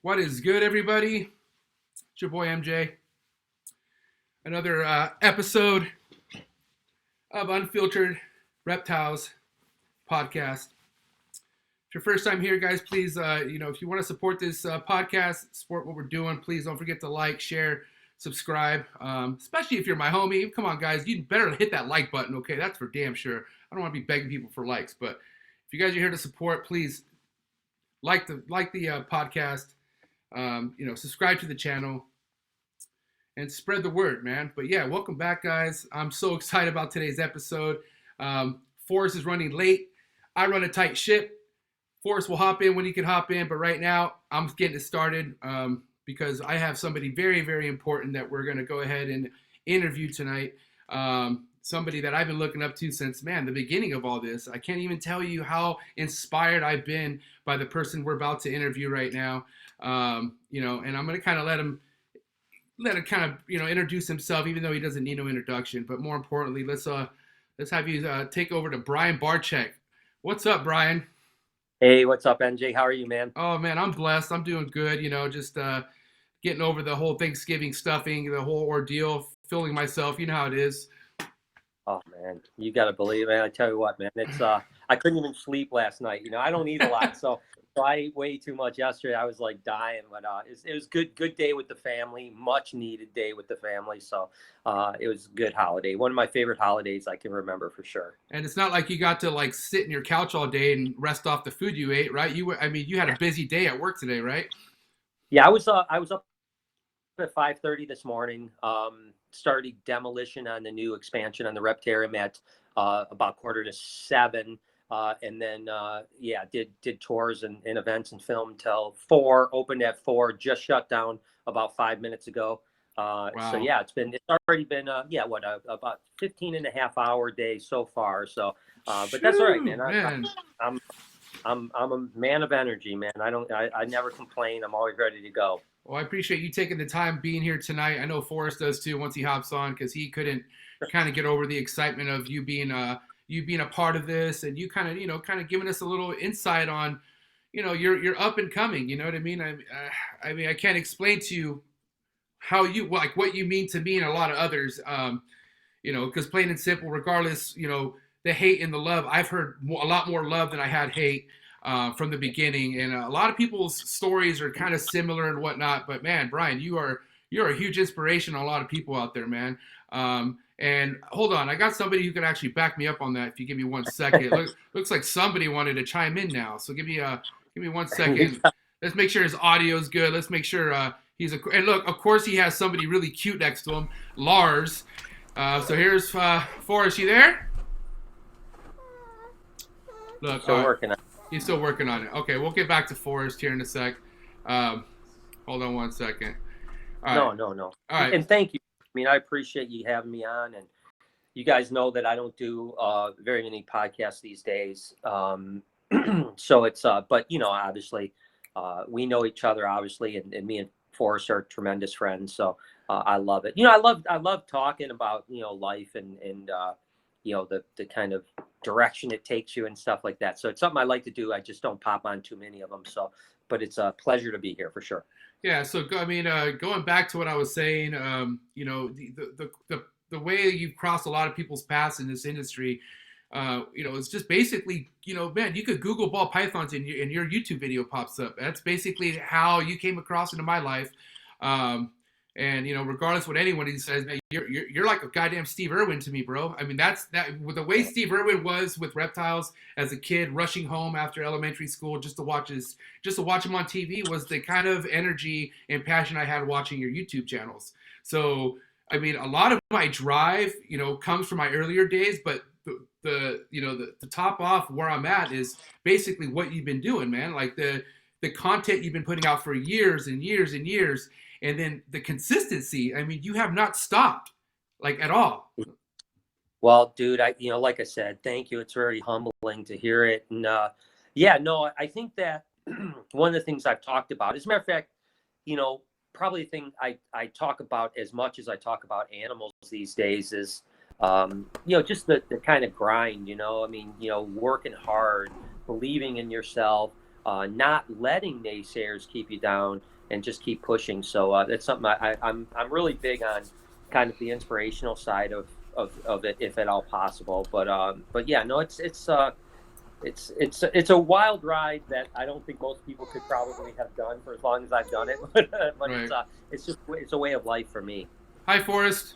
What is good, everybody? It's your boy MJ. Another episode of Unfiltered Reptiles podcast. If your first time here, guys, please, if you want to support this podcast, support what we're doing, please don't forget to like, share, subscribe. Especially if you're my homie. Come on, guys, you better hit that like button, okay? That's for damn sure. I don't want to be begging people for likes, but if you guys are here to support, please like the podcast. Subscribe to the channel and spread the word, man. But yeah, welcome back, guys. I'm so excited about today's episode. Forrest is running late. I run a tight ship. Forrest will hop in when he can hop in, but right now I'm getting it started because I have somebody very, very important that we're going to go ahead and interview tonight. Somebody that I've been looking up to since, the beginning of all this. I can't even tell you how inspired I've been by the person we're about to interview right now. And I'm going to kind of let him introduce himself, even though he doesn't need no introduction. But more importantly, let's have you take over to Brian Barczyk. What's up, Brian? Hey, what's up, NJ? How are you, man? Oh, man, I'm blessed. I'm doing good. Just getting over the whole Thanksgiving stuffing, the whole ordeal, filling myself. You know how it is. Oh, man, you got to believe it. I tell you what, man, it's I couldn't even sleep last night. I don't eat a lot, so I ate way too much yesterday. I was like dying, but it was good day with the family, much needed day with the family. So it was a good holiday. One of my favorite holidays I can remember for sure. And it's not like you got to sit in your couch all day and rest off the food you ate, right? You had a busy day at work today, right? Yeah, I was up at 5:30 this morning. Started demolition on the new expansion on the Reptile at about 6:45. And then, did tours and events and film till 4, opened at 4, just shut down about 5 minutes ago. Wow. So yeah, it's already been, about 15 and a half hour day so far. So, but that's all right, man. I'm a man of energy, man. I never complain. I'm always ready to go. Well, I appreciate you taking the time being here tonight. I know Forrest does too once he hops on, because he couldn't kind of get over the excitement of you being a part of this, and you kind of giving us a little insight on, you're up and coming. You know what I mean? I can't explain to you how what you mean to me and a lot of others. Because plain and simple, regardless, the hate and the love, I've heard a lot more love than I had hate from the beginning, and a lot of people's stories are kind of similar and whatnot. But man, Brian, you're a huge inspiration on a lot of people out there, man. And hold on, I got somebody who can actually back me up on that. If you give me 1 second, looks like somebody wanted to chime in now. So give me 1 second. Let's make sure his audio is good. Let's make sure and look, of course he has somebody really cute next to him, Lars. So here's Forrest. You there? Look, still working on it. He's still working on it. Okay, we'll get back to Forrest here in a sec. Hold on 1 second. All right. No. All right. And thank you. I appreciate you having me on, and you guys know that I don't do very many podcasts these days. So it's, but obviously, we know each other, obviously, and me and Forrest are tremendous friends. So I love it. I love talking about life and the kind of direction it takes you and stuff like that. So it's something I like to do. I just don't pop on too many of them. So, but it's a pleasure to be here for sure. Yeah. So going back to what I was saying, the way you've crossed a lot of people's paths in this industry, it's just basically, man, you could Google ball pythons and your YouTube video pops up. That's basically how you came across into my life. And regardless what anyone says, man, you're like a goddamn Steve Irwin to me, bro. That's with the way Steve Irwin was with Reptiles as a kid, rushing home after elementary school just to watch him on TV, was the kind of energy and passion I had watching your YouTube channels. So a lot of my drive, comes from my earlier days, but the top off where I'm at is basically what you've been doing, man. Like the content you've been putting out for years and years and years. And then the consistency, you have not stopped, at all. Well, dude, like I said, thank you. It's very humbling to hear it. And I think that one of the things I've talked about, as a matter of fact, probably the thing I talk about as much as I talk about animals these days is, just the kind of grind, working hard, believing in yourself, not letting naysayers keep you down and just keep pushing. So that's something I'm really big on, kind of the inspirational side of it, if at all possible. But yeah, no, it's a wild ride that I don't think most people could probably have done for as long as I've done it. But Right. it's a way of life for me. Hi, Forrest.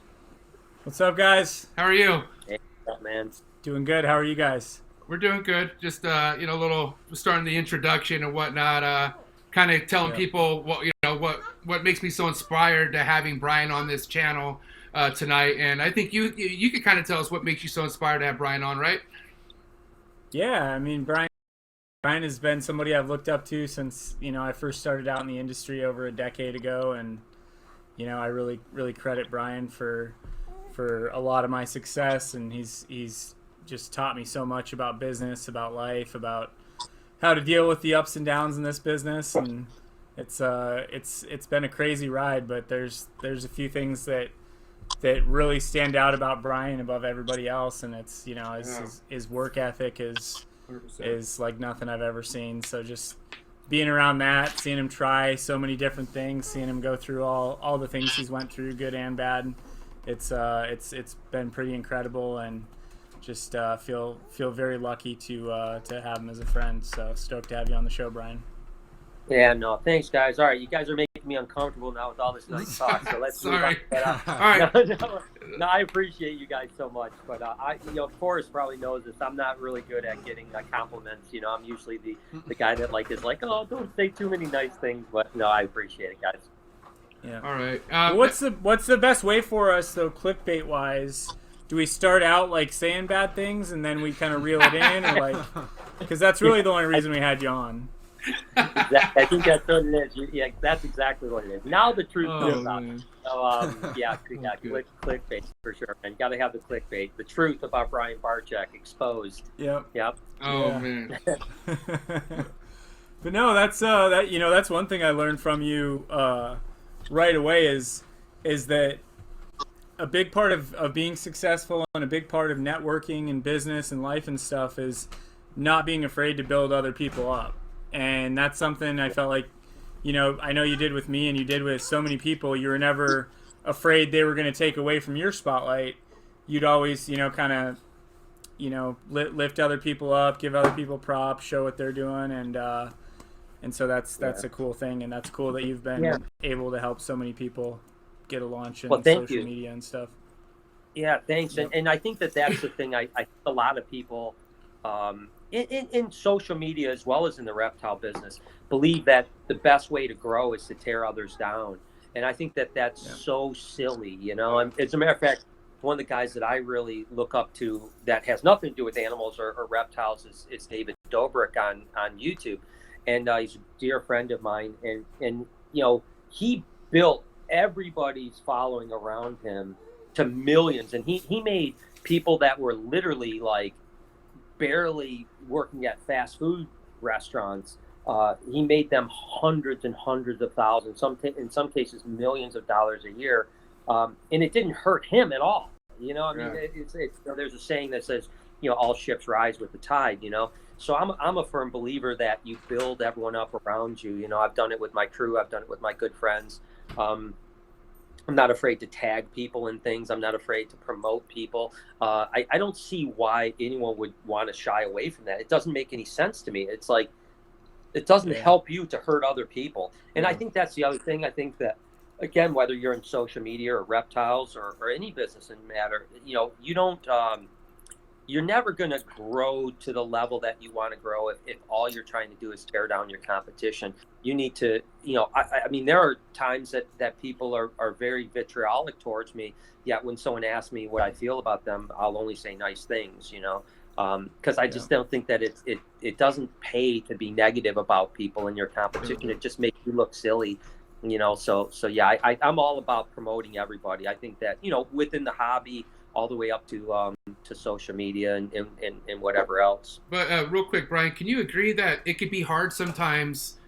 What's up, guys? How are you? Hey, what's up, man? Doing good. How are you guys? We're doing good. Just little starting the introduction and whatnot. Kind of telling people what makes me so inspired to having Brian on this channel tonight. And I think you could kind of tell us what makes you so inspired to have Brian on, right? Yeah, I mean, Brian has been somebody I've looked up to since I first started out in the industry over a decade ago, and I really credit Brian for a lot of my success, and he's just taught me so much about business, about life, about how to deal with the ups and downs in this business. And it's been a crazy ride, but there's a few things that really stand out about Brian above everybody else, and it's his work ethic is 100%. like nothing I've ever seen. So just being around that, seeing him try so many different things, seeing him go through all the things he's went through, good and bad, it's been pretty incredible, and just feel very lucky to have him as a friend. So stoked to have you on the show, Brian. Yeah, no, thanks, guys. All right, you guys are making me uncomfortable now with all this nice talk. So let's move on. Sorry. But, All right. no, I appreciate you guys so much. But Forrest probably knows this. I'm not really good at getting compliments. I'm usually the guy that is like, oh, don't say too many nice things. But no, I appreciate it, guys. Yeah. All right. What's the best way for us though, clickbait wise? Do we start out saying bad things and then we kind of reel it in, or because that's really the only reason we had you on. I think that's what it is. Yeah, that's exactly what it is. Now the truth comes out. Man. So clickbait for sure. And got to have the clickbait. The truth about Brian Barczyk exposed. Yep. Oh Yeah. man. But no, that's that's one thing I learned from you right away is that a big part of being successful and a big part of networking and business and life and stuff is not being afraid to build other people up. And that's something I felt like, I know you did with me and you did with so many people. You were never afraid they were going to take away from your spotlight. You'd always, kind of, lift other people up, give other people props, show what they're doing. And so that's a cool thing. And that's cool that you've been able to help so many people get a launch in social media and stuff. Yeah, thanks. Yep. And I think that's the thing. I think a lot of people in social media as well as in the reptile business believe that the best way to grow is to tear others down. And I think that's so silly, And as a matter of fact, one of the guys that I really look up to that has nothing to do with animals or reptiles is David Dobrik on YouTube. And he's a dear friend of mine. And he built everybody's following around him to millions. And he made people that were literally barely working at fast food restaurants. He made them hundreds and hundreds of thousands, in some cases millions of dollars a year, and it didn't hurt him at all. It's there's a saying that says, all ships rise with the tide. So I'm a firm believer that you build everyone up around you. I've done it with my crew. I've done it with my good friends. I'm not afraid to tag people in things. I'm not afraid to promote people. I don't see why anyone would want to shy away from that. It doesn't make any sense to me. It's like, it doesn't help you to hurt other people. And I think that's the other thing. I think that, again, whether you're in social media or reptiles or any business in matter, you don't, you're never going to grow to the level that you want to grow if all you're trying to do is tear down your competition. You need to, I mean, there are times that people are very vitriolic towards me, yet when someone asks me what I feel about them, I'll only say nice things, because I just don't think that it doesn't pay to be negative about people in your competition. It just makes you look silly, so yeah, I'm all about promoting everybody. I think that, within the hobby, all the way up to social media and whatever else. But real quick, Brian, can you agree that it could be hard sometimes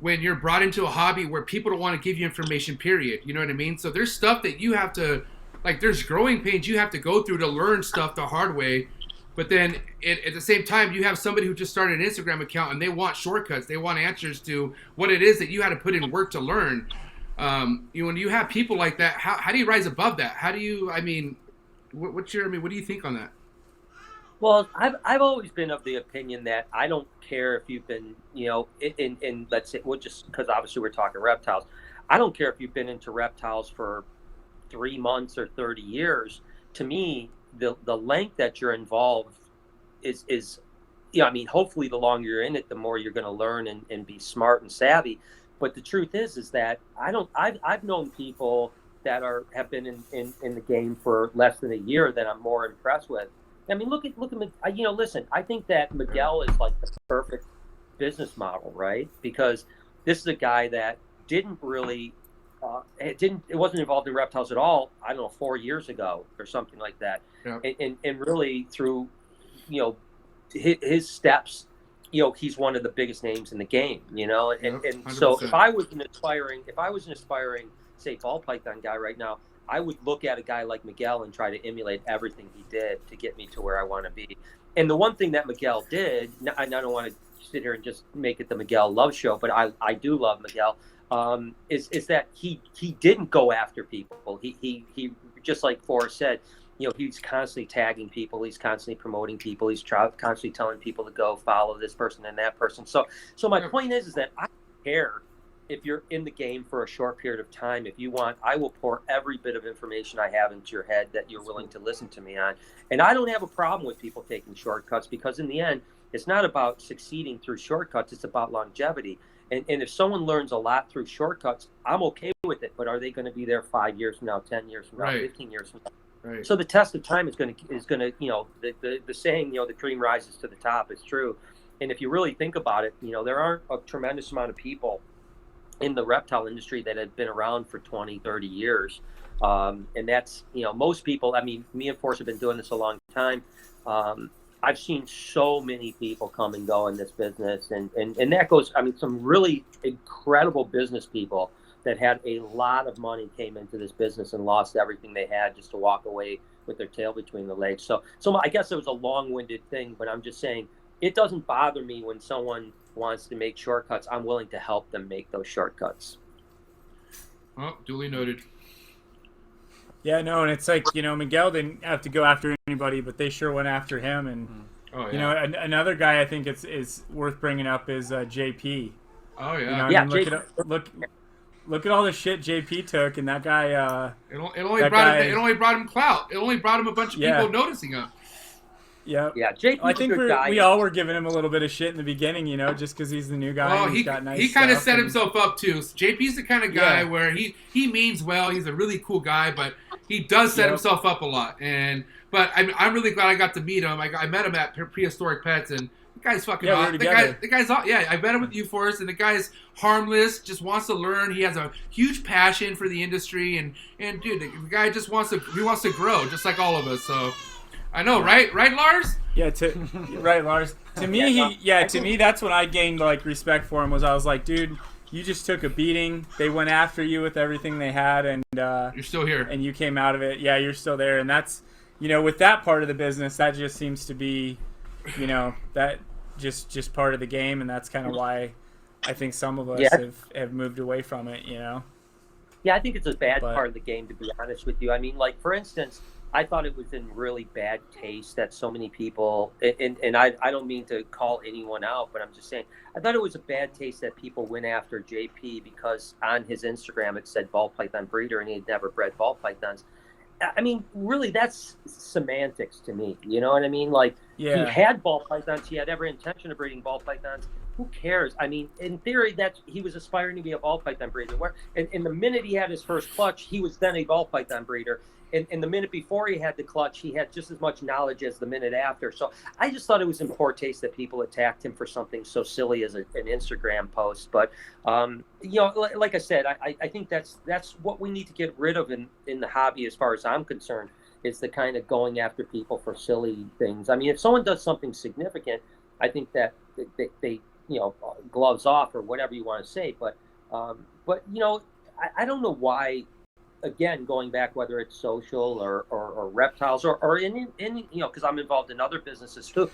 when you're brought into a hobby where people don't want to give you information, period? You know what I mean? So there's stuff that you have to, there's growing pains you have to go through to learn stuff the hard way. But then at the same time, you have somebody who just started an Instagram account and they want shortcuts. They want answers to what it is that you had to put in work to learn. When you have people like that, how do you rise above that? How do you, what do you think on that? Well, I've always been of the opinion that I don't care if you've been, in let's say, well, just because obviously we're talking reptiles. I don't care if you've been into reptiles for 3 months or 30 years. To me, the length that you're involved is hopefully the longer you're in it, the more you're going to learn and be smart and savvy. But the truth is that I've known people that have been in the game for less than a year that I'm more impressed with. I mean, look at listen, I think that Miguel is like the perfect business model, right? Because this is a guy that didn't really, it wasn't involved in reptiles at all, I don't know, 4 years ago or something like that. Yeah. And really through, his steps, he's one of the biggest names in the game, and so if I was an aspiring, say, ball python guy right now, I would look at a guy like Miguel and try to emulate everything he did to get me to where I want to be. And the one thing that Miguel did, I don't want to sit here and just make it the Miguel love show, but I do love Miguel, is that he didn't go after people. He just like Forrest said, he's constantly tagging people. He's constantly promoting people. He's constantly telling people to go follow this person and that person. So my point is that I don't care if you're in the game for a short period of time. If you want, I will pour every bit of information I have into your head that you're willing to listen to me on. And I don't have a problem with people taking shortcuts, because in the end, it's not about succeeding through shortcuts. It's about longevity. And if someone learns a lot through shortcuts, I'm okay with it. But are they going to be there 5 years from now, 10 years from now, 15 years from now? Right. So the test of time is going to, the saying, the cream rises to the top is true. And if you really think about it, there aren't a tremendous amount of people in the reptile industry that have been around for 20, 30 years. And that's, most people, me and Forrest have been doing this a long time. I've seen so many people come and go in this business. And that goes, some really incredible business people that had a lot of money came into this business and lost everything they had just to walk away with their tail between the legs. So I guess it was a long-winded thing, but I'm just saying it doesn't bother me when someone wants to make shortcuts. I'm willing to help them make those shortcuts. Oh, duly noted. Yeah, no, and it's like, Miguel didn't have to go after anybody, but they sure went after him. And, another guy I think is worth bringing up is JP. Oh, yeah. Look at all the shit JP took, and that guy. It only brought him clout. It only brought him a bunch of people noticing him. Yeah. Yeah, JP. I think we all were giving him a little bit of shit in the beginning, just because he's the new guy. Oh, and he's got nice he kind of stuff set himself up too. JP's the kind of guy where he means well. He's a really cool guy, but he does set himself up a lot. But I'm really glad I got to meet him. I met him at Prehistoric Pets, and the guy's fucking awesome. The guy's I met him with you, Forrest, and the guy's harmless, just wants to learn. He has a huge passion for the industry, and dude, the guy just wants to grow, just like all of us. So I know, right, Lars? Yeah, right, Lars. To me, that's when I gained respect for him. I was like, dude, you just took a beating. They went after you with everything they had, and you're still here, and you came out of it. Yeah, you're still there, and that's with that part of the business, that just seems to be, that just part of the game, and that's kind of why I think some of us have moved away from it. Yeah, I think it's a bad part of the game, to be honest with you. For instance, I thought it was in really bad taste that so many people, and I don't mean to call anyone out, but I'm just saying, I thought it was a bad taste that people went after JP because on his Instagram it said ball python breeder and he had never bred ball pythons. Really, that's semantics to me. You know what I mean? He had ball pythons. He had every intention of breeding ball pythons. Who cares? In theory, he was aspiring to be a ball python breeder. And the minute he had his first clutch, he was then a ball python breeder. And the minute before he had the clutch, he had just as much knowledge as the minute after. So I just thought it was in poor taste that people attacked him for something so silly as an Instagram post. But, like I said, I think that's what we need to get rid of in the hobby, as far as I'm concerned, is the kind of going after people for silly things. If someone does something significant, I think that they gloves off or whatever you want to say. But I don't know why again, going back, whether it's social or reptiles or any, because I'm involved in other businesses too,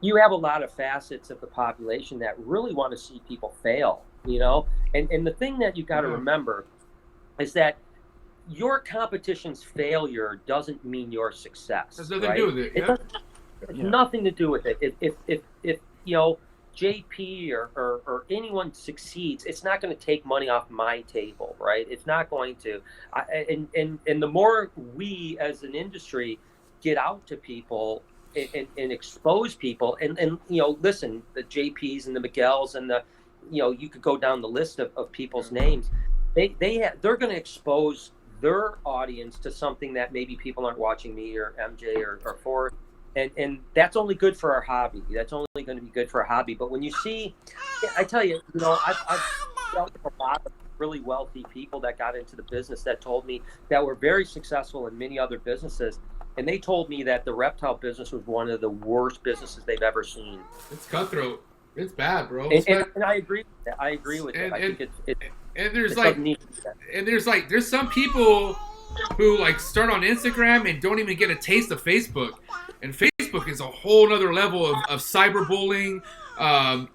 you have a lot of facets of the population that really want to see people fail, and the thing that you got to remember is that your competition's failure doesn't mean your success. Has nothing to do with it. It's nothing to do with it. If JP or anyone succeeds, it's not going to take money off my table, right? It's not going to. And the more we as an industry get out to people and expose people, and listen, the JPs and the Miguels and the, you could go down the list of people's names. They're going to expose their audience to something that maybe people aren't watching me or MJ or Ford. And that's only good for our hobby. That's only going to be good for our hobby. But when you see, I tell you, I've dealt with a lot of really wealthy people that got into the business that told me that were very successful in many other businesses. And they told me that the reptile business was one of the worst businesses they've ever seen. It's cutthroat. It's bad, bro. And I agree with that. I agree with that. I think there's some people who like start on Instagram and don't even get a taste of Facebook. And Facebook is a whole other level of cyberbullying,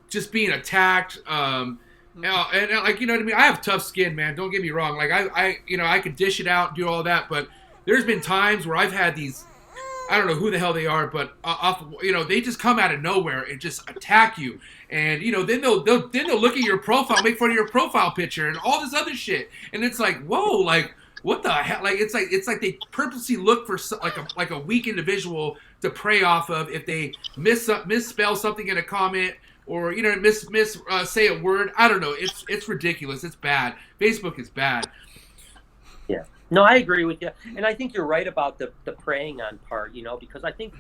just being attacked. And like, you know what I mean? I have tough skin, man. Don't get me wrong. Like I could dish it out, do all that, but there's been times where I've had these, I don't know who the hell they are, but they just come out of nowhere and just attack you. And then they'll look at your profile, make fun of your profile picture and all this other shit. And it's like, whoa, like what the hell? Like it's like they purposely look for like a weak individual to prey off of if they misspell something in a comment or say a word. I don't know. It's ridiculous. It's bad. Facebook is bad. Yeah. No, I agree with you. And I think you're right about the preying on part, because I think,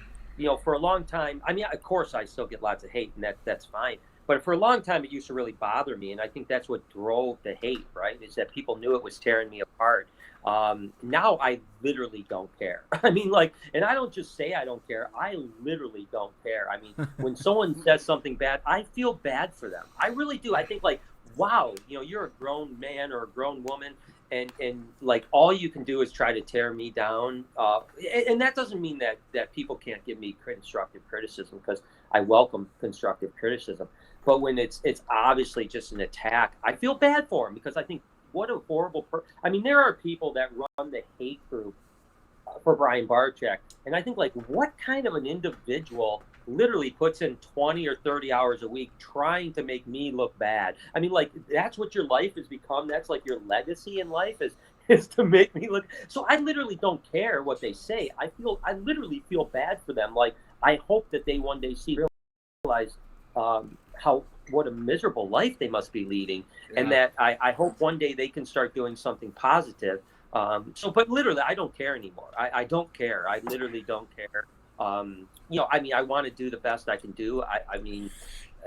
for a long time, I mean, of course I still get lots of hate and that's fine. But for a long time, it used to really bother me. And I think that's what drove the hate, right? Is that people knew it was tearing me apart. Now I literally don't care. I mean, and I don't just say I don't care. I literally don't care. I mean, when someone says something bad, I feel bad for them. I really do. I think wow, you're a grown man or a grown woman. And like all you can do is try to tear me down. And that doesn't mean that people can't give me constructive criticism, because I welcome constructive criticism. But when it's obviously just an attack, I feel bad for him, because I think what a horrible I mean, there are people that run the hate group for Brian Barczyk. And I think what kind of an individual literally puts in 20 or 30 hours a week trying to make me look bad. I mean, that's what your life has become. That's your legacy in life is to make me look. So I literally don't care what they say. I literally feel bad for them. I hope that they one day realize what a miserable life they must be leading. Yeah. And that I hope one day they can start doing something positive. But literally, I don't care anymore. I don't care. I literally don't care. I mean, I want to do the best I can do. I mean,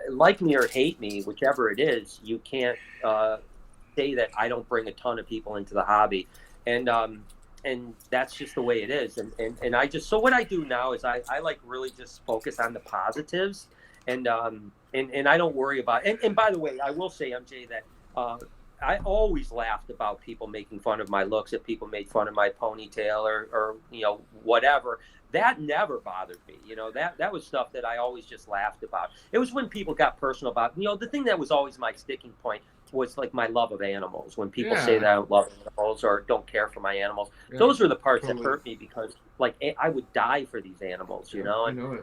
like me or hate me, whichever it is, you can't say that I don't bring a ton of people into the hobby. And that's just the way it is. And I just, so what I do now is I really just focus on the positives, and I don't worry about, and by the way, I will say, MJ, that I always laughed about people making fun of my looks, if people made fun of my ponytail or whatever. That never bothered me. That was stuff that I always just laughed about. It was when people got personal about, the thing that was always my sticking point was my love of animals. When people say that I don't love animals or don't care for my animals, those are the parts that hurt me, because I would die for these animals, I know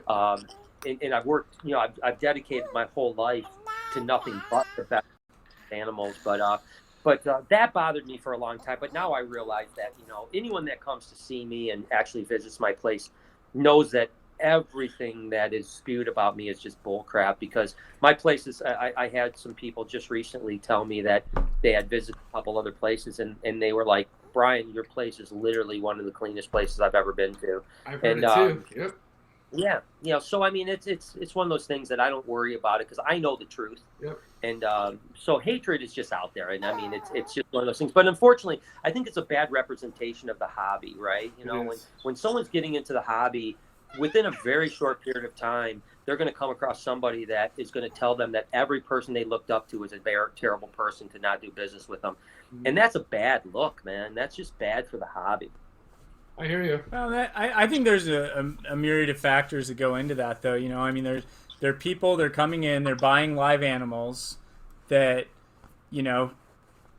it. And I've worked, I've dedicated my whole life to nothing but the best animals, but that bothered me for a long time. But now I realize that, anyone that comes to see me and actually visits my place knows that everything that is spewed about me is just bull crap, because my place is, I had some people just recently tell me that they had visited a couple other places and they were like, Brian, your place is literally one of the cleanest places I've ever been to. I've heard it too. Yep. Yeah, so I mean, it's one of those things that I don't worry about it, because I know the truth. Yep. And so hatred is just out there, and I mean, it's just one of those things. But unfortunately, I think it's a bad representation of the hobby, right? When someone's getting into the hobby, within a very short period of time, they're going to come across somebody that is going to tell them that every person they looked up to is a very terrible person to not do business with them. And that's a bad look, man. That's just bad for the hobby. I hear you. Well, I think there's a myriad of factors that go into that, though. I mean, there are people, they're coming in, they're buying live animals that,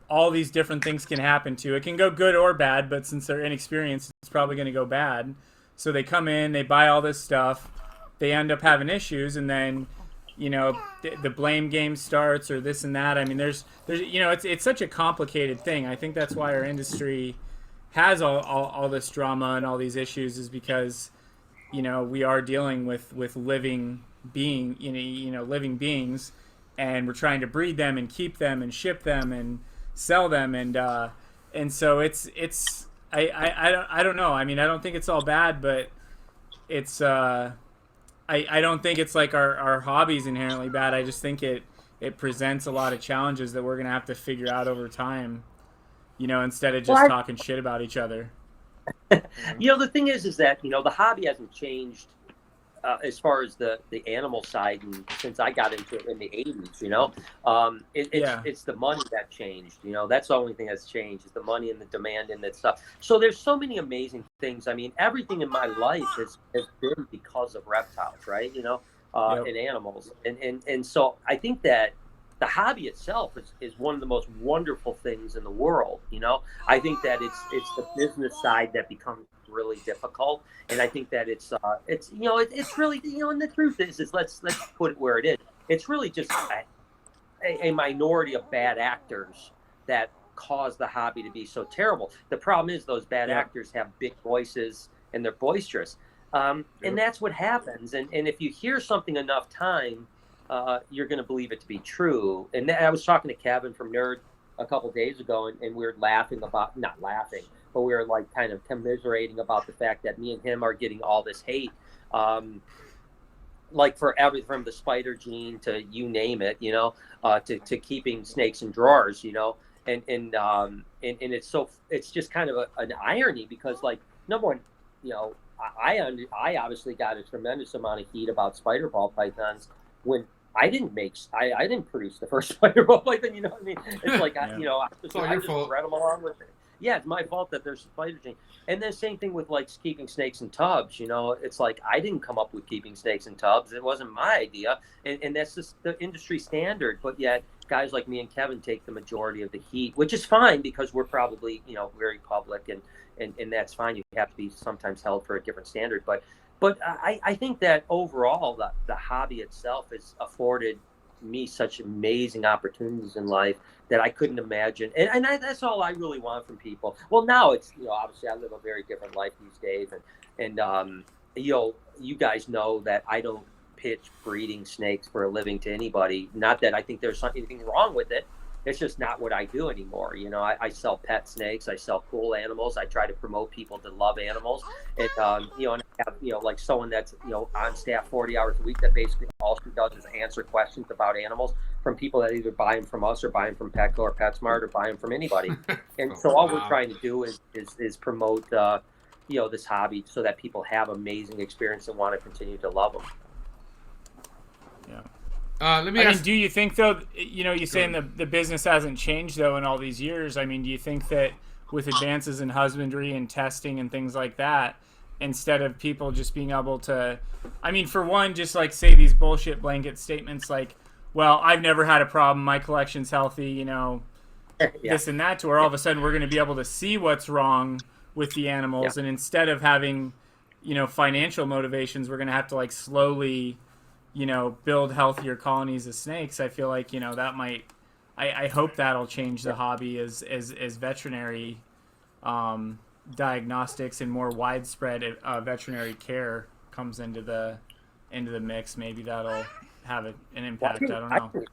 all these different things can happen to. It can go good or bad, but since they're inexperienced, it's probably going to go bad. So they come in, they buy all this stuff, they end up having issues, and then, the blame game starts or this and that. I mean, there's it's such a complicated thing. I think that's why our industry has all this drama and all these issues, is because, we are dealing with living living beings, and we're trying to breed them and keep them and ship them and sell them, and so it's I don't know. I mean, I don't think it's all bad, but it's I don't think it's like our hobby's inherently bad. I just think it presents a lot of challenges that we're gonna have to figure out over time, instead of just talking shit about each other. The thing is that the hobby hasn't changed as far as the animal side, and since I got into it in the 80s, it's the money that changed. That's the only thing that's changed, is the money and the demand and that stuff. So there's so many amazing things. I mean, everything in my life has been because of reptiles, right? And animals, and so I think that the hobby itself is one of the most wonderful things in the world. I think that it's the business side that becomes really difficult, and I think that it's really, and the truth is let's put it where it is. It's really just a minority of bad actors that cause the hobby to be so terrible. The problem is those bad actors have big voices and they're boisterous, and that's what happens. And if you hear something enough time, you're going to believe it to be true. And I was talking to Kevin from Nerd a couple of days ago, and we were not laughing, but we were like kind of commiserating about the fact that me and him are getting all this hate, like for everything from the spider gene to you name it, to keeping snakes in drawers, and it's just kind of an irony, because like, number one, I obviously got a tremendous amount of heat about spider ball pythons when I didn't produce the first spider ball python. You know what I mean? It's like, I just bred them along with it. Yeah, it's my fault that there's spider gene. And then same thing with like keeping snakes in tubs. It's like, I didn't come up with keeping snakes in tubs. It wasn't my idea. And that's just the industry standard. But yet guys like me and Kevin take the majority of the heat, which is fine, because we're probably, very public, and that's fine. You have to be sometimes held for a different standard. But I think that overall the hobby itself has afforded me such amazing opportunities in life that I couldn't imagine. And that's all I really want from people. Well, now it's, obviously I live a very different life these days. And you guys know that I don't pitch breeding snakes for a living to anybody. Not that I think there's anything wrong with it. It's just not what I do anymore. I sell pet snakes. I sell cool animals. I try to promote people to love animals. And, and I have, like someone that's, on staff 40 hours a week that basically all she does is answer questions about animals from people that either buy them from us or buy them from Petco or PetSmart or buy them from anybody. And so all we're trying to do is promote, this hobby so that people have amazing experience and want to continue to love them. Yeah. Let me ask. Do you think, though, you're saying the business hasn't changed, though, in all these years? I mean, do you think that with advances in husbandry and testing and things like that, instead of people just being able to, for one, just like say these bullshit blanket statements like, well, I've never had a problem, my collection's healthy, this and that, to where all of a sudden we're going to be able to see what's wrong with the animals, and instead of having, financial motivations, we're going to have to like slowly build healthier colonies of snakes. I feel like, that might, I hope that'll change the hobby as veterinary diagnostics and more widespread veterinary care comes into the mix. Maybe that'll have an impact. I don't know.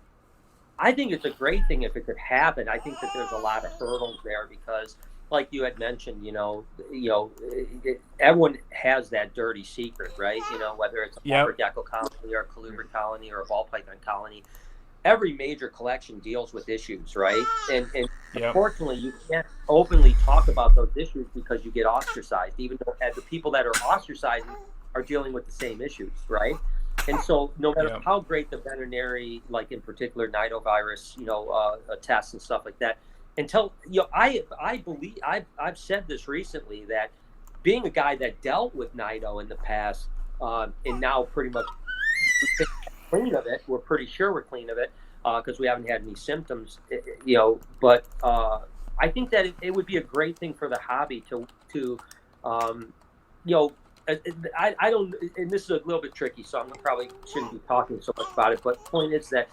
I think it's a great thing if it could happen. I think that there's a lot of hurdles there, because like you had mentioned, everyone has that dirty secret, right? Whether it's a puffer gecko colony or a colubrid colony or a ball python colony, every major collection deals with issues, right? And unfortunately, you can't openly talk about those issues because you get ostracized, even though the people that are ostracized are dealing with the same issues, right? And so no matter Yeah. how great the veterinary, like in particular nidovirus, tests and stuff like that, until, I believe, I've said this recently, that being a guy that dealt with nido in the past, and now pretty much clean of it, we're pretty sure we're clean of it, because we haven't had any symptoms, but I think that it would be a great thing for the hobby to um, you know, I don't, and this is a little bit tricky, so I probably shouldn't be talking so much about it. But point is that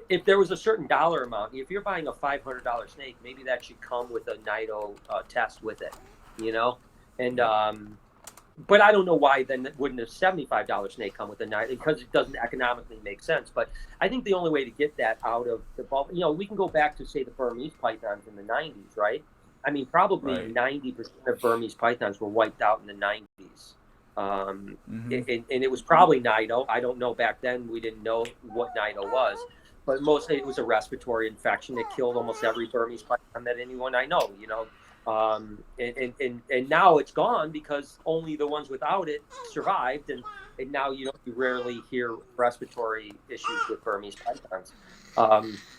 if there was a certain dollar amount, if you're buying a $500 snake, maybe that should come with a NIDO test with it, you know? And, but I don't know why then wouldn't a $75 snake come with a NIDO, because it doesn't economically make sense. But I think the only way to get that out of the bulk, we can go back to, say, the Burmese pythons in the 90s, right? I mean, probably Right. 90% of Burmese pythons were wiped out in the 90s. Mm-hmm. And it was probably NIDO. I don't know. Back then, we didn't know what NIDO was, but mostly it was a respiratory infection that killed almost every Burmese python that anyone I know, and now it's gone because only the ones without it survived, and now you rarely hear respiratory issues with Burmese pythons.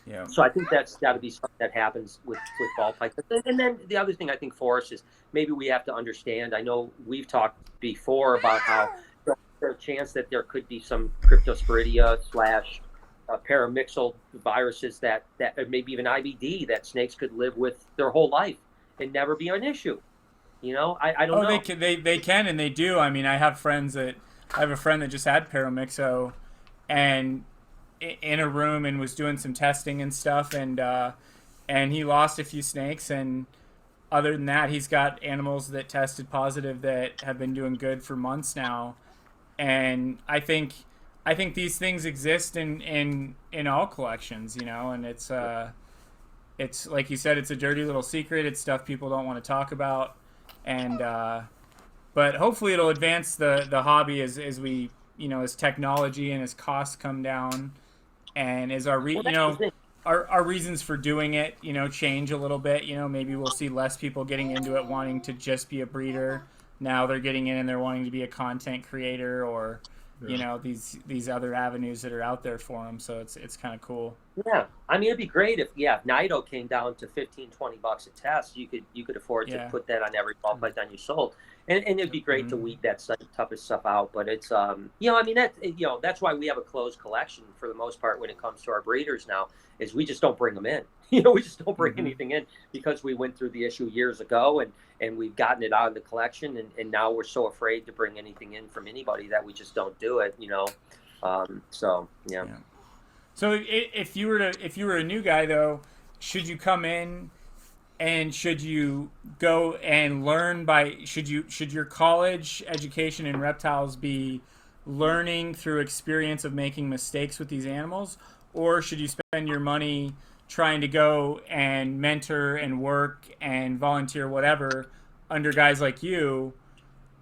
Yeah. So I think that's got to be something that happens with ball pythons. And then the other thing I think for us is maybe we have to understand. I know we've talked before about how there's a chance that there could be some cryptosporidia / paramyxal viruses that maybe even IBD that snakes could live with their whole life and never be an issue. I don't know. They can and they do. I mean, I have a friend that just had paramyxo, and in a room, and was doing some testing and stuff, and he lost a few snakes, and other than that, he's got animals that tested positive that have been doing good for months now. And I think these things exist in all collections, and it's like you said, it's a dirty little secret. It's stuff people don't want to talk about, and but hopefully it'll advance the hobby as we, as technology and as costs come down, and as our reasons for doing it, change a little bit. Maybe we'll see less people getting into it wanting to just be a breeder. Now they're getting in and they're wanting to be a content creator, or these other avenues that are out there for them. So it's kind of cool. Yeah, I mean, it'd be great if NIDO came down to $15-20 a test. You could afford to put that on every ball python you sold, and it'd be great to weed that type of stuff out. But it's I mean, that's why we have a closed collection for the most part when it comes to our breeders now, is we just don't bring them in. We just don't bring anything in, because we went through the issue years ago, and we've gotten it out of the collection, and now we're so afraid to bring anything in from anybody that we just don't do it. So yeah. So if you were a new guy though, should you come in, and should you go and learn should your college education in reptiles be learning through experience of making mistakes with these animals, or should you spend your money trying to go and mentor and work and volunteer whatever under guys like you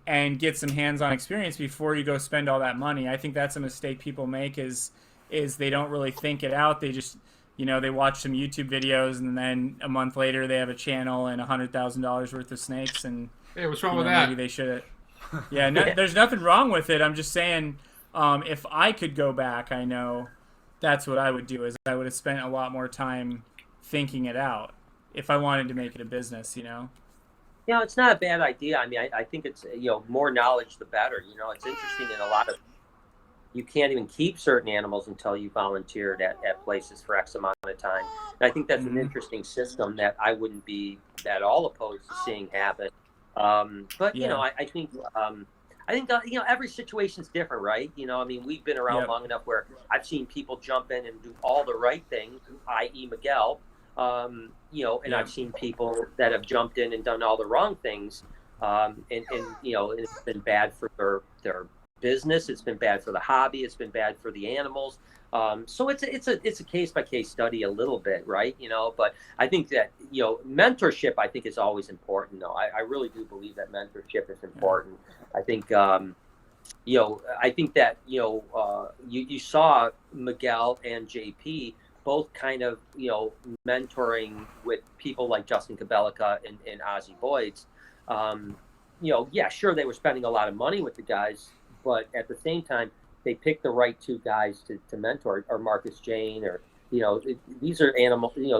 and get some hands-on experience before you go spend all that money? I think that's a mistake people make, is they don't really think it out. They just, they watch some YouTube videos, and then a month later they have a channel and $100,000 worth of snakes. And hey, what's wrong with that? Maybe they should. Yeah, there's nothing wrong with it. I'm just saying, if I could go back, I know that's what I would do. Is I would have spent a lot more time thinking it out if I wanted to make it a business. It's not a bad idea. I mean, I think it's, more knowledge the better. It's interesting in a lot of, you can't even keep certain animals until you volunteered at places for X amount of time. And I think that's an interesting system that I wouldn't be at all opposed to seeing happen. But I think every situation's different, right? I mean, we've been around long enough where I've seen people jump in and do all the right things, i.e. Miguel. And I've seen people that have jumped in and done all the wrong things, and it's been bad for their business. It's been bad for the hobby. It's been bad for the animals. So it's a case by case study a little bit, right? But I think that mentorship, I think, is always important. Though I really do believe that mentorship is important. I think I think that you saw Miguel and JP both kind of mentoring with people like Justin Kabelika and Ozzie Boyds. Sure, they were spending a lot of money with the guys, but at the same time, they pick the right two guys to mentor, or Marcus Jane, or, you know, these are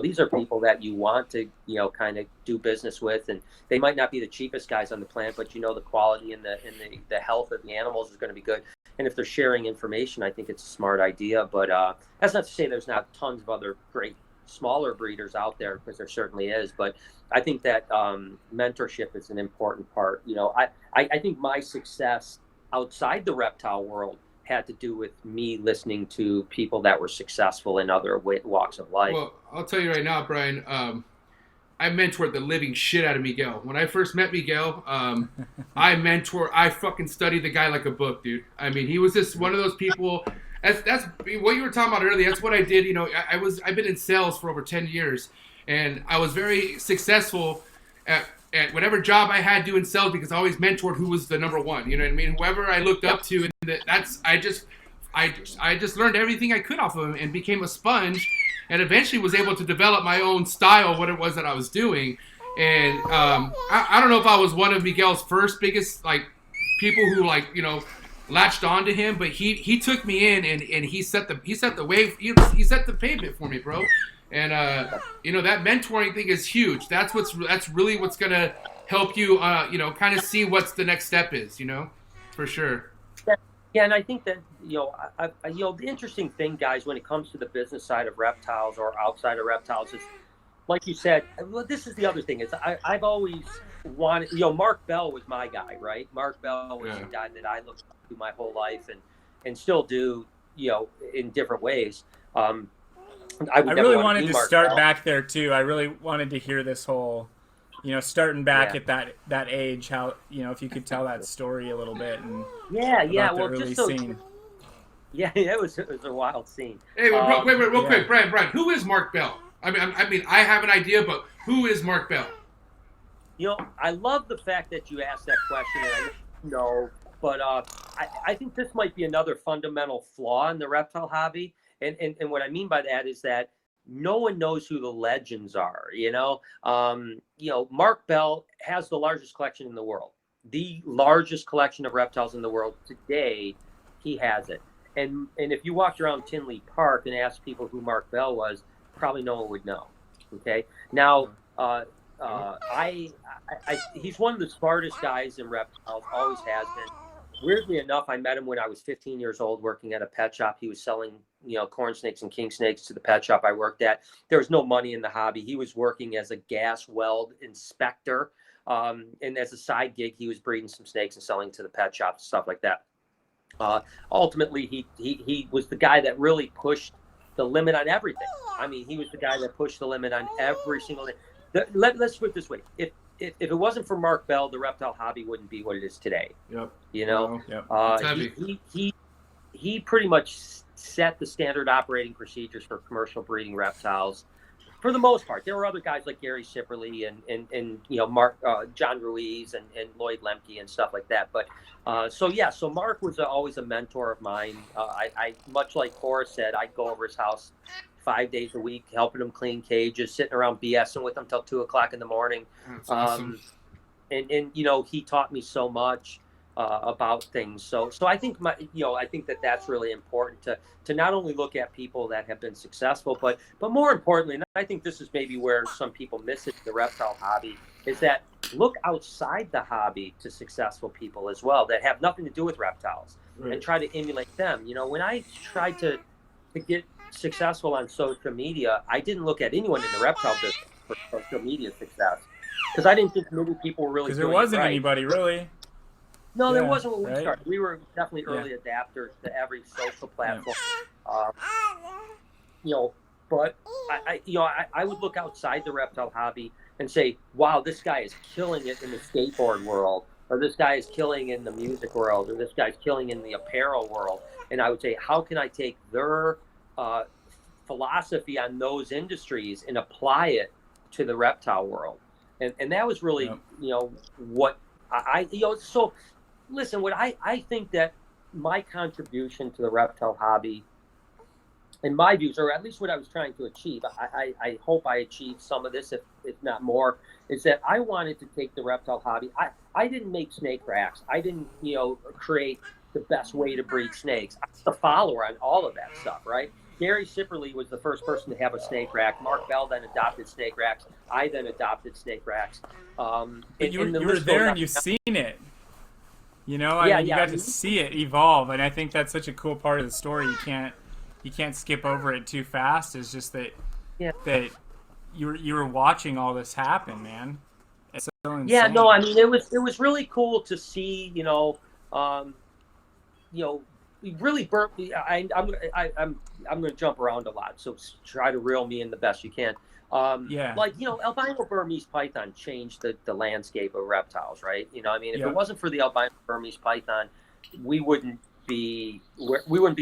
these are people that you want to, you know, kind of do business with, and they might not be the cheapest guys on the planet, but you know, the quality and the health of the animals is going to be good. And if they're sharing information, I think it's a smart idea. But that's not to say there's not tons of other great smaller breeders out there, because there certainly is. But I think that mentorship is an important part. You know, I think my success outside the reptile world had to do with me listening to people that were successful in other walks of life. Well, I'll tell you right now, Brian, I mentored the living shit out of Miguel. When I first met Miguel, I fucking studied the guy like a book, dude. I mean, he was just one of those people. That's what you were talking about earlier. That's what I did. You know, I've been in sales for over 10 years, and I was very successful at whatever job I had doing sales, because I always mentored who was the number one. You know what I mean? Whoever I looked up to, and I just learned everything I could off of him, and became a sponge, and eventually was able to develop my own style, what it was that I was doing. And I don't know if I was one of Miguel's first biggest like people who, like, you know, latched on to him, but he took me in, and he set the wave, he set the pavement for me, bro. And you know, that mentoring thing is huge. That's really what's gonna help you, you know, kind of see what's the next step is, you know, for sure. Yeah, and I think that, you know, you know, the interesting thing, guys, when it comes to the business side of reptiles or outside of reptiles is, like you said, well, this is the other thing, is I've always wanted, you know, Mark Bell was my guy, right? Mark Bell was the guy that I looked up to my whole life, and still do, you know, in different ways. I really wanted to start back there too. I really wanted to hear this whole, you know, starting back at that age, how, you know, if you could tell that story a little bit. And well, early just scene. it was a wild scene. Hey, wait, real quick, Brian, who is Mark Bell? I mean, I have an idea, but who is Mark Bell? You know, I love the fact that you asked that question, and I don't know, but I think this might be another fundamental flaw in the reptile hobby. And what I mean by that is that no one knows who the legends are. You know, Mark Bell has the largest collection in the world, the largest collection of reptiles in the world today. He has it, and if you walked around Tinley Park and asked people who Mark Bell was, probably no one would know. Okay, now he's one of the smartest guys in reptiles, always has been. Weirdly enough, I met him when I was 15 years old working at a pet shop. He was selling, you know, corn snakes and king snakes to the pet shop I worked at. There was no money in the hobby. He was working as a gas weld inspector. And as a side gig, he was breeding some snakes and selling to the pet shops, stuff like that. Ultimately, he was the guy that really pushed the limit on everything. I mean, he was the guy that pushed the limit on every single thing. Let's put it this way. If it wasn't for Mark Bell, the reptile hobby wouldn't be what it is today. Yep. You know, Yep. He pretty much set the standard operating procedures for commercial breeding reptiles. For the most part, there were other guys like Gary Sipperly and you know, John Ruiz and Lloyd Lemke and stuff like that. But so Mark was always a mentor of mine. I much like Horace said, I'd go over his house 5 days a week, helping him clean cages, sitting around BSing with him till 2 o'clock in the morning. That's awesome. And you know, he taught me so much about things. So I think I think that's really important to not only look at people that have been successful, but more importantly, and I think this is maybe where some people miss it in the reptile hobby, is that look outside the hobby to successful people as well that have nothing to do with reptiles, right, and try to emulate them. You know, when I tried to get successful on social media, I didn't look at anyone in the reptile business for social media success, because I didn't think many people were really doing it right. Because there wasn't anybody really. No, there wasn't when we started. We were definitely early adapters to every social platform. You know, but I would look outside the reptile hobby and say, wow, this guy is killing it in the skateboard world, or this guy is killing in the music world, or this guy's killing in the apparel world. And I would say, how can I take their philosophy on those industries and apply it to the reptile world? And that was really, you know, what so listen, what I think that my contribution to the reptile hobby, in my views, or at least what I was trying to achieve, I hope I achieved some of this, if not more, is that I wanted to take the reptile hobby. I didn't make snake racks. I didn't, you know, create the best way to breed snakes. I was the follower on all of that stuff, right? Gary Sipperly was the first person to have a snake rack. Mark Bell then adopted snake racks. I then adopted snake racks. But you were there and you've seen it. You know, you got to see it evolve, and I think that's such a cool part of the story. You can't skip over it too fast. It's just that that you were watching all this happen, man. It's so insane. Yeah, no, I mean it was really cool to see. Really burnt. I'm going to jump around a lot, so try to reel me in the best you can. Albino Burmese python changed the landscape of reptiles, right? You know, I mean, if it wasn't for the albino Burmese python, we wouldn't be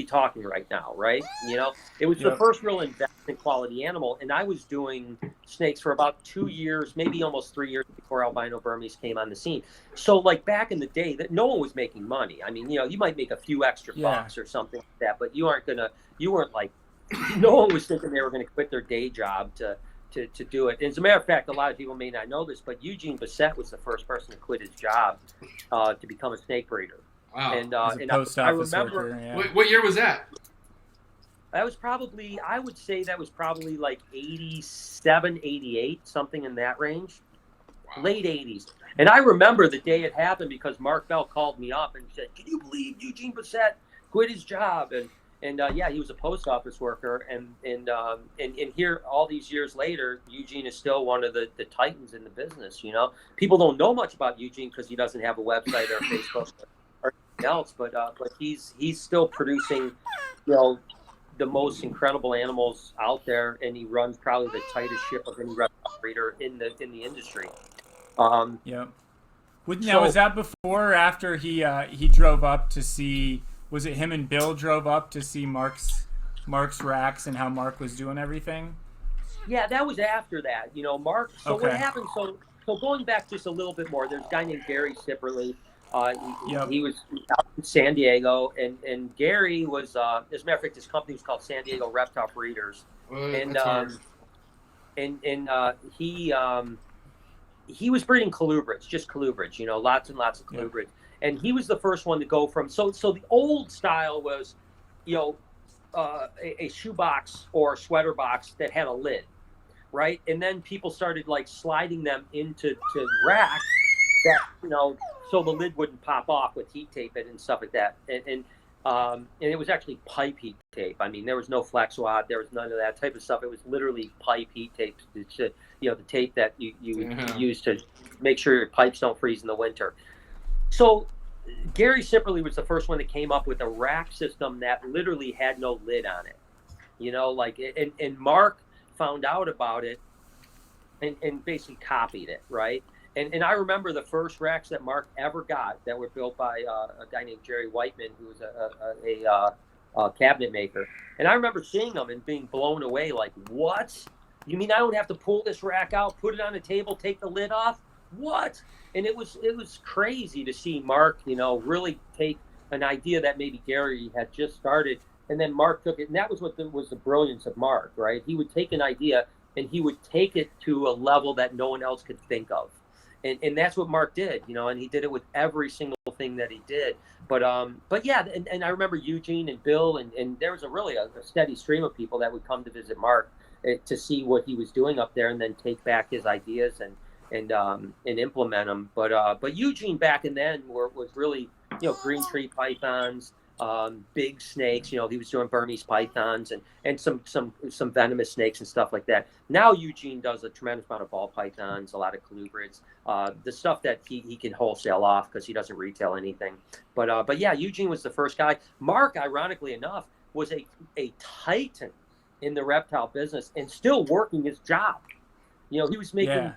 talking right now, right? You know, it was the first real investment quality animal, and I was doing snakes for about 2 years, maybe almost 3 years before albino Burmese came on the scene. So, like back in the day, that no one was making money. I mean, you know, you might make a few extra bucks or something like that, but you weren't like, no one was thinking they were going to quit their day job to do it. And as a matter of fact, a lot of people may not know this, but Eugene Bissett was the first person to quit his job to become a snake breeder. Wow. And I remember. Worker, yeah. What year was that? That was probably, I would say that was probably like 87, 88, something in that range. Wow. Late 80s. And I remember the day it happened because Mark Bell called me up and said, "Can you believe Eugene Bissett quit his job?" And he was a post office worker. And here, all these years later, Eugene is still one of the titans in the business, you know. People don't know much about Eugene because he doesn't have a website or Facebook or anything else, but he's still producing, you know, the most incredible animals out there, and he runs probably the tightest ship of any reptile breeder in the industry. Now, was that before or after he drove up to see? Was it him and Bill drove up to see Mark's racks and how Mark was doing everything? Yeah, that was after that. You know, Mark. So what happened? So going back just a little bit more, there's a guy named Gary Sipperly. He was out in San Diego, and Gary was, as a matter of fact, his company was called San Diego Reptile Breeders, he was breeding colubrids, just colubrids, you know, lots and lots of colubrids, and he was the first one to go from. So the old style was, you know, a shoebox or a sweater box that had a lid, right, and then people started like sliding them into racks that, you know, so the lid wouldn't pop off with heat tape and stuff like that. And it was actually pipe heat tape. I mean, there was no flex wad, there was none of that type of stuff. It was literally pipe heat tape, to, you know, the tape that you use to make sure your pipes don't freeze in the winter. So Gary Sipperly was the first one that came up with a rack system that literally had no lid on it. You know, like, and Mark found out about it and basically copied it, right? And I remember the first racks that Mark ever got that were built by a guy named Jerry Whiteman, who was a cabinet maker. And I remember seeing them and being blown away, like, what? You mean I don't have to pull this rack out, put it on the table, take the lid off? What? And it was crazy to see Mark, you know, really take an idea that maybe Gary had just started, and then Mark took it. And that was what was the brilliance of Mark, right? He would take an idea and he would take it to a level that no one else could think of. And that's what Mark did, you know, and he did it with every single thing that he did. But yeah, and I remember Eugene and Bill, and there was a steady stream of people that would come to visit Mark to see what he was doing up there, and then take back his ideas and implement them. But Eugene back then was really, you know, green tree pythons, big snakes. You know, he was doing Burmese pythons and some venomous snakes and stuff like that. Now Eugene does a tremendous amount of ball pythons, a lot of colubrids, the stuff that he can wholesale off because he doesn't retail anything. But yeah, Eugene was the first guy. Mark, ironically enough, was a titan in the reptile business and still working his job. You know, he was making.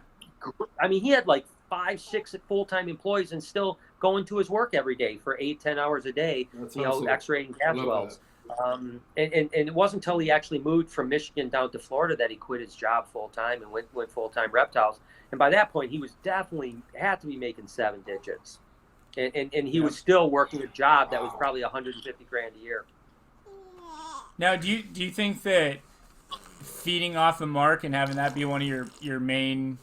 I mean, he had like 5-6 full-time employees and still going to his work every day for 8-10 hours a day. That's you know, X-raying calf wells. And it wasn't until he actually moved from Michigan down to Florida that he quit his job full-time and went full-time reptiles. And by that point, he was definitely had to be making 7 digits. And he was still working a job that was probably $150,000 a year. Now, do you think that feeding off of Mark and having that be one of your main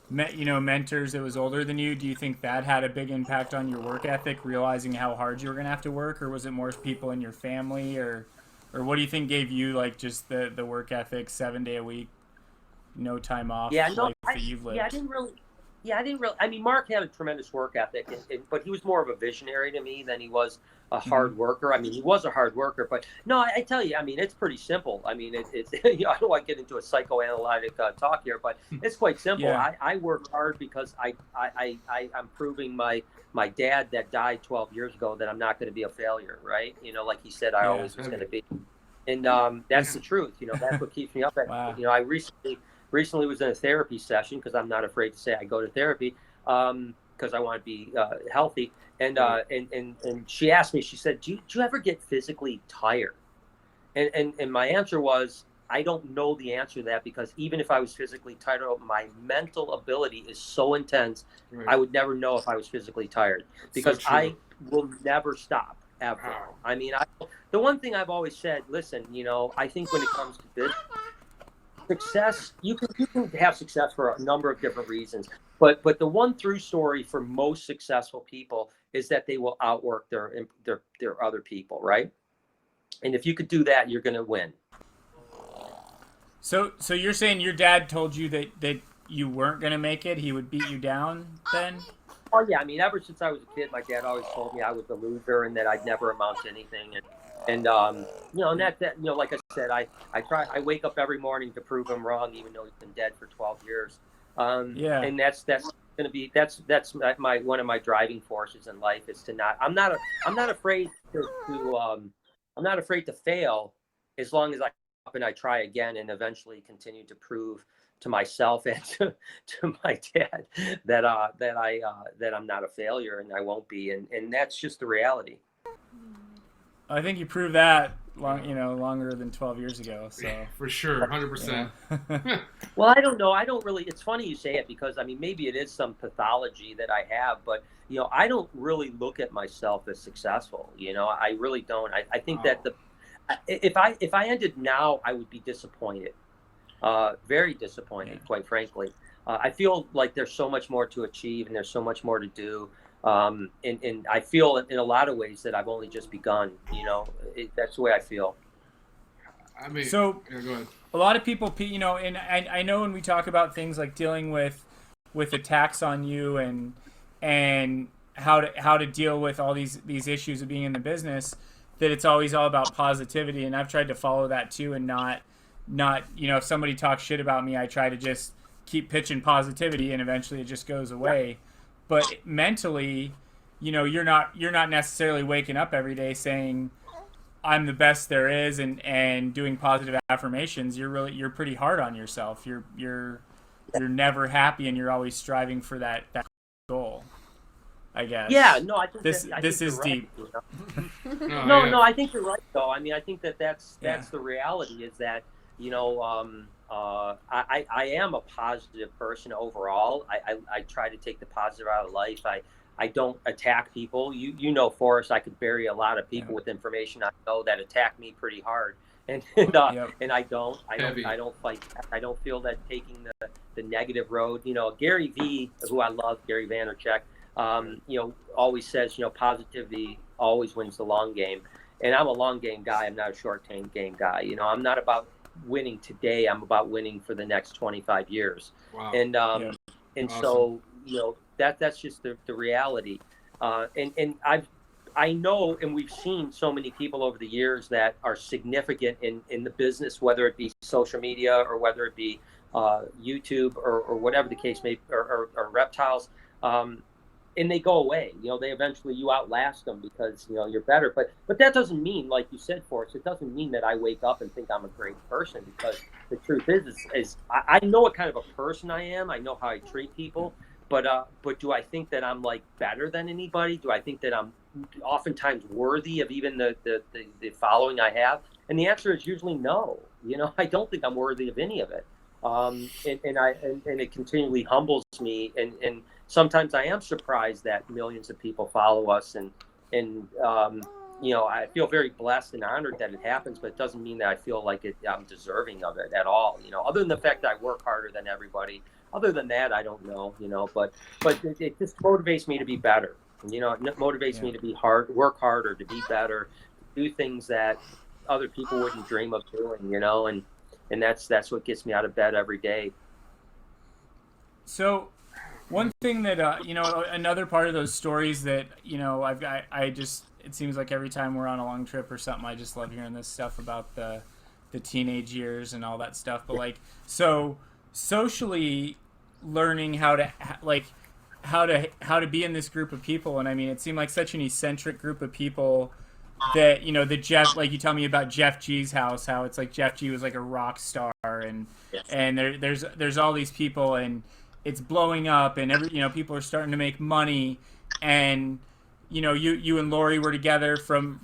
mentors that was older than you, do you think that had a big impact on your work ethic, realizing how hard you were going to have to work, or was it more people in your family, or what do you think gave you like just the work ethic, 7 day a week, no time off life that you've lived? I didn't really. I mean, Mark had a tremendous work ethic, but he was more of a visionary to me than he was a hard worker. I mean, he was a hard worker, but no, I tell you, I mean, it's pretty simple. I mean, it's I don't want to get into a psychoanalytic talk here, but it's quite simple. Yeah. I work hard because I'm proving my dad that died 12 years ago that I'm not going to be a failure, right? Like he said, I always was going to be. And that's the truth. That's what keeps me up at night. I recently was in a therapy session because I'm not afraid to say I go to therapy because I want to be healthy. And she asked me, she said, do you ever get physically tired? And my answer was, I don't know the answer to that, because even if I was physically tired, my mental ability is so intense, I would never know if I was physically tired, because I will never stop, ever. Wow. I mean, the one thing I've always said, listen, I think when it comes to this, success, you can have success for a number of different reasons, but the one through story for most successful people is that they will outwork their other people, right? And if you could do that, you're going to win. So you're saying your dad told you that you weren't going to make it? He would beat you down then? Oh yeah, I mean, ever since I was a kid, my dad always told me I was a loser and that I'd never amount to anything. And and that like I said, I wake up every morning to prove him wrong, even though he's been dead for 12 years. And that's going to be that's my one of my driving forces in life is to not. I'm not afraid I'm not afraid to fail, as long as I try again and eventually continue to prove to myself and to my dad that I'm not a failure and I won't be, and that's just the reality. I think you proved that longer than 12 years ago. So for sure, 100%. Yeah. Well, I don't know. I don't really. It's funny you say it, because I mean, maybe it is some pathology that I have, but I don't really look at myself as successful. I really don't. I think that if I ended now, I would be disappointed, very disappointed, quite frankly. I feel like there's so much more to achieve and there's so much more to do. And I feel in a lot of ways that I've only just begun, that's the way I feel. I mean, so go ahead. A lot of people, and I know when we talk about things like dealing with attacks on you and how to deal with all these issues of being in the business, that it's always all about positivity. And I've tried to follow that too, and not, if somebody talks shit about me, I try to just keep pitching positivity, and eventually it just goes away. But mentally, you're not necessarily waking up every day saying I'm the best there is and doing positive affirmations. You're pretty hard on yourself. You're never happy, and you're always striving for that goal, I guess. Yeah, no, I think this is right, deep. No, I think you're right though. I mean, I think that's the reality, is that I am a positive person overall. I try to take the positive out of life. I don't attack people. Forrest, I could bury a lot of people with information I know that attack me pretty hard, and I don't fight. I don't feel that taking the negative road. Gary V, who I love, Gary Vaynerchuk, always says, positivity always wins the long game, and I'm a long game guy. I'm not a short game guy. I'm not about winning today. I'm about winning for the next 25 years. Wow. And awesome. So that's just the reality. And I know, and we've seen so many people over the years that are significant in the business, whether it be social media or whether it be YouTube or whatever the case may be, or Reptiles. And they go away. They eventually, you outlast them because you're better. But that doesn't mean, like you said, Forrest, it doesn't mean that I wake up and think I'm a great person, because the truth is I know what kind of a person I am. I know how I treat people. But do I think that I'm like better than anybody? Do I think that I'm oftentimes worthy of even the following I have? And the answer is usually no. I don't think I'm worthy of any of it. And it continually humbles me, and sometimes I am surprised that millions of people follow us, and I feel very blessed and honored that it happens, but it doesn't mean that I feel like I'm deserving of it at all. Other than the fact that I work harder than everybody, other than that, I don't know, but it just motivates me to be better. It motivates me to work harder, to be better, to do things that other people wouldn't dream of doing, and that's what gets me out of bed every day. So one thing that, another part of those stories that, I just, it seems like every time we're on a long trip or something, I just love hearing this stuff about the teenage years and all that stuff. But like, so socially learning how to be in this group of people. And I mean, it seemed like such an eccentric group of people that, the Jeff, like you tell me about Jeff G's house, how it's like Jeff G was like a rock star, and there's all these people, and it's blowing up, and people are starting to make money, and you and Lori were together from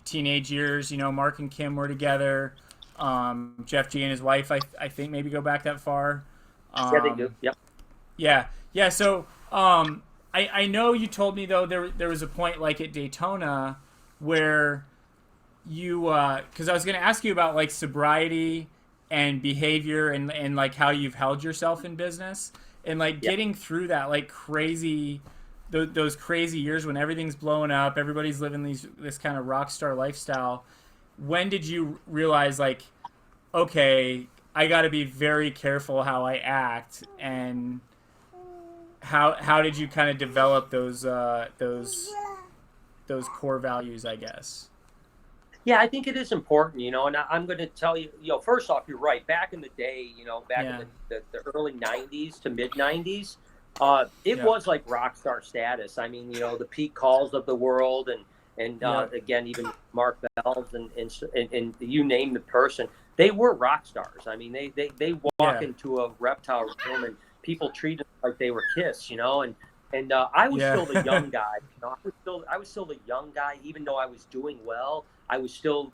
teenage years. Mark and Kim were together. Jeff G and his wife, I think maybe go back that far. Yeah, they do. Yep. Yeah. So I know you told me though there was a point like at Daytona where you because I was going to ask you about like sobriety and behavior and like how you've held yourself in business and like getting through that like crazy those crazy years when everything's blowing up, everybody's living this kind of rock star lifestyle. When did you realize like, okay, I got to be very careful how I act, and how did you kind of develop those core values, I guess? Yeah, I think it is important, and I'm going to tell you, first off, you're right. Back in the day, back in the early 90s to mid 90s, it was like rock star status. I mean, the Pete Calls of the world, and again, even Mark Bells and you name the person, they were rock stars. I mean, they walk into a reptile room and people treat them like they were Kiss, and I was still the young guy. I was still the young guy, even though I was doing well. I was still,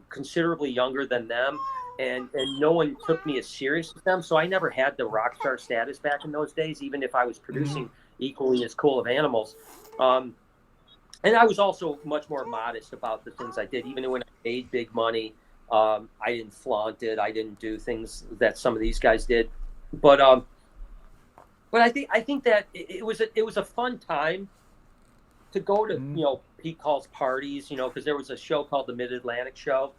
considerably younger than them, and no one took me as serious as them. So I never had the rock star status back in those days, even if I was producing equally as cool of animals. And I was also much more modest about the things I did, even when I made big money. I didn't flaunt it. I didn't do things that some of these guys did. But I think that it was a fun time to go to Pete Call's parties, because there was a show called the Mid-Atlantic Show.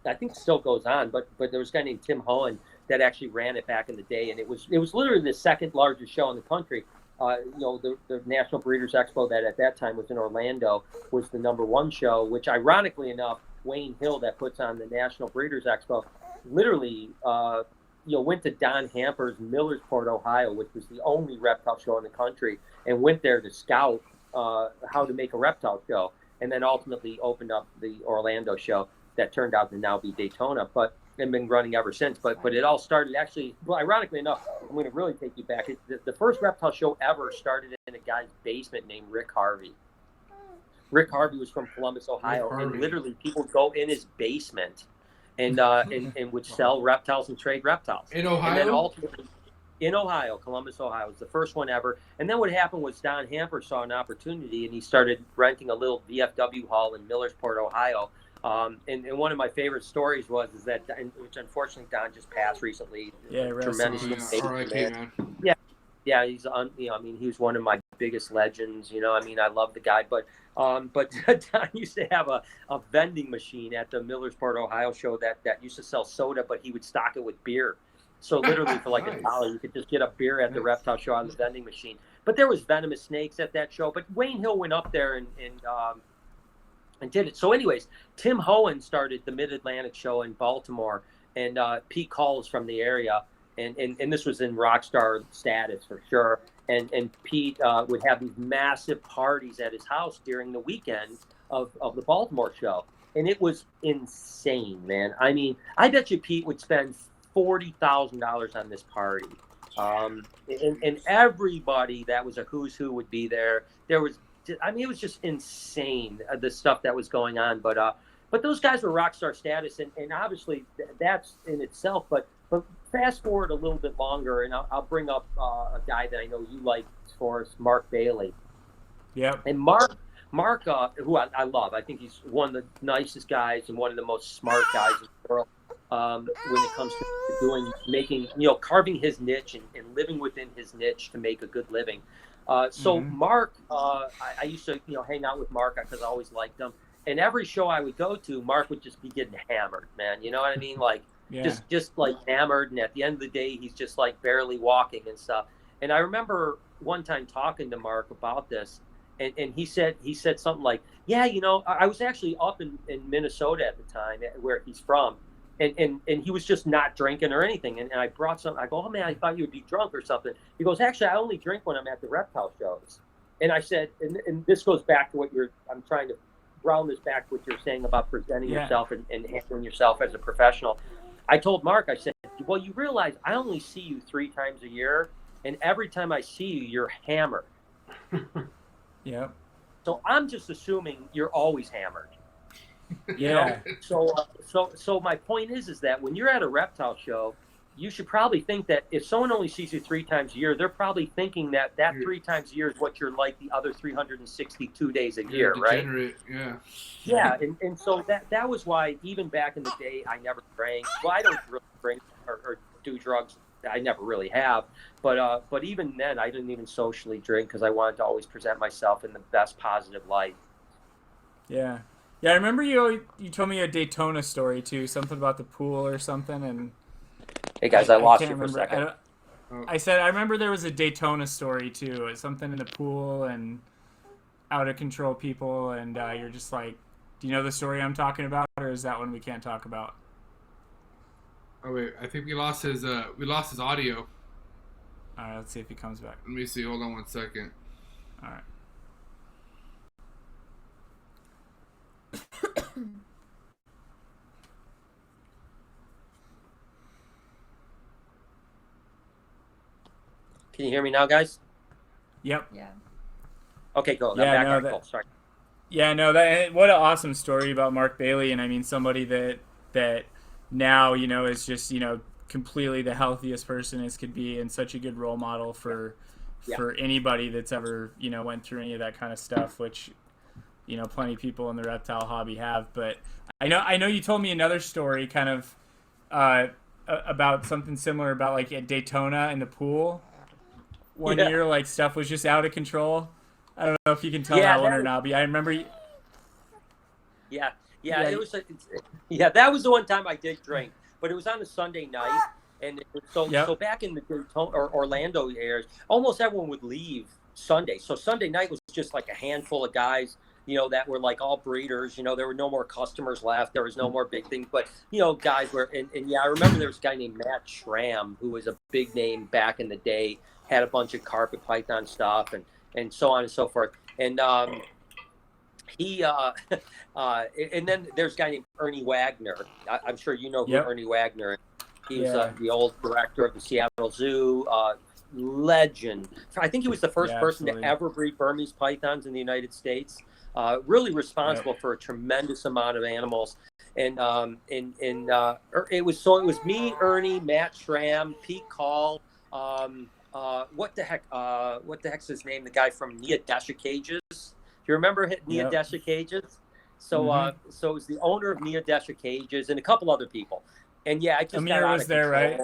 I think it still goes on, but there was a guy named Tim Hohen that actually ran it back in the day, and it was literally the second largest show in the country. The National Breeders' Expo that at that time was in Orlando was the number one show, which ironically enough, Wayne Hill that puts on the National Breeders' Expo literally went to Don Hamper's Millersport, Ohio, which was the only reptile show in the country, and went there to scout how to make a reptile show, and then ultimately opened up the Orlando show that turned out to now be Daytona, and been running ever since. But it all started actually, well, ironically enough, I'm going to really take you back. The first reptile show ever started in a guy's basement named Rick Harvey. Rick Harvey was from Columbus, Ohio, and literally people would go in his basement and would sell reptiles and trade reptiles. In Ohio? And then ultimately, in Ohio, Columbus, Ohio, was the first one ever. And then what happened was Don Hamper saw an opportunity, and he started renting a little VFW hall in Millersport, Ohio. And one of my favorite stories is that, which unfortunately Don just passed recently. Yeah, tremendous. Man. Yeah, he's he was one of my biggest legends. I love the guy, but Don used to have a vending machine at the Millersport, Ohio show that used to sell soda, but he would stock it with beer. So literally for like $1, you could just get a beer at the reptile show on the vending machine. But there was venomous snakes at that show. But Wayne Hill went up there and did it. So anyways, Tim Hohen started the Mid-Atlantic Show in Baltimore, and Pete Calls from the area. And this was in rock star status for sure. And Pete would have these massive parties at his house during the weekend of the Baltimore show. And it was insane, man. I mean, I bet you Pete would spend $40,000 on this party. And everybody that was a who's who would be there. It was just insane, the stuff that was going on. But those guys were rock star status, and obviously that's in itself. But fast forward a little bit longer, and I'll bring up a guy that I know you like, for us, Mark Bailey. Yeah. And Mark, who I love. I think he's one of the nicest guys and one of the most smart guys in the world. when it comes to carving his niche and living within his niche to make a good living. So Mark, I used to, hang out with Mark because I always liked him. And every show I would go to, Mark would just be getting hammered, man. You know what I mean? Like, just like hammered. And at the end of the day, he's just like barely walking and stuff. And I remember one time talking to Mark about this, and he said something like, yeah, I was actually up in Minnesota at the time, where he's from. And he was just not drinking or anything. And I brought some. I go, oh man, I thought you would be drunk or something. He goes, actually, I only drink when I'm at the Reptile shows. And I said, and this goes back to I'm trying to round this back to what you're saying about presenting yourself and handling yourself as a professional. I told Mark, I said, well, you realize I only see you 3 times a year, and every time I see you, you're hammered. Yeah. So I'm just assuming you're always hammered. Yeah. So my point is that when you're at a reptile show, you should probably think that if someone only sees you 3 times a year, they're probably thinking that 3 times a year is what you're like the other 362 days a year, right? Yeah. Yeah, and so that was why even back in the day I never drank. Well, I don't really drink or do drugs. I never really have. But even then I didn't even socially drink because I wanted to always present myself in the best positive light. Yeah. Yeah, I remember you told me a Daytona story too, something about the pool or something. And hey guys, I lost you for a second. I said I remember there was a Daytona story too, something in the pool and out of control people, and you're just like, do you know the story I'm talking about, or is that one we can't talk about? Oh wait, I think we lost his audio. All right, let's see if he comes back. Let me see. Hold on one second. All right. Can you hear me now, guys? Yep. Yeah. Okay, go. Yeah, back. no, Cool. Sorry. Yeah, no, what an awesome story about Mark Bailey, and I mean somebody that now is just completely the healthiest person as could be, and such a good role model for anybody that's ever went through any of that kind of stuff, which plenty of people in the reptile hobby have. But I know you told me another story kind of about something similar about like at Daytona in the pool one year, like stuff was just out of control. I don't know if you can tell that one or not, but I remember. Yeah, it was. That was the one time I did drink, but it was on a Sunday night, and so back in the Daytona or Orlando areas, almost everyone would leave Sunday. So Sunday night was just like a handful of guys, that were like all breeders. There were no more customers left. There was no more big things, but guys were. And I remember there was a guy named Matt Schramm who was a big name back in the day. Had a bunch of carpet python stuff and so on and so forth. And he and then there's a guy named Ernie Wagner. I'm sure you know who Ernie Wagner is. He was the old director of the Seattle Zoo, legend. I think he was the first person to ever breed Burmese pythons in the United States. Really responsible for a tremendous amount of animals. And it was me, Ernie, Matt Schramm, Pete Call. What the heck's his name? The guy from Nia Desha Cages. Do you remember Nia Desha Cages? So so it was the owner of Nia Desha Cages and a couple other people. And I just Amir got out was of there, right?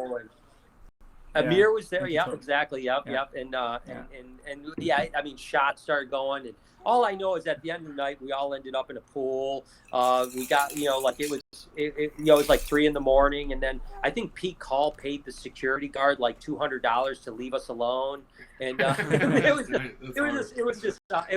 Amir was there. Yep, exactly. Yep. And I mean, shots started going, and all I know is at the end of the night, we all ended up in a pool. We got, like it was like 3 a.m, and then I think Pete Call paid the security guard like $200 to leave us alone, and it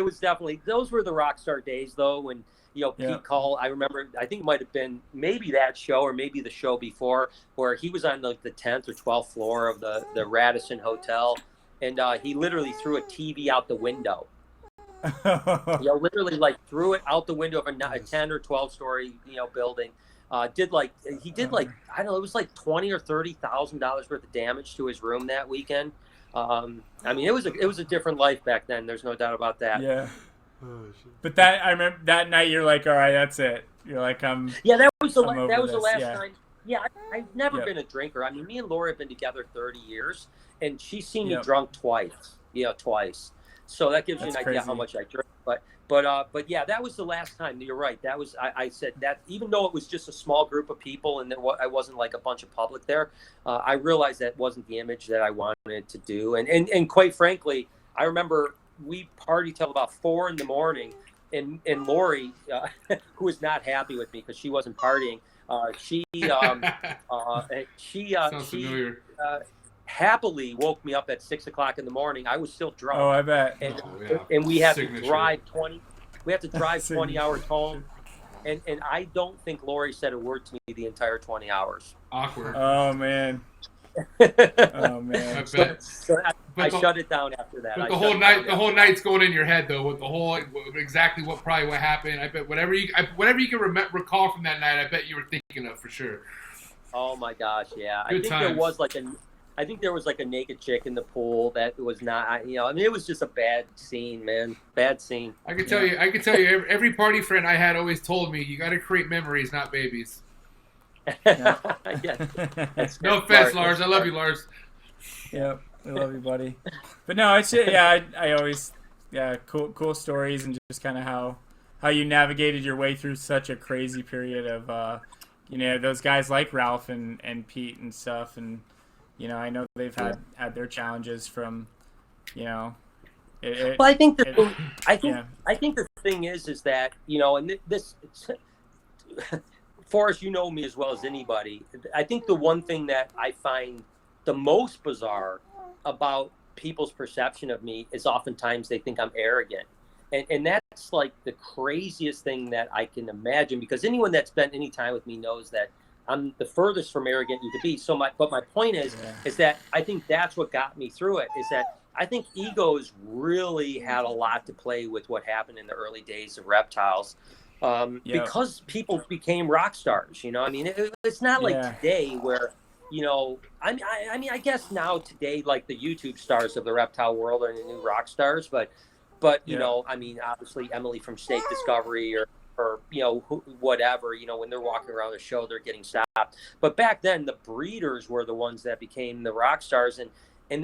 was definitely, those were the rock star days though, when Pete Call, I remember, I think it might have been maybe that show or maybe the show before, where he was on the 10th or 12th floor of the Radisson Hotel, and he literally threw a TV out the window. Literally like threw it out the window of a 10 or 12 story building. I don't know, it was like $20,000 or $30,000 worth of damage to his room that weekend. I mean, it was a different life back then. There's no doubt about that. Yeah. But that, I remember that night you're like, all right, that's it. You're like, that was the last time. Yeah, I've never been a drinker. I mean, me and Laura have been together 30 years, and she's seen me drunk twice. Twice. So that gives you an That's idea how crazy. much I drink. But yeah, that was the last time. You're right. That was I said that even though it was just a small group of people and I wasn't like a bunch of public there, I realized that wasn't the image that I wanted to do. And quite frankly, I remember we partied till about 4 a.m. And Lori, who was not happy with me because she wasn't partying, she Sounds familiar. happily woke me up at 6 o'clock in the morning. I was still drunk. Oh, I bet. And, Oh, yeah. and we had Signature. to drive 20. We had to drive 20 Signature. hours home. And I don't think Lori said a word to me the entire 20 hours. Awkward. Oh man. Oh man. I bet. So I But shut it down after that. But I the shut whole it night, down the whole night's going in your head though. With the whole, exactly what happened. I bet whatever you can recall from that night, I bet you were thinking of for sure. Oh my gosh, yeah. Good times. I think there was like a naked chick in the pool that was not. I mean, it was just a bad scene, man. Bad scene. I can tell you, every party friend I had always told me, you got to create memories, not babies. Yeah. No offense, Lars. I love you, Lars. Yep, I love you, buddy. But no, it's yeah. I always cool stories and just kind of how you navigated your way through such a crazy period of those guys like Ralph and Pete and stuff, and I know they've had their challenges from Well, I think I think the thing is that and this. Forrest, you know me as well as anybody. I think the one thing that I find the most bizarre about people's perception of me is oftentimes they think I'm arrogant. And that's like the craziest thing that I can imagine, because anyone that's spent any time with me knows that I'm the furthest from arrogant you could be. But my point is that I think that's what got me through it, is that I think egos really had a lot to play with what happened in the early days of Reptiles. Because people became rock stars, I mean, it's not like today where, I mean, I guess now today, like the YouTube stars of the reptile world are the new rock stars, but I mean, obviously Emily from Steak Discovery or whatever, when they're walking around the show, they're getting stopped. But back then, the breeders were the ones that became the rock stars, and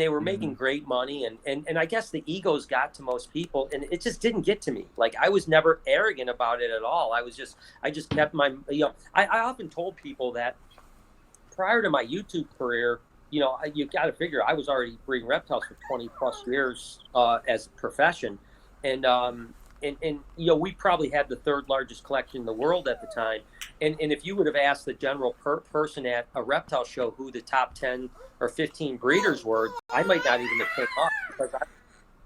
they were making great money, and I guess the egos got to most people, and it just didn't get to me. Like, I was never arrogant about it at all. I just kept my, I often told people that prior to my YouTube career, you got to figure I was already breeding reptiles for 20 plus years as a profession, and we probably had the third largest collection in the world at the time. And if you would have asked the general person at a reptile show who the top 10 or 15 breeders were, I might not even have picked up, because I was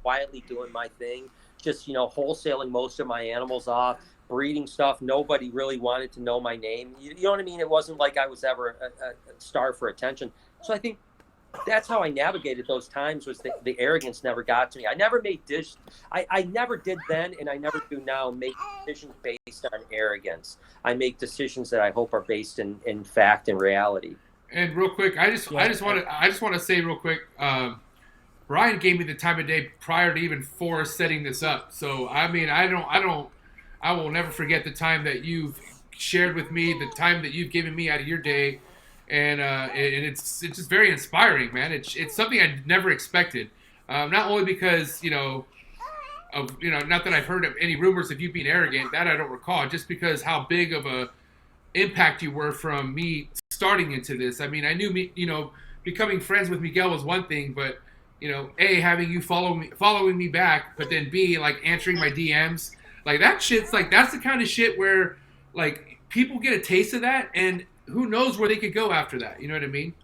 quietly doing my thing, just, wholesaling most of my animals off, breeding stuff. Nobody really wanted to know my name. You know what I mean? It wasn't like I was ever a star for attention. So I think that's how I navigated those times, was the arrogance never got to me. I never made I never did then, and I never do now, make decisions based on arrogance. I make decisions that I hope are based in fact and reality. And real quick, I just want to say real quick, Brian gave me the time of day prior to even Forrest setting this up. So I mean, I will never forget the time that you've shared with me, the time that you've given me out of your day. And it's just very inspiring, man. It's something I never expected. Not only because not that I've heard of any rumors of you being arrogant, that I don't recall. Just because how big of a impact you were from me starting into this. I mean, I knew becoming friends with Miguel was one thing, but A, having you following me back, but then B, like answering my DMs, like that shit's like, that's the kind of shit where like people get a taste of that, and who knows where they could go after that? You know what I mean?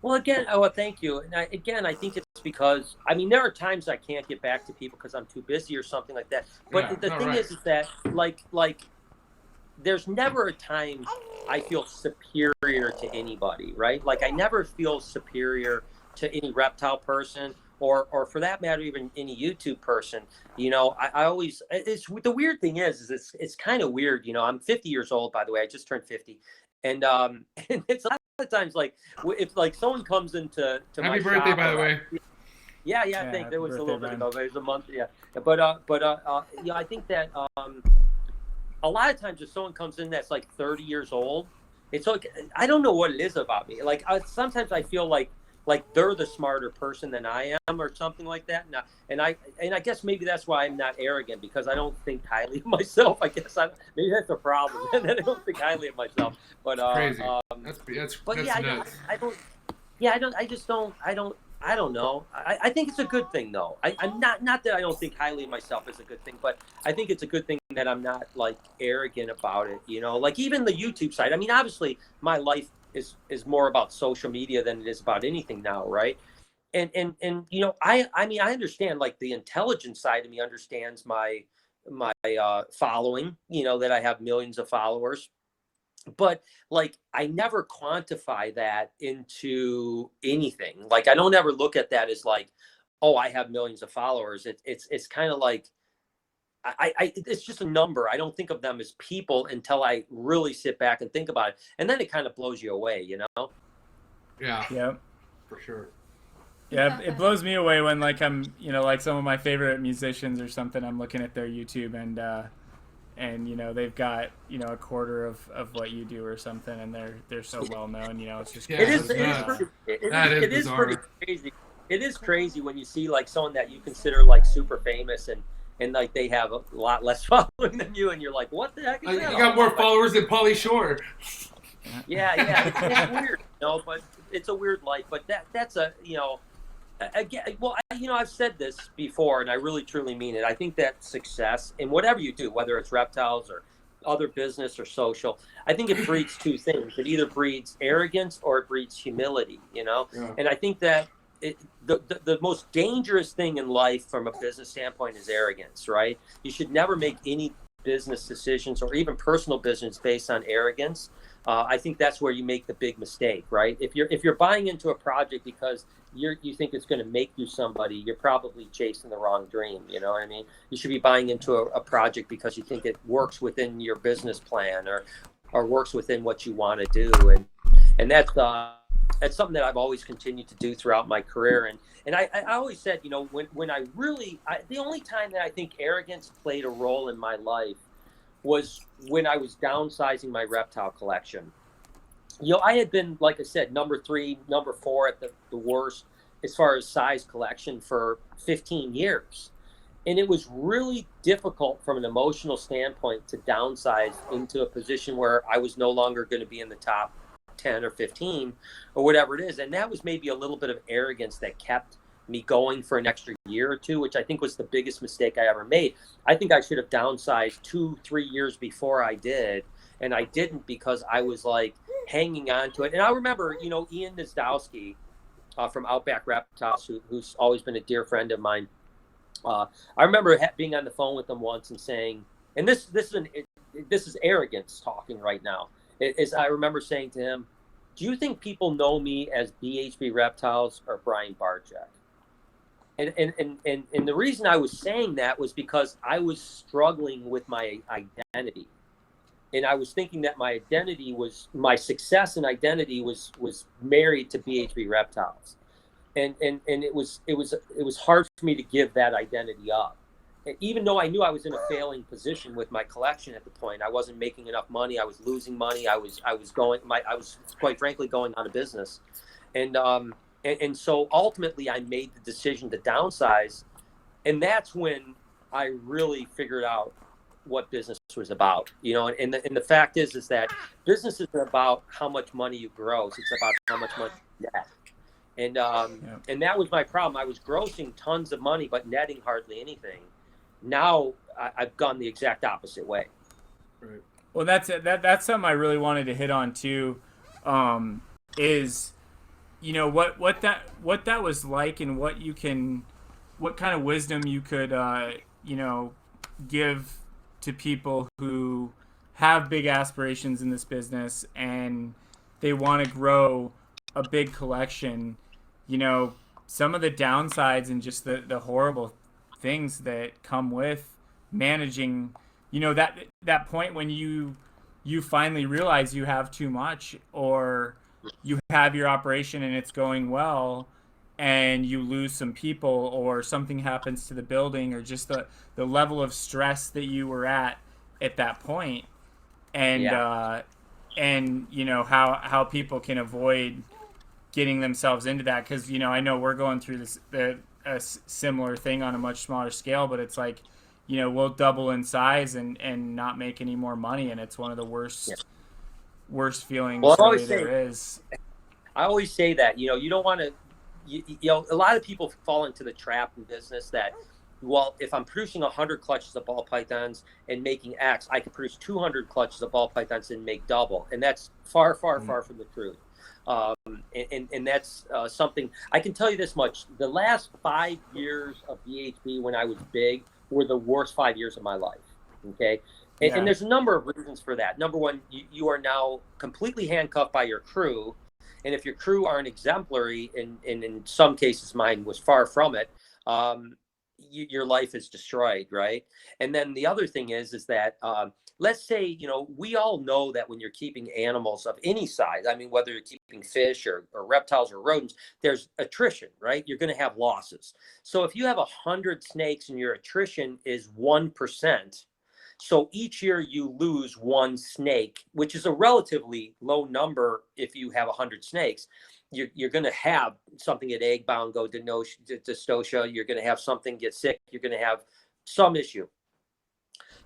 Well, again, thank you. And I think it's because, I mean, there are times I can't get back to people because I'm too busy or something like that. But the thing is that, like, there's never a time I feel superior to anybody, right? Like, I never feel superior to any reptile person, or for that matter, even any YouTube person. I always, the weird thing is it's kind of weird. I'm 50 years old, by the way. I just turned 50. And it's a lot of times, like, if like someone comes into my happy birthday, shop, by the way. Yeah, I think there was a little bit ago. It was a month, yeah. But I think that a lot of times if someone comes in that's like 30 years old, it's like, I don't know what it is about me. Like, sometimes I feel like like they're the smarter person than I am or something like that. And I guess maybe that's why I'm not arrogant, because I don't think highly of myself. I guess maybe that's a problem. And I don't think highly of myself. But Crazy. that's yeah, nuts. I don't know. I think it's a good thing though. I'm not that I don't think highly of myself is a good thing, but I think it's a good thing that I'm not like arrogant about it, you know, like even the YouTube site. I mean, obviously my life is more about social media than it is about anything now. Right. And you know, I mean, I understand like the intelligence side of me understands my following, you know, that I have millions of followers. But like I never quantify that into anything. Like I don't ever look at that as like, oh, I have millions of followers. It's kind of like it's just a number. I don't think of them as people until I really sit back and think about it, and then it kind of blows you away, you know? Yeah. Yep. For sure. Yeah, it blows me away when like I'm, you know, like some of my favorite musicians or something, I'm looking at their YouTube and you know they've got, you know, a quarter of what you do or something, and they're so well known, you know. It's just it is pretty crazy. It is crazy when you see like someone that you consider like super famous and like they have a lot less following than you, and you're like, what the heck is that? You got more followers than Pauly Shore. Yeah, it's weird, you know, but it's a weird life. But that's a, you know, again, well, you know, I've said this before, and I really truly mean it. I think that success in whatever you do, whether it's reptiles or other business or social, I think it breeds two things. It either breeds arrogance or it breeds humility, you know? Yeah. And I think that the most dangerous thing in life from a business standpoint is arrogance, right? You should never make any business decisions or even personal business based on arrogance. I think that's where you make the big mistake, right? If you're buying into a project because you think it's going to make you somebody, you're probably chasing the wrong dream. You know what I mean? You should be buying into a project because you think it works within your business plan or works within what you want to do. And that's something that I've always continued to do throughout my career. And I always said, you know, when I really, the only time that I think arrogance played a role in my life was when I was downsizing my reptile collection. You know, I had been, like I said, number 3, number 4 at the worst as far as size collection for 15 years. And it was really difficult from an emotional standpoint to downsize into a position where I was no longer going to be in the top 10 or 15 or whatever it is. And that was maybe a little bit of arrogance that kept me going for an extra year or two, which I think was the biggest mistake I ever made. I think I should have downsized 2-3 years before I did. And I didn't, because I was like hanging on to it. And I remember, you know, Ian Switalski from Outback Reptiles, who's always been a dear friend of mine. I remember being on the phone with him once and saying, and this is arrogance talking right now. I remember saying to him, do you think people know me as BHB Reptiles or Brian Barczyk? And the reason I was saying that was because I was struggling with my identity. And I was thinking that my success and identity was married to BHB Reptiles. And it was hard for me to give that identity up. And even though I knew I was in a failing position with my collection at the point, I wasn't making enough money. I was losing money. I was quite frankly going out of business. And so ultimately I made the decision to downsize. And that's when I really figured out what business was about, you know, and the fact is that business isn't about how much money you gross. It's about how much money you net. And that was my problem. I was grossing tons of money, but netting hardly anything. Now I've gone the exact opposite way. Right. Well, that's something I really wanted to hit on too, is, you know, what that was like, and what kind of wisdom you could, you know, give to people who have big aspirations in this business and they want to grow a big collection. You know, some of the downsides and just the horrible things that come with managing, you know, that point when you finally realize you have too much, or you have your operation and it's going well and you lose some people, or something happens to the building, or just the level of stress that you were at that point. And and you know how people can avoid getting themselves into that, because I know we're going through a similar thing on a much smaller scale, but it's like we'll double in size and not make any more money, and it's one of the worst feelings really there is. I always say that you don't want to. A lot of people fall into the trap in business that, well, if I'm producing 100 clutches of ball pythons and making X, I can produce 200 clutches of ball pythons and make double, and that's far from the truth. And that's something I can tell you this much: the last 5 years of BHB when I was big were the worst 5 years of my life. Okay. And there's a number of reasons for that. Number one, you are now completely handcuffed by your crew. And if your crew aren't exemplary, and in some cases mine was far from it, your life is destroyed, right? And then the other thing is that let's say, we all know that when you're keeping animals of any size, I mean, whether you're keeping fish or reptiles or rodents, there's attrition, right? You're going to have losses. So if you have 100 snakes and your attrition is 1%, so each year you lose one snake, which is a relatively low number. If you have 100 snakes, you're going to have something get egg bound, go to dystocia. You're going to have something get sick. You're going to have some issue.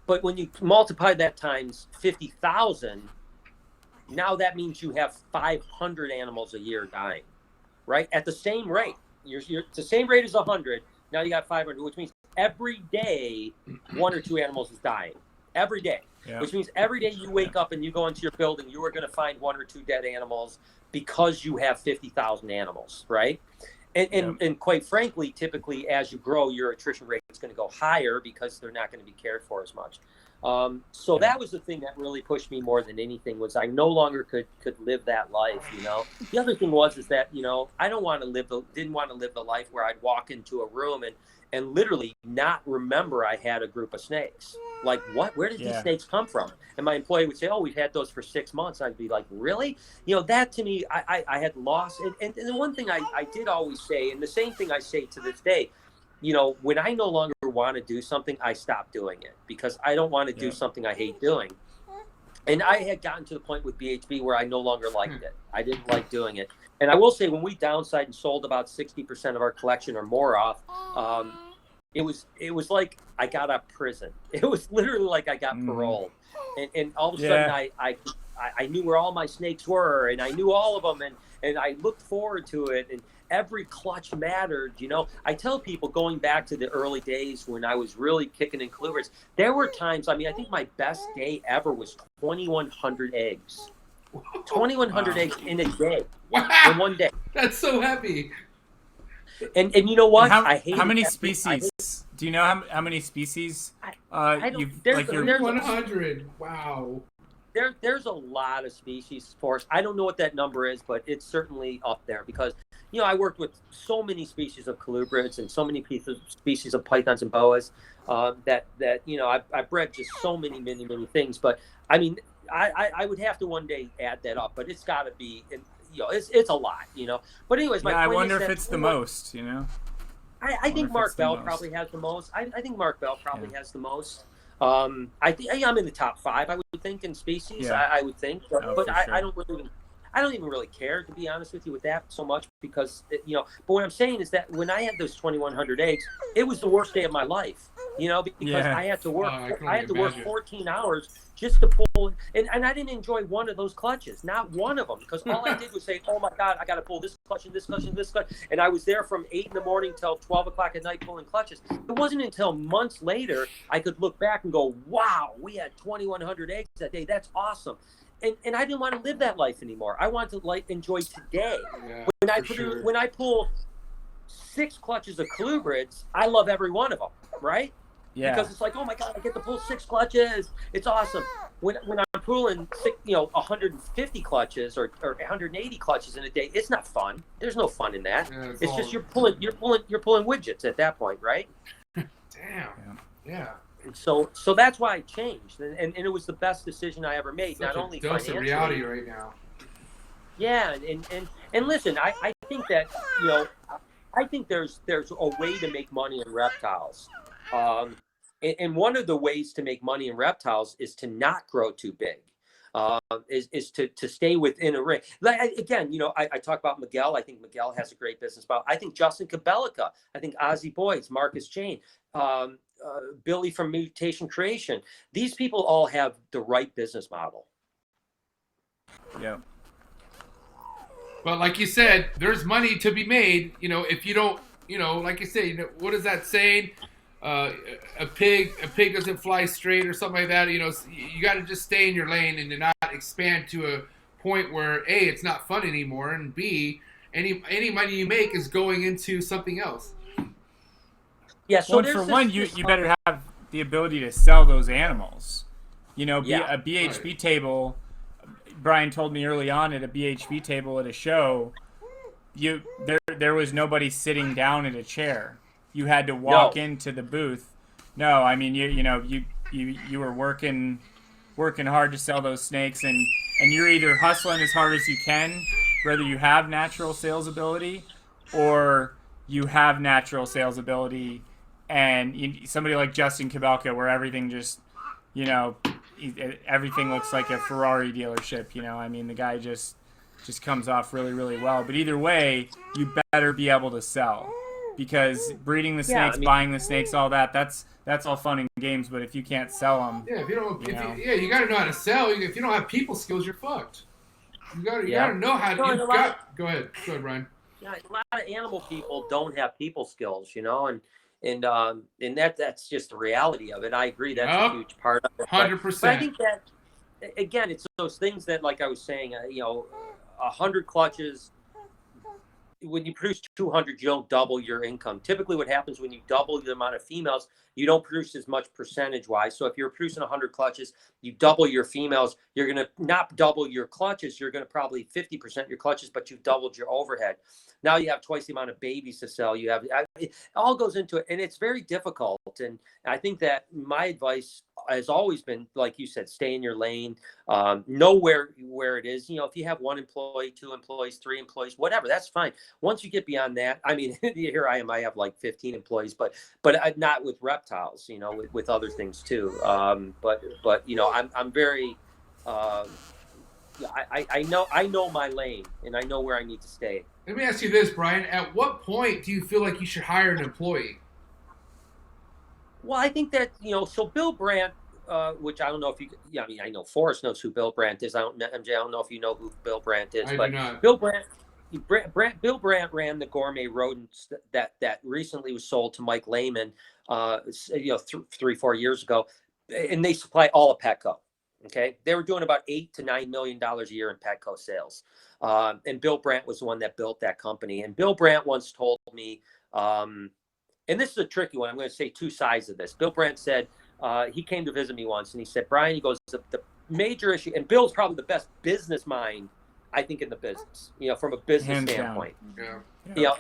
But when you multiply that times 50,000, now that means you have 500 animals a year dying, right? At the same rate. It's the same rate as 100. Now you got 500, which means every day, 1 or 2 animals is dying. Every day. Yeah. Which means every day you wake up and you go into your building, you are going to find 1 or 2 dead animals because you have 50,000 animals, right? And quite frankly, typically as you grow, your attrition rate is going to go higher because they're not going to be cared for as much. So that was the thing that really pushed me more than anything, was I no longer could live that life. The other thing is that I didn't want to live the life where I'd walk into a room and literally not remember I had a group of snakes. Like, where did these snakes come from? And my employee would say, oh, we've had those for 6 months. I'd be like, really? That to me, I had lost. And the one thing I did always say, and the same thing I say to this day, when I no longer want to do something, I stop doing it because I don't want to do something I hate doing. And I had gotten to the point with BHB where I no longer liked it. I didn't like doing it. And I will say, when we downsized and sold about 60% of our collection or more off, it was like I got out of prison. It was literally like I got paroled. And all of a sudden I knew where all my snakes were, and I knew all of them, and I looked forward to it, and every clutch mattered. I tell people, going back to the early days when I was really kicking in colubrids, there were times, I think my best day ever was 2,100 eggs. 2,100 eggs in a day. Wow. In one day. That's so heavy. And you know what? How many species? Do you know how many species there's 100. Wow. There's a lot of species, Forrest. I don't know what that number is, but it's certainly up there because, I worked with so many species of colubrids and so many species of pythons and boas that I've bred just so many things. But I would have to one day add that up, but it's got to be, it's a lot, But anyways, my point I wonder is if it's the most, I think Mark Bell probably has the most. I think Mark Bell probably has the most. I think I'm in the top 5. I would think in species. Yeah. I would think, but sure. I don't even really care, to be honest with you, with that so much because But what I'm saying is that when I had those 2,100 eggs, it was the worst day of my life. Because I had to work. I had to work 14 hours just to pull, and I didn't enjoy one of those clutches, not one of them, because all I did was say, "Oh my God, I got to pull this clutch and this clutch and this clutch," and I was there from 8 in the morning till 12 o'clock at night pulling clutches. It wasn't until months later I could look back and go, "Wow, we had 2,100 eggs that day. That's awesome." And I didn't want to live that life anymore. I wanted to enjoy today. Yeah, when I pull 6 clutches of colubrids, I love every one of them, right? Yeah. Because it's like, oh my God, I get to pull 6 clutches. It's awesome. When I'm pulling 150 clutches or 180 clutches in a day, it's not fun. There's no fun in that. Yeah, it's just you're pulling widgets at that point, right? Damn. Yeah. So that's why I changed, and it was the best decision I ever made. Such not only dose financially. Of reality right now. Yeah, and listen, I think that I think there's a way to make money in reptiles, and one of the ways to make money in reptiles is to not grow too big. is to stay within a ring. Like, again, I talk about Miguel. I think Miguel has a great business model. I think Justin Kabelica. I think Ozzy Boyce, Marcus Jane, Billy from Mutation Creation. These people all have the right business model. Yeah. But like you said, there's money to be made. If you don't, like you say, what is that saying? A pig doesn't fly straight or something like that. You got to just stay in your lane and not expand to a point where A, it's not fun anymore, and B, any money you make is going into something else. Yeah. So for one, you better have the ability to sell those animals. A BHB right. table. Brian told me early on at a BHB table at a show, there was nobody sitting down at a chair. You had to walk into the booth. No, I mean you were working hard to sell those snakes, and you're either hustling as hard as you can, whether you have natural sales ability or you have natural sales ability, and somebody like Justin Kabelka, where everything just everything looks like a Ferrari dealership. The guy just comes off really, really well. But either way, you better be able to sell, because breeding the snakes, buying the snakes, all that's all fun and games. But if you can't sell them, if you don't, you got to know how to sell. If you don't have people skills, you're fucked. You got to know how to. Go ahead, Brian. Yeah, a lot of animal people don't have people skills, and that's just the reality of it. I agree, that's a huge part of it. 100%. But I think that, again, it's those things that, like I was saying, 100 clutches. When you produce 200, you don't double your income. Typically, what happens when you double the amount of females, you don't produce as much percentage-wise. So if you're producing 100 clutches, you double your females, you're going to not double your clutches. You're going to probably 50% your clutches, but you've doubled your overhead. Now you have twice the amount of babies to sell. It all goes into it, and it's very difficult. And I think that my advice has always been, like you said, stay in your lane, know where it is. If you have 1 employee, 2 employees, 3 employees, whatever, that's fine. Once you get beyond that, I mean, here I am, I have like 15 employees, but not with reptiles, with other things too. But I'm very, I know my lane, and I know where I need to stay. Let me ask you this, Brian. At what point do you feel like you should hire an employee? Well, I think that, so Bill Brandt, which I don't know if you, I know Forrest knows who Bill Brandt is. MJ, I don't know if you know who Bill Brandt is. I but do not. Bill Brandt ran the gourmet rodents that recently was sold to Mike Lehman, 3-4 years ago, and they supply all of Petco. Okay, they were doing about $8 to $9 million a year in Petco sales, and Bill Brandt was the one that built that company. And Bill Brandt once told me, and this is a tricky one, I'm going to say 2 sides of this. Bill Brandt said, he came to visit me once, and he said, Brian, he goes, the major issue, and Bill's probably the best business mind, I think, in the business, from a business standpoint. Yeah.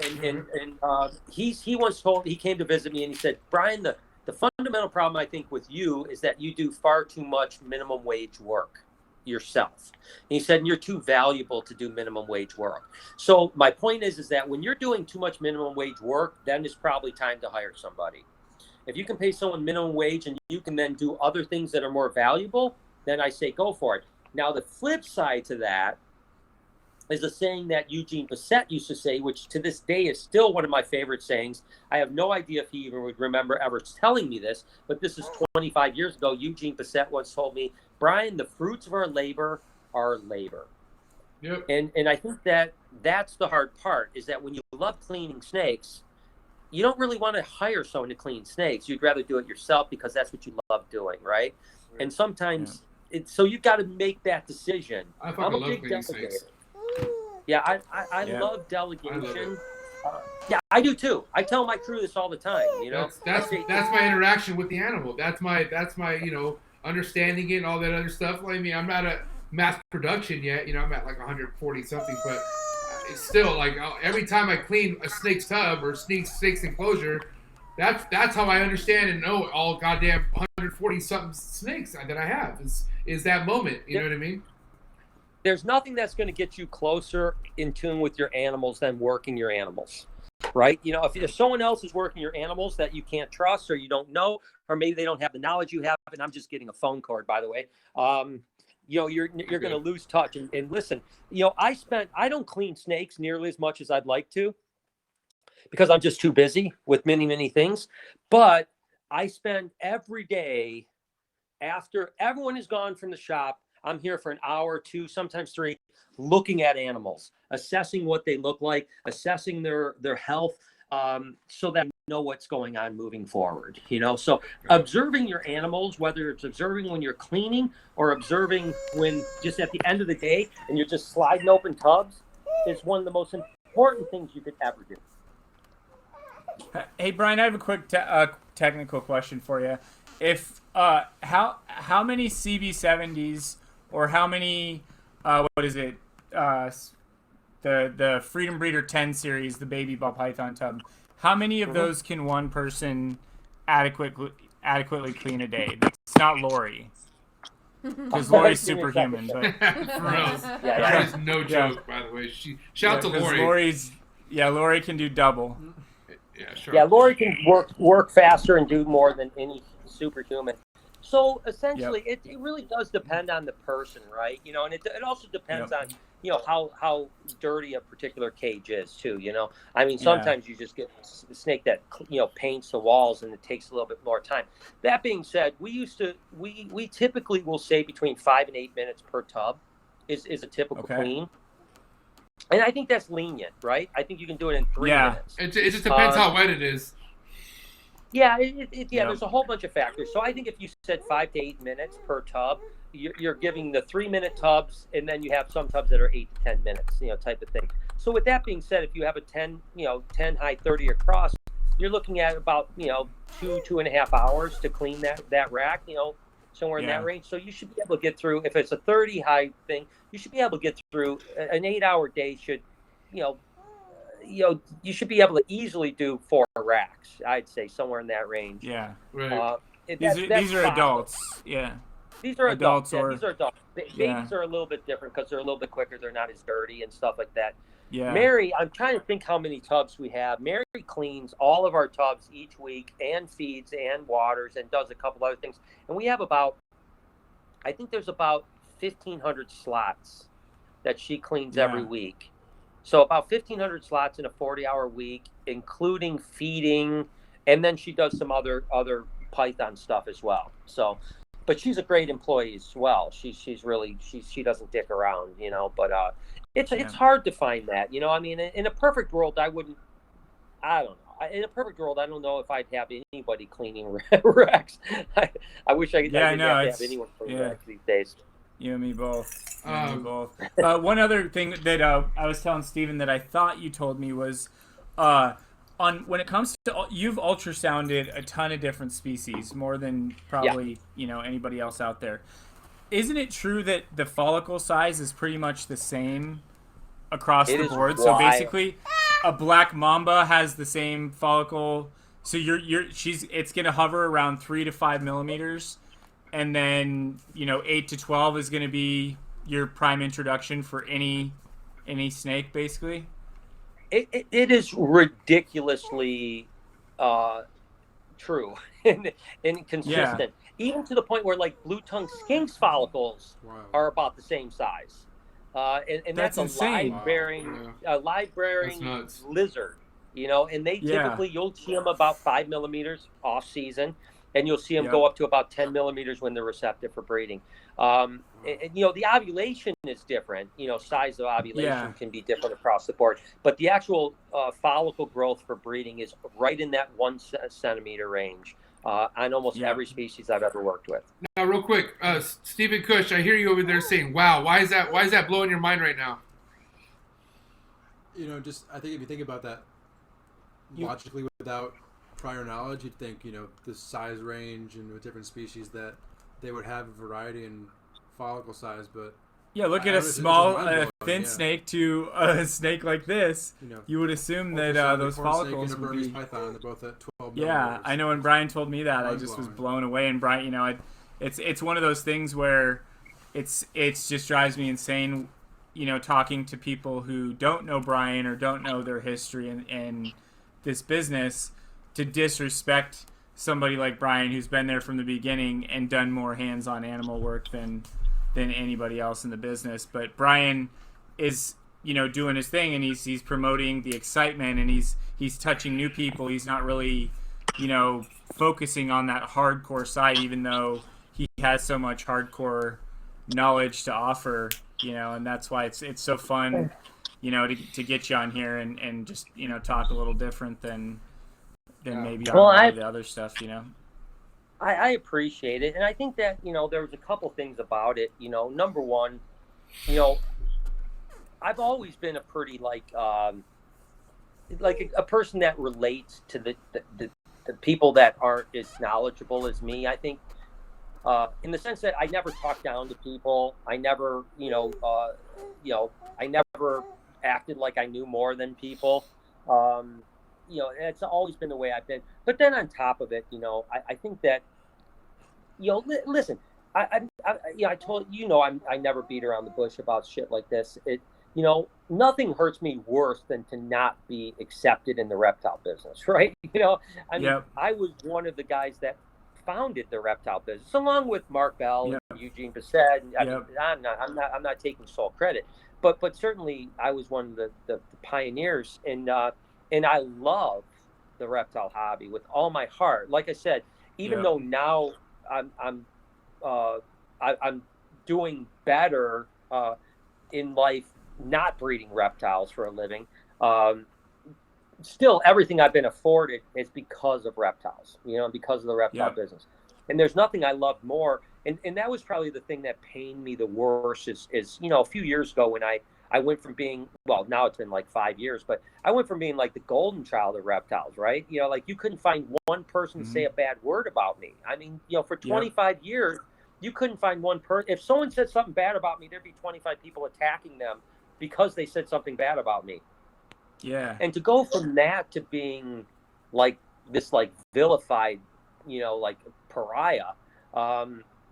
He once told, he came to visit me, and he said, Brian, the fundamental problem, I think, with you is that you do far too much minimum wage work yourself. And he said, you're too valuable to do minimum wage work. So my point is that when you're doing too much minimum wage work, then it's probably time to hire somebody. If you can pay someone minimum wage and you can then do other things that are more valuable, then I say go for it. Now, the flip side to that is a saying that Eugene Bissett used to say, which to this day is still one of my favorite sayings. I have no idea if he even would remember ever telling me this, but this is 25 years ago. Eugene Bissett once told me, Brian, the fruits of our labor are labor. Yep. And I think that's the hard part, is that when you love cleaning snakes, you don't really want to hire someone to clean snakes. You'd rather do it yourself because that's what you love doing, right? And sometimes, so you've got to make that decision. I'm a big delegator. Yeah, I love delegation. I do too. I tell my crew this all the time. That's my interaction with the animal. That's my understanding it and all that other stuff. I mean, I'm not at mass production yet. I'm at like 140 something, but it's still like every time I clean a snake's tub or snake's enclosure, that's how I understand and know all goddamn 140 something snakes that I have is that moment. You know what I mean? There's nothing that's going to get you closer in tune with your animals than working your animals, right? If someone else is working your animals that you can't trust or you don't know, or maybe they don't have the knowledge you have, and I'm just getting a phone cord, by the way, you're going to lose touch. And listen, I don't clean snakes nearly as much as I'd like to because I'm just too busy with many, many things. But I spend every day after everyone is gone from the shop. I'm here for an hour, 2, sometimes 3, looking at animals, assessing what they look like, assessing their health, so that I know what's going on moving forward. So observing your animals, whether it's observing when you're cleaning or observing when just at the end of the day and you're just sliding open tubs, is one of the most important things you could ever do. Hey Brian, I have a quick technical question for you. If how many CB70s or how many what is it, the Freedom Breeder 10 series, the baby ball python tub, how many of those can one person adequately clean a day? It's not Lori, because Lori's superhuman. But For real. That is no joke, by the way. Shout to Lori. Lori can do double. Yeah, sure. Yeah, Lori can work faster and do more than any superhuman. So essentially, it really does depend on the person, right? And it also depends on how dirty a particular cage is too. I mean, sometimes you just get a snake that paints the walls, and it takes a little bit more time. That being said, we typically will say between 5 and 8 minutes per tub is a typical clean. And I think that's lenient, right? I think you can do it in 3 minutes. It just depends how wet it is. Yeah, there's a whole bunch of factors. So I think if you said 5 to 8 minutes per tub, you're giving the 3-minute tubs, and then you have some tubs that are 8 to 10 minutes, type of thing. So with that being said, if you have a 10 high 30 across, you're looking at about 2.5 hours to clean that rack, somewhere in that range. So you should be able to get through, if it's a 30 high thing, you should be able to get through an 8-hour day. Should you should be able to easily do 4 racks. I'd say somewhere in that range. Yeah. Right. These are adults. Yeah. These are adults. Or, these are adults. Babies are a little bit different because they're a little bit quicker. They're not as dirty and stuff like that. Yeah. Mary, I'm trying to think how many tubs we have. Mary cleans all of our tubs each week and feeds and waters and does a couple other things. And we have I think there's about 1,500 slots that she cleans every week. So about 1,500 slots in a 40-hour week, including feeding, and then she does some other python stuff as well. So, but she's a great employee as well. She's really she doesn't dick around, But it's hard to find that, I mean, in a perfect world, I don't know. In a perfect world, I don't know if I'd have anybody cleaning racks. I wish I didn't have anyone cleaning racks these days. You and me both. One other thing that I was telling Steven that I thought you told me was when it comes to, you've ultrasounded a ton of different species, more than probably anybody else out there. Isn't it true that the follicle size is pretty much the same across the board? Wild. So basically, a black mamba has the same follicle. So it's gonna hover around 3 to 5 millimeters. And then 8 to 12 is going to be your prime introduction for any snake, basically. It is ridiculously true and consistent, even to the point where like blue-tongued skinks follicles are about the same size, and that's a live-bearing lizard, and they typically you'll see them about 5 millimeters off season. And you'll see them go up to about 10 millimeters when they're receptive for breeding. And the ovulation is different. Size of ovulation can be different across the board. But the actual follicle growth for breeding is right in that 1 centimeter range on almost every species I've ever worked with. Now, real quick, Stephen Cush, I hear you over there saying, "Wow, why is that blowing your mind right now?" I think if you think about that logically without prior knowledge, you'd think, the size range and with different species that they would have a variety in follicle size, but look at a small, thin snake to a snake like this. You would assume that those follicles would be. Python, they're both at 12 millimeters. I know. When Brian told me that, I just was blown away. And Brian, it's one of those things where it's just drives me insane. Talking to people who don't know Brian or don't know their history in this business, to disrespect somebody like Brian who's been there from the beginning and done more hands-on animal work than than anybody else in the business. But Brian is, doing his thing, and he's promoting the excitement, and he's touching new people. He's not really, focusing on that hardcore side, even though he has so much hardcore knowledge to offer, and that's why it's so fun, to get you on here and just, talk a little different than maybe on a lot of the other stuff, I appreciate it. And I think that, there was a couple things about it. Number one, I've always been a pretty like a person that relates to the people that aren't as knowledgeable as me. I think in the sense that I never talk down to people. I never, I never acted like I knew more than people. It's always been the way I've been. But then on top of it, I think that, listen, I told I never beat around the bush about shit like this. Nothing hurts me worse than to not be accepted in the reptile business, right? I was one of the guys that founded the reptile business, along with Mark Bell and Eugene Bissett. I'm not taking sole credit, but certainly I was one of the pioneers, and I love the reptile hobby with all my heart. Like I said, even though now I'm doing better in life, not breeding reptiles for a living. Still, everything I've been afforded is because of reptiles, because of the reptile business. And there's nothing I love more. And that was probably the thing that pained me the worst is a few years ago when I went from being, well, now it's been like 5 years, but I went from being like the golden child of reptiles, right? Like you couldn't find one person to say a bad word about me. I mean, for 25 years, you couldn't find one person. If someone said something bad about me, there'd be 25 people attacking them because they said something bad about me. Yeah. And to go from that to being like this, like vilified, like pariah,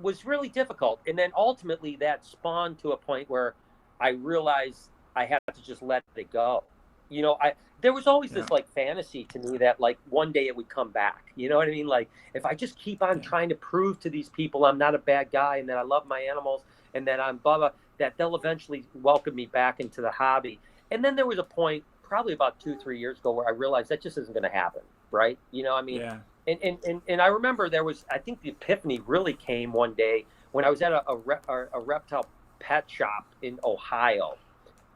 was really difficult. And then ultimately that spawned to a point where I realized I had to just let it go. There was always this like fantasy to me that like one day it would come back. You know what I mean? Like if I just keep on trying to prove to these people I'm not a bad guy and that I love my animals and that I'm blah, blah, that they'll eventually welcome me back into the hobby. And then there was a point probably about 2-3 years ago where I realized that just isn't going to happen. Right. And I remember there was, I think the epiphany really came one day when I was at a reptile pet shop in Ohio.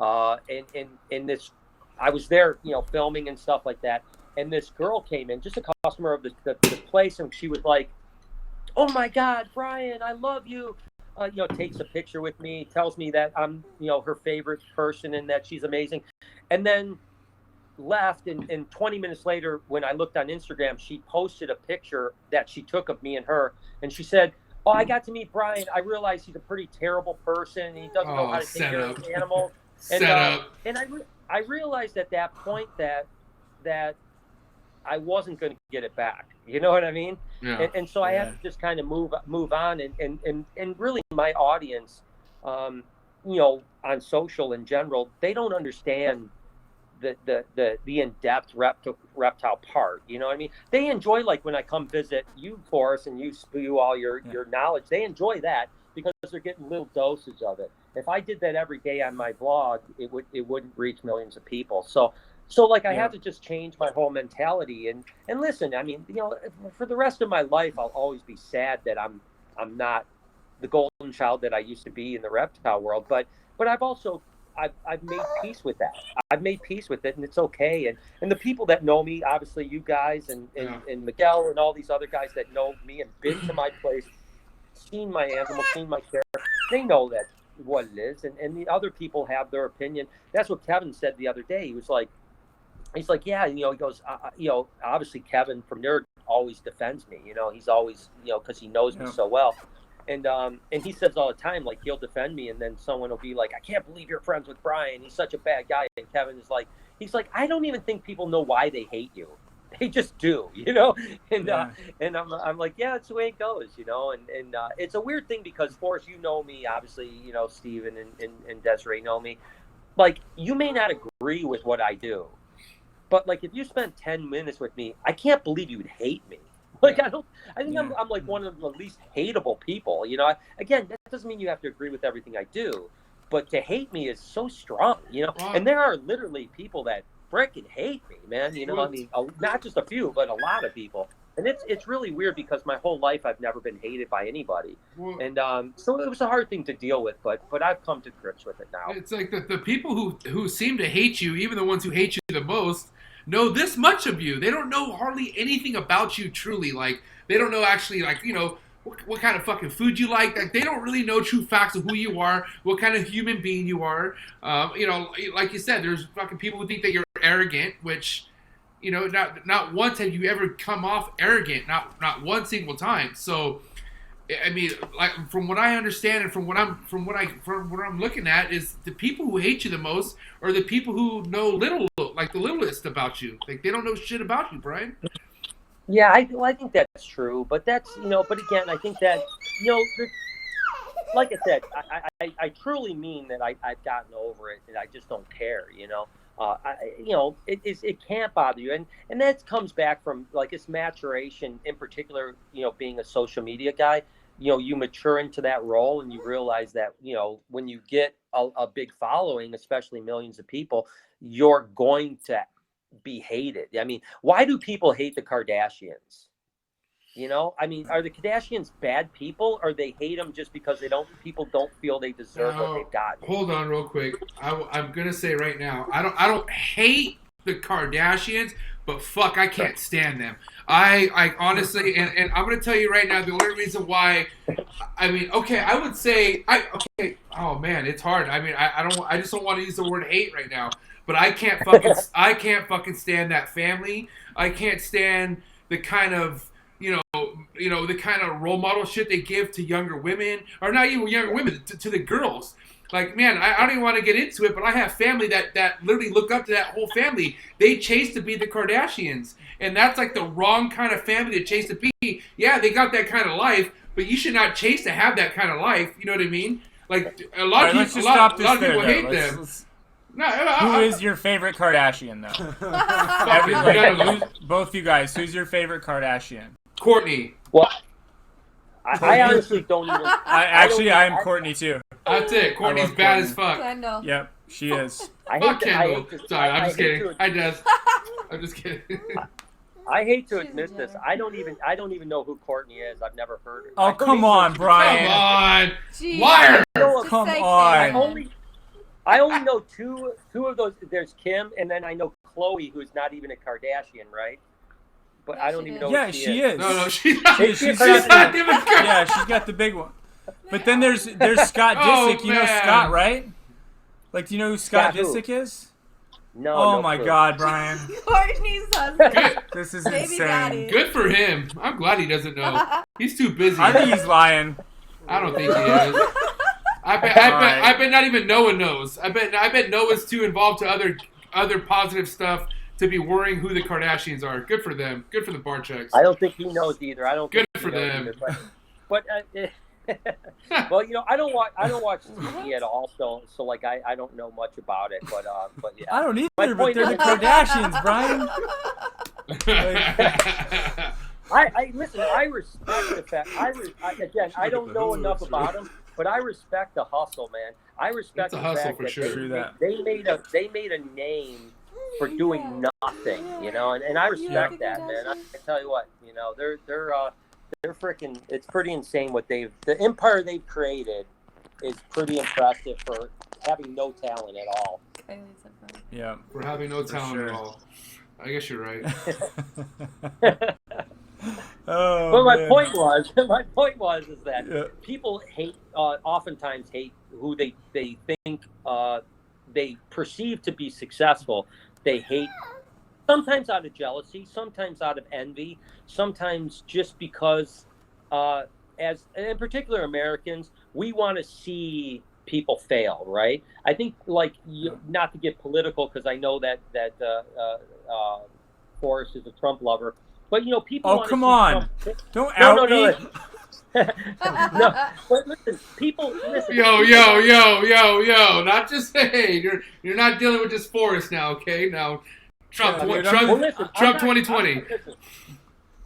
And this, I was there, filming and stuff like that. And this girl came in, just a customer of the place. And she was like, "Oh my God, Brian, I love you." Takes a picture with me, tells me that I'm, her favorite person and that she's amazing. And then left. And 20 minutes later, when I looked on Instagram, she posted a picture that she took of me and her. And she said, "Oh, I got to meet Brian. I realized he's a pretty terrible person. And he doesn't know how to take care of his animals." And I realized at that point that I wasn't going to get it back. You know what I mean? Yeah. And so I had to just kind of move on. And really my audience, on social in general, they don't understand the in-depth reptile part. You know what I mean? They enjoy, like when I come visit you, Forrest, and you spew all your knowledge, they enjoy that because they're getting little doses of it. If I did that every day on my blog, it wouldn't reach millions of people. So like I had to just change my whole mentality and listen, I mean, for the rest of my life, I'll always be sad that I'm not the golden child that I used to be in the reptile world. But I've also, I've made peace with that. I've made peace with it, and it's okay. And the people that know me, obviously you guys and Miguel and all these other guys that know me and been to my place, seen my animals, seen my care, they know that what it is. And the other people have their opinion. That's what Kevin said the other day. He was like, yeah, he goes, obviously Kevin from Nerd always defends me. He's always, because he knows me so well. And he says all the time, like, he'll defend me, and then someone will be like, "I can't believe you're friends with Brian. He's such a bad guy." And Kevin is like, I don't even think people know why they hate you. They just do, And I'm like, yeah, it's the way it goes, And it's a weird thing because, Forrest, me, obviously, Steven and Desiree know me. Like, you may not agree with what I do, but like if you spent 10 minutes with me, I can't believe you would hate me. Like I think I'm like one of the least hateable people. You know, again, that doesn't mean you have to agree with everything I do, but to hate me is so strong. You know, Wow. and there are literally people that frickin' hate me, man. You know, I mean, not just a few, but a lot of people. And it's really weird because my whole life I've never been hated by anybody, and so it was a hard thing to deal with. But I've come to grips with it now. It's like the people who seem to hate you, even the ones who hate you the most, know this much of you. They don't know hardly anything about you truly. Like they don't know actually, like, you know, what kind of fucking food you like. Like they don't really know true facts of who you are, what kind of human being you are. You know, like you said, there's fucking people who think that you're arrogant, which, you know, not once have you ever come off arrogant, not one single time. So, I mean, like from what I understand and from what I'm looking at is the people who hate you the most are the people who know the littlest about you. Like they don't know shit about you, Brian. Yeah, I think that's true, but that's, you know, but again, I think that, you know, like I said, I truly mean that I've gotten over it and I just don't care, you know. You know, it can't bother you, and that comes back from like this maturation, in particular, you know, being a social media guy. You know, you mature into that role, and you realize that, you know, when you get a big following, especially millions of people, you're going to be hated. I mean, why do people hate the Kardashians? You know, I mean, are the Kardashians bad people, or they hate them just because people don't feel they deserve what they've got? Hold on, real quick. I'm gonna say right now, I don't hate the Kardashians, but fuck, I can't stand them. I honestly, and I'm gonna tell you right now, the only reason why, I mean, okay, I would say, oh man, it's hard. I mean, I just don't want to use the word hate right now, but I can't fucking stand that family. I can't stand the kind of, you know, the kind of role model shit they give to younger women, or not even younger women, to the girls. Like, man, I don't even want to get into it, but I have family that literally look up to that whole family. They chase to be the Kardashians, and that's like the wrong kind of family to chase to be. Yeah, they got that kind of life, but you should not chase to have that kind of life. You know what I mean? Like a lot of people hate them. Who is your favorite Kardashian, though? Both you guys. Who's your favorite Kardashian? Courtney. Well, I honestly don't even. I am Courtney too. That's it. Courtney's bad as fuck. Kendall. Yep, she is. Fuck Kendall. Sorry, I'm just kidding. I'm just kidding. I hate to admit this. I don't even know who Courtney is. I've never heard her. Oh, come on, Brian. Come on. Jeez. Liar. Come on. I only know two of those. There's Kim, and then I know Chloe, who's not even a Kardashian, right? But Yeah, I don't she even is. know. Yeah, who she is. No, she's not. She's She's not not even good. Yeah, she's got the big one. But then there's Scott Oh, Disick. You know man. Scott, right? Like, do you know who Scott Scott who? Disick is? No. Oh no my clue. God, Brian. Courtney's husband. This is Baby insane. daddy. Good for him. I'm glad he doesn't know. He's too busy. I think he's lying. I don't think he is. I bet not even Noah knows. I bet Noah's too involved to other positive stuff to be worrying who the Kardashians are. Good for them. Good for the Barczyks. I don't think he knows either. I don't. Good think for he knows them. Either, but well, you know, I don't watch TV at all, so like I don't know much about it. But yeah. I don't My either, but point they're the is- Kardashians, Brian. I listen. I respect the fact. I don't know enough about them, but I respect the hustle, man. I respect It's a the hustle fact for that sure. True that. they made a name for doing nothing, you know, and I respect that, man. I tell you what, you know, they're freaking. It's pretty insane what the empire they've created is pretty impressive for having no talent at all. Yeah. For having no For talent sure. at all. I guess you're right. Oh, But my man. point was is that Yeah. people oftentimes hate who they think they perceive to be successful. They hate sometimes out of jealousy, sometimes out of envy, sometimes just because, as in particular Americans, we want to see people fail, right? I think, like, not to get political, because I know that Forrest is a Trump lover, but you know, people. Oh, want to come see on! Trump. Don't out me. No, but listen, people. Listen, Yo. Not just hey, you're not dealing with just Forrest now, okay? Now Trump Yeah, dude, Trump Well, listen, Trump I'm not- 2020. listen.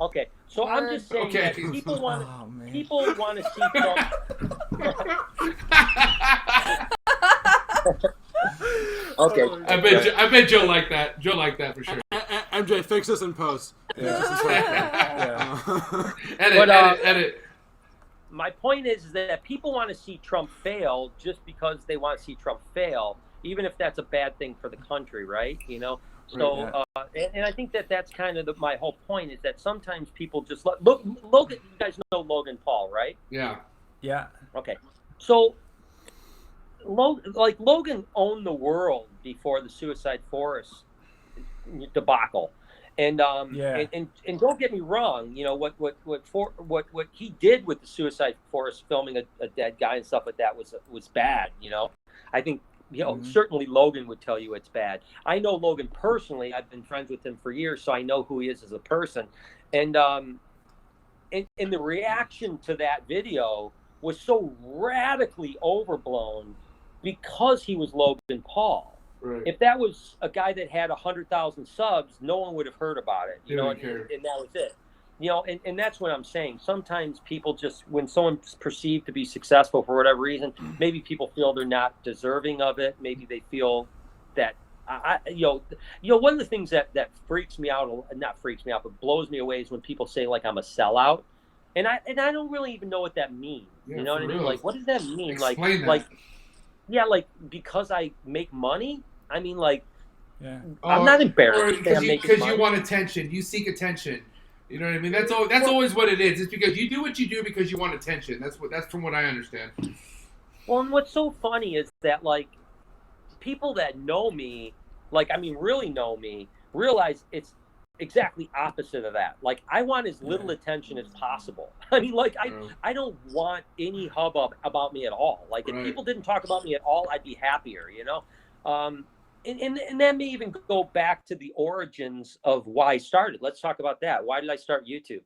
Okay, So I'm just saying Okay. that people want Oh, man. to see Trump. Okay. I bet Joe liked that. Joe liked that for sure. MJ, fix this in post. Yeah, just in post. Yeah. Edit. My point is that people want to see Trump fail just because they want to see Trump fail, even if that's a bad thing for the country, right? You know. So, and I think that's kind of my whole point is that sometimes people just look. Logan, you guys know Logan Paul, right? Yeah. Yeah. Okay. So, Logan owned the world before the Suicide Forest debacle, and and don't get me wrong, you know what he did with the Suicide Forest, filming a dead guy and stuff like that was bad. You know, I think. You know, certainly Logan would tell you it's bad. I know Logan personally. I've been friends with him for years, so I know who he is as a person. And the reaction to that video was so radically overblown because he was Logan Paul. Right. If that was a guy that had 100,000 subs, no one would have heard about it. You know, and that was it. You know, and that's what I'm saying. Sometimes people just, when someone's perceived to be successful for whatever reason, maybe people feel they're not deserving of it. Maybe they feel that, one of the things that freaks me out, not freaks me out, but blows me away is when people say like I'm a sellout, and I don't really even know what that means. Yeah, you know what I mean? real. Like, what does that mean? Explain that. like because I make money. I mean, like, Yeah. I'm not embarrassed because you want attention. You seek attention. You know what I mean? That's always what it is. It's because you do what you do because you want attention. That's from what I understand. Well, and what's so funny is that, like, people that know me, like, I mean, really know me, realize it's exactly opposite of that. Like, I want as little attention as possible. I mean, like, I don't want any hubbub about me at all. Like, if people didn't talk about me at all, I'd be happier, you know? And that may even go back to the origins of why I started. Let's talk about that. Why did I start YouTube?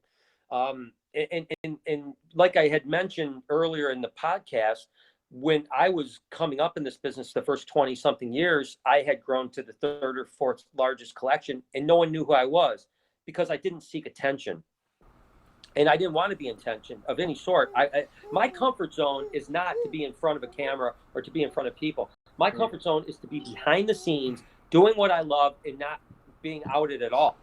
And like I had mentioned earlier in the podcast, when I was coming up in this business, the first 20 something years, I had grown to the third or fourth largest collection, and no one knew who I was because I didn't seek attention. And I didn't want to be in attention of any sort. My comfort zone is not to be in front of a camera or to be in front of people. My comfort zone is to be behind the scenes, doing what I love and not being outed at all.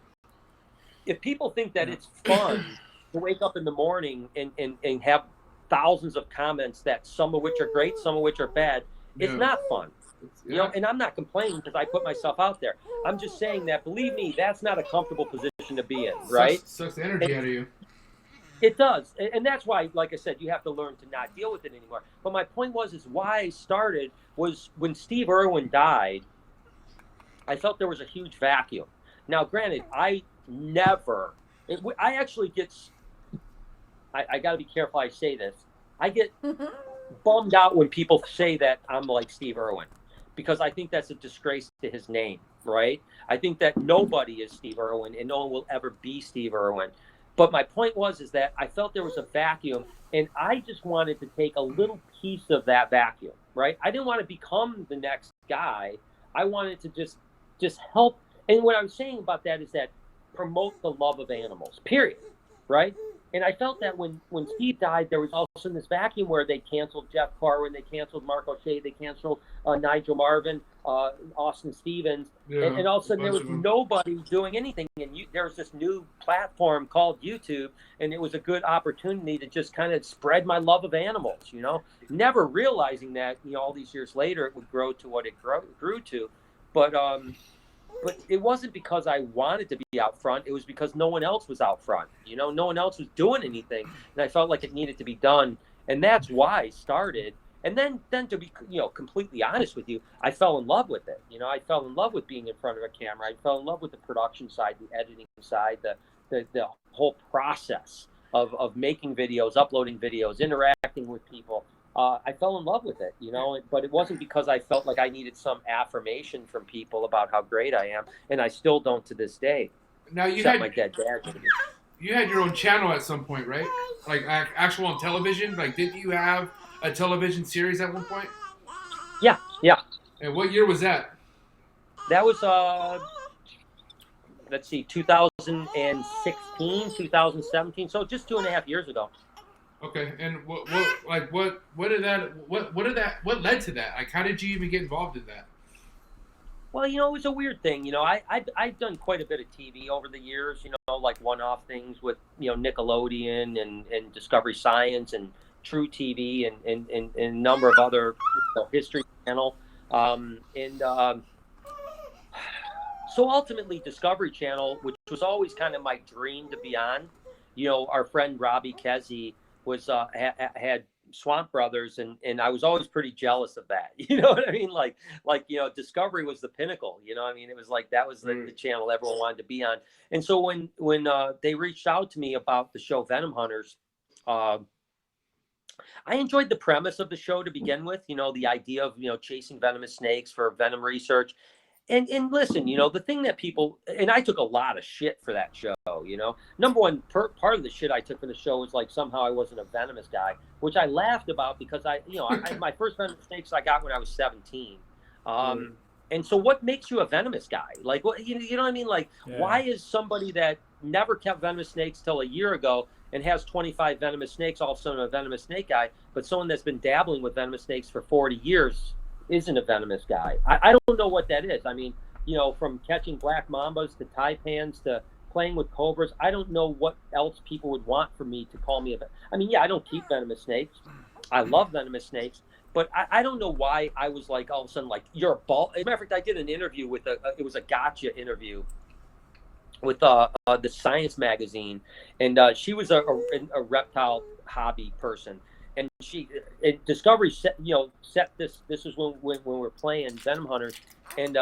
If people think that it's fun to wake up in the morning and have thousands of comments that some of which are great, some of which are bad, it's not fun. You know, and I'm not complaining because I put myself out there. I'm just saying that, believe me, that's not a comfortable position to be in, right? Sucks the energy out of you. It does. And that's why, like I said, you have to learn to not deal with it anymore. But my point is why I started was when Steve Irwin died, I felt there was a huge vacuum. Now, granted, I actually get, I got to be careful I say this. I get bummed out when people say that I'm like Steve Irwin, because I think that's a disgrace to his name, right? I think that nobody is Steve Irwin and no one will ever be Steve Irwin. But my point is that I felt there was a vacuum, and I just wanted to take a little piece of that vacuum, right? I didn't want to become the next guy. I wanted to just help. And what I'm saying about that is that promote the love of animals, period, right? And I felt that when Steve died, there was all of a sudden this vacuum where they canceled Jeff Carwin, they canceled Mark O'Shea, they canceled Nigel Marvin, Austin Stevens, and all of a sudden there was nobody doing anything. And there was this new platform called YouTube, and it was a good opportunity to just kind of spread my love of animals, you know, never realizing that, you know, all these years later it would grow to what it grew to. But it wasn't because I wanted to be out front. It was because no one else was out front. You know, no one else was doing anything. And I felt like it needed to be done. And that's why I started. And then to be, you know, completely honest with you, I fell in love with it. You know, I fell in love with being in front of a camera. I fell in love with the production side, the editing side, the whole process of making videos, uploading videos, interacting with people. I fell in love with it, you know, but it wasn't because I felt like I needed some affirmation from people about how great I am, and I still don't to this day. Now you had my dead dad. You had your own channel at some point, right? Like actual on television. Like, didn't you have a television series at one point? Yeah. And what year was that? That was let's see, 2016, 2017. So just 2.5 years ago. Okay, and what led to that? Like, how did you even get involved in that? Well, it was a weird thing. I've done quite a bit of TV over the years, like one-off things with, Nickelodeon and Discovery Science and True TV and a number of other History Channel. So ultimately Discovery Channel, which was always kind of my dream to be on, our friend Robbie Kesey was had Swamp Brothers, and I was always pretty jealous of that. You know what I mean? Like Discovery was the pinnacle. It was like that was the channel everyone wanted to be on. And so when they reached out to me about the show Venom Hunters, I enjoyed the premise of the show to begin with. The idea of chasing venomous snakes for venom research. And listen, the thing that people, and I took a lot of shit for that show, Number one, part of the shit I took for the show was like somehow I wasn't a venomous guy, which I laughed about because my first venomous snakes I got when I was 17. And so what makes you a venomous guy? Like, what, you know what I mean? Like, why is somebody that never kept venomous snakes till a year ago and has 25 venomous snakes all of a sudden a venomous snake guy, but someone that's been dabbling with venomous snakes for 40 years isn't a venomous guy? I don't know what that is. I mean, from catching black mambas to taipans to playing with cobras, I don't know what else people would want from me to call me I don't keep venomous snakes. I love venomous snakes, but I don't know why I was like all of a sudden like, you're a ball. As a matter of fact, I did an interview with it was a gotcha interview with the Science magazine, and she was a reptile hobby person. And Discovery set this. This was when we were playing Venom Hunters, and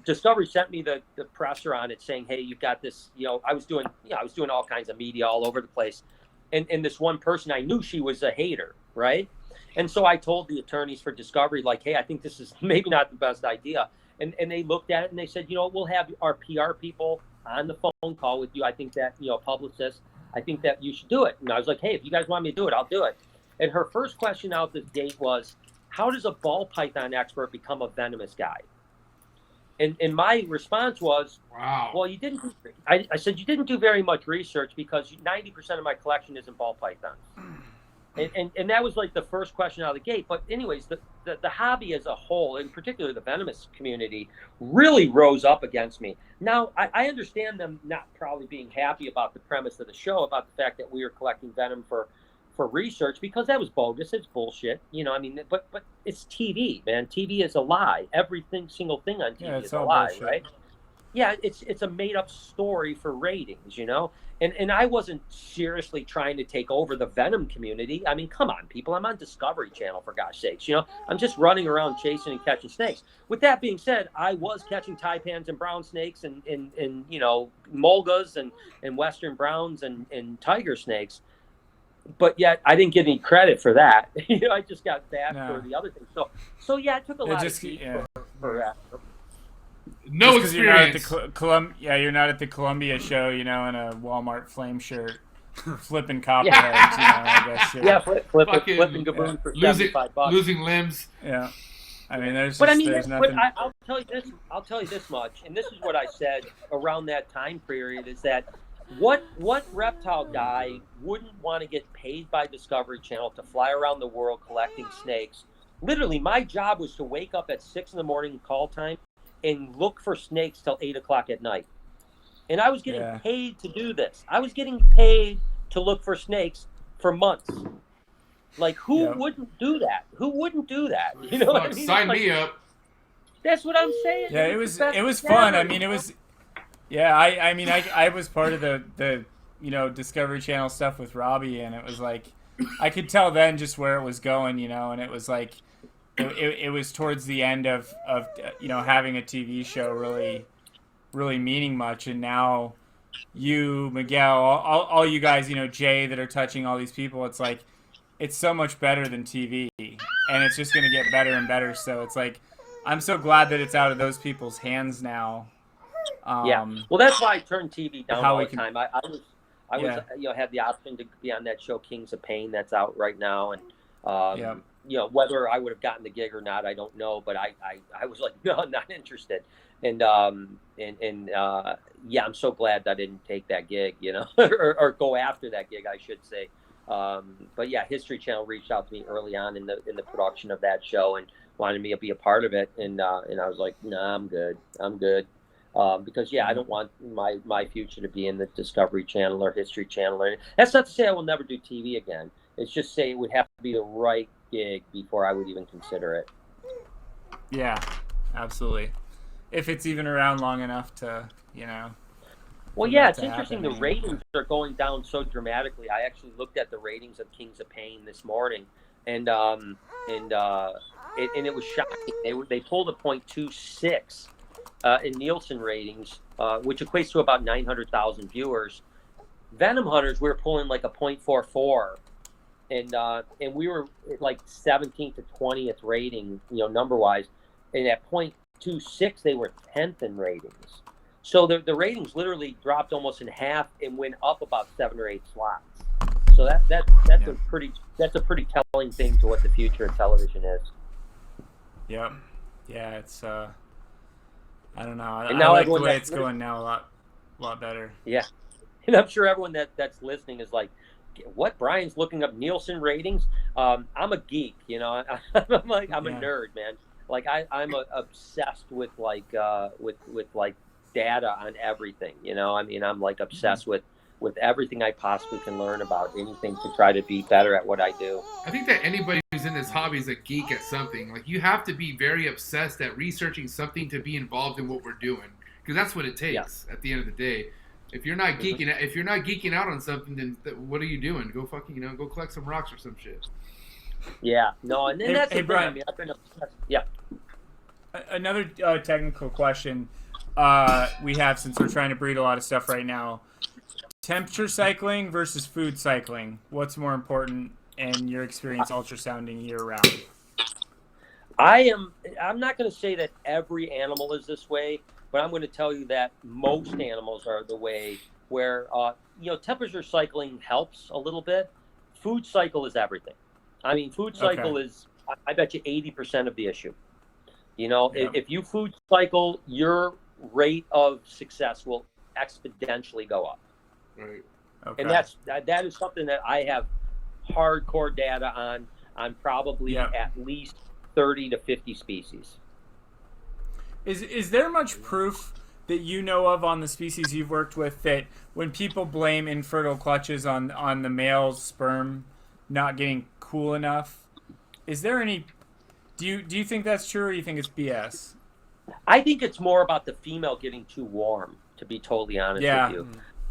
Discovery sent me the presser on it saying, "Hey, you've got this." I was doing all kinds of media all over the place, and this one person I knew, she was a hater, right? And so I told the attorneys for Discovery, like, "Hey, I think this is maybe not the best idea." And they looked at it and they said, "We'll have our PR people on the phone call with you. I think that publicists. I think that you should do it." And I was like, "Hey, if you guys want me to do it, I'll do it." And her first question out the gate was, "How does a ball python expert become a venomous guy?" And my response was, "Wow. Well, you didn't." I said, "You didn't do very much research because 90% of my collection isn't ball pythons." And that was like the first question out of the gate. But anyways, the hobby as a whole, in particular the venomous community, really rose up against me. Now, I understand them not probably being happy about the premise of the show, about the fact that we were collecting venom for research, because that was bogus. It's bullshit. But it's TV, man. TV is a lie. Single thing on TV is a lie, bullshit. Right? Yeah, it's a made up story for ratings, And I wasn't seriously trying to take over the venom community. I mean, come on, people. I'm on Discovery Channel, for gosh sakes. I'm just running around chasing and catching snakes. With that being said, I was catching taipans and brown snakes and mulgas and western browns and tiger snakes. But yet I didn't get any credit for that. I just got bashed for the other things. So yeah, it took a lot of heat for that. No experience. You're not at the Columbia show, in a Walmart flame shirt, flipping copperheads. I guess. Yeah, flipping gaboon for $75. Losing limbs. Yeah, I mean, there's nothing. But I'll tell you this. I'll tell you this much, and this is what I said around that time period: is that what reptile guy wouldn't want to get paid by Discovery Channel to fly around the world collecting snakes? Literally, my job was to wake up at 6 a.m. call time and look for snakes till 8 o'clock at night. And I was getting paid to do this. I was getting paid to look for snakes for months. Like, who wouldn't do that? Who wouldn't do that? You know what I mean? Sign me up. That's what I'm saying. Yeah, it was fun. I mean, it was. Yeah, I was part of the Discovery Channel stuff with Robbie, and it was like, I could tell then just where it was going, and it was like, it was towards the end of having a TV show really meaning much, and now you, Miguel, all you guys, Jay, that are touching all these people, it's like, it's so much better than TV, and it's just going to get better and better. So it's like, I'm so glad that it's out of those people's hands now. Well, that's why I turned TV down all the time. I was had the option to be on that show Kings of Pain that's out right now, and whether I would have gotten the gig or not, I don't know. But I was like, no, I'm not interested. And yeah, I'm so glad I didn't take that gig, or go after that gig, I should say. But yeah, History Channel reached out to me early on in the production of that show and wanted me to be a part of it. And I was like, nah, I'm good. Because I don't want my future to be in the Discovery Channel or History Channel. That's not to say I will never do TV again. It's just say it would have to be the right gig before I would even consider it. Yeah, absolutely. If it's even around long enough to, Well, yeah, it's interesting. The ratings are going down so dramatically. I actually looked at the ratings of Kings of Pain this morning, and it was shocking. They pulled a 0.26 in Nielsen ratings, which equates to about 900,000 viewers. Venom Hunters, we were pulling like a 0.44, and we were like 17th to 20th rating, number wise, and at 0.26 they were 10th in ratings. So the ratings literally dropped almost in half and went up about 7 or 8 slots. So that's a pretty telling thing to what the future of television is. Yep. Yeah, it's I don't know. I now like the way it's going now a lot better. Yeah. And I'm sure everyone that's listening is like, what? Brian's looking up Nielsen ratings? I'm a geek, I'm a nerd, man. Like I'm obsessed with like data on everything, I'm like obsessed with everything I possibly can learn about anything to try to be better at what I do. I think that anybody who's in this hobby is a geek at something. Like, you have to be very obsessed at researching something to be involved in what we're doing, because that's what it takes at the end of the day. If you're not geeking out on something, then what are you doing? Go fucking, go collect some rocks or some shit. Yeah, no, and then that's the Brian, thing. I've been obsessed. Yeah. Another technical question we have, since we're trying to breed a lot of stuff right now: temperature cycling versus food cycling. What's more important in your experience ultrasounding year round? I'm not going to say that every animal is this way, but I'm going to tell you that most animals are the way where, temperature cycling helps a little bit. Food cycle is everything. I mean, food cycle is, I bet you 80% of the issue. If you food cycle, your rate of success will exponentially go up. Right. Okay. And that is something that I have hardcore data on probably at least 30 to 50 species. Is there much proof that you know of on the species you've worked with that when people blame infertile clutches on the male's sperm not getting cool enough, is there any? Do you think that's true, or do you think it's BS? I think it's more about the female getting too warm, to be totally honest with you.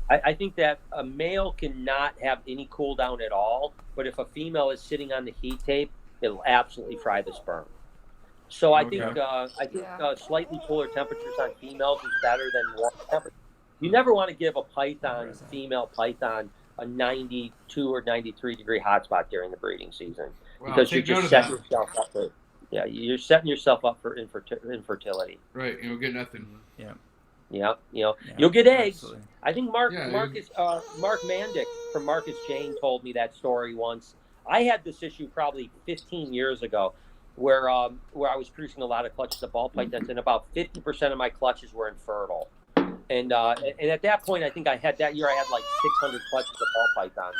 I think that a male cannot have any cool down at all, but if a female is sitting on the heat tape, it'll absolutely fry the sperm. So I think slightly cooler temperatures on females is better than warm temperatures. You never want to give a female python, a 92 or 93 degree hotspot during the breeding season, because you're just setting yourself up for you're setting yourself up for infertility. Right, you'll get nothing. Yeah, you'll get eggs. Absolutely. I think Mark Mandic from Marcus Jane told me that story once. I had this issue probably 15 years ago, where I was producing a lot of clutches of ball pythons, and about 50% of my clutches were infertile. And at that point, I think that year I had like 600 clutches of ball pythons.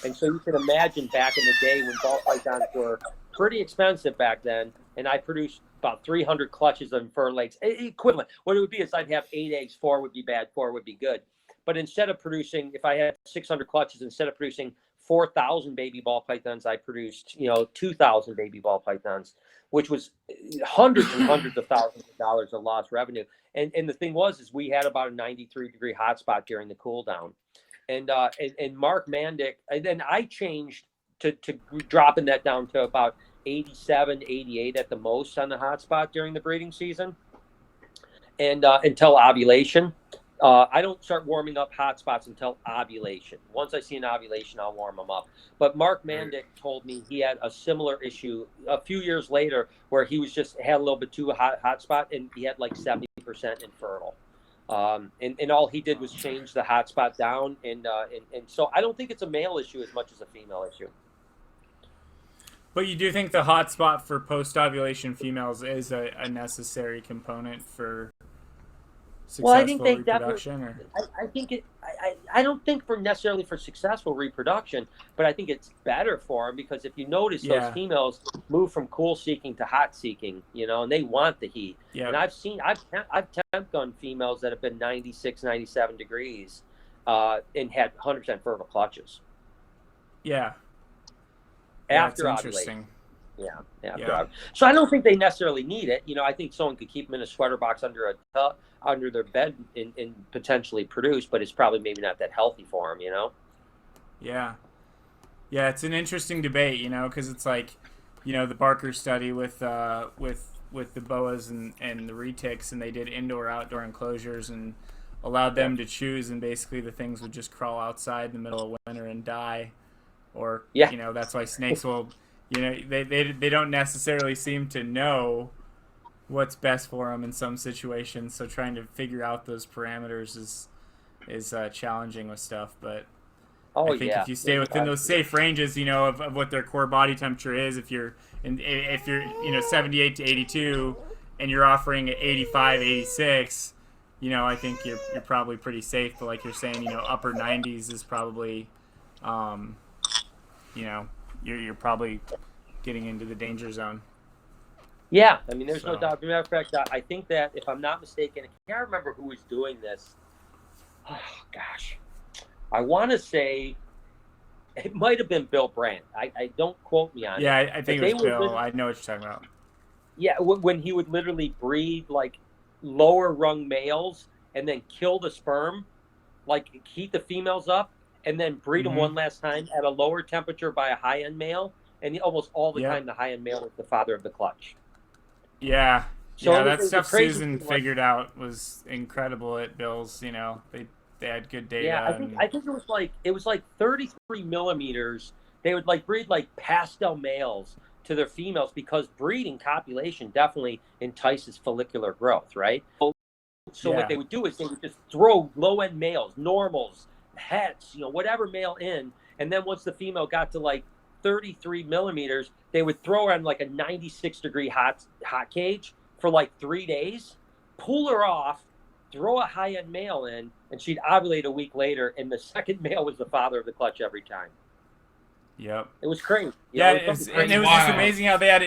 And so you can imagine back in the day when ball pythons were pretty expensive back then, and I produced about 300 clutches of infertile eggs. Equivalent. What it would be is I'd have 8 eggs, 4 would be bad, 4 would be good. But instead of producing, if I had 600 clutches, instead of producing 4,000 baby ball pythons, I produced 2,000 baby ball pythons, which was hundreds and hundreds of thousands of dollars of lost revenue. And the thing is we had about a 93 degree hotspot during the cool down. And Mark Mandic, and then I changed to dropping that down to about 87, 88 at the most on the hotspot during the breeding season, and until ovulation. I don't start warming up hotspots until ovulation. Once I see an ovulation, I'll warm them up. But Mark Mandic told me he had a similar issue a few years later, where he was had a little bit too hot spot, and he had like 70% infertile. And all he did was change the hotspot down, and so I don't think it's a male issue as much as a female issue. But you do think the hot spot for post-ovulation females is a necessary component for successful Well, I think they reproduction? definitely. I think it. I don't think necessarily for successful reproduction, but I think it's better for them because if you notice, those females move from cool seeking to hot seeking, and they want the heat. Yeah. And I've temp gun females that have been 96, 97 degrees, and had 100% fertile clutches. Yeah. After ovulation. Yeah. So I don't think they necessarily need it. I think someone could keep them in a sweater box under their bed and potentially produce, but it's probably maybe not that healthy for them. Yeah. It's an interesting debate, because it's like, the Barker study with the boas and the retics, and they did indoor-outdoor enclosures and allowed them to choose, and basically the things would just crawl outside in the middle of winter and die, or that's why snakes will. They don't necessarily seem to know what's best for them in some situations. So trying to figure out those parameters is challenging with stuff. But I think if you stay within those safe ranges, of what their core body temperature is, if you're 78 to 82 and you're offering at 85, 86, I think you're probably pretty safe. But like you're saying, upper 90s is probably, you're probably getting into the danger zone. Yeah, I mean, there's no doubt. As a matter of fact, I think that if I'm not mistaken, I can't remember who was doing this. Oh, gosh. I want to say it might have been Bill Brandt. I don't quote me on it. Yeah, I think it was Bill. I know what you're talking about. Yeah, when he would literally breed, like, lower rung males and then kill the sperm, like, heat the females up, and then breed them one last time at a lower temperature by a high-end male, and almost all the time the high-end male is the father of the clutch. Yeah. So that stuff Susan figured out was incredible at Bill's. They had good data. Yeah, I think it was like 33 millimeters. They would breed pastel males to their females because breeding copulation definitely entices follicular growth, right? So what they would do is they would just throw low-end males, normals, hets, whatever male in, and then once the female got to 33 millimeters, they would throw her on a 96 degree hot cage for 3 days, pull her off, throw a high-end male in, and she'd ovulate a week later, and the second male was the father of the clutch every time. Yep. It was crazy. It was just amazing how they had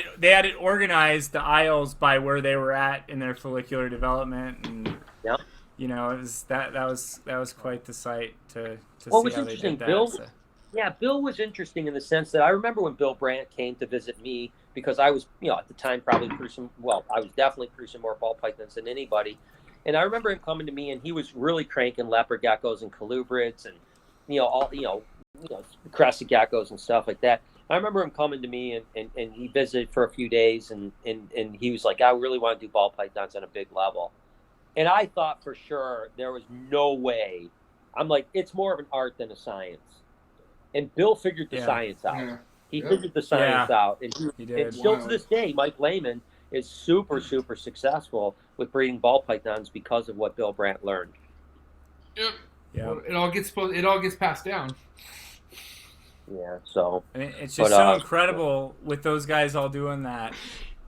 it organized, the aisles, by where they were at in their follicular development, and it was that was quite the sight to see how they did that. Yeah, Bill was interesting in the sense that I remember when Bill Brandt came to visit me, because I was, at the time probably producing, I was definitely producing more ball pythons than anybody. And I remember him coming to me, and he was really cranking leopard geckos and colubrids and, crested geckos and stuff like that. I remember him coming to me, and he visited for a few days, and he was like, I really want to do ball pythons on a big level. And I thought for sure there was no way. I'm like, it's more of an art than a science. And Bill figured the science out. Yeah. He figured the science out. And he did. And still to this day, Mike Lehman is super, super successful with breeding ball pythons because of what Bill Brandt learned. Yep. Yeah. Well, it all gets passed down. Yeah. So. I mean, it's just so incredible with those guys all doing that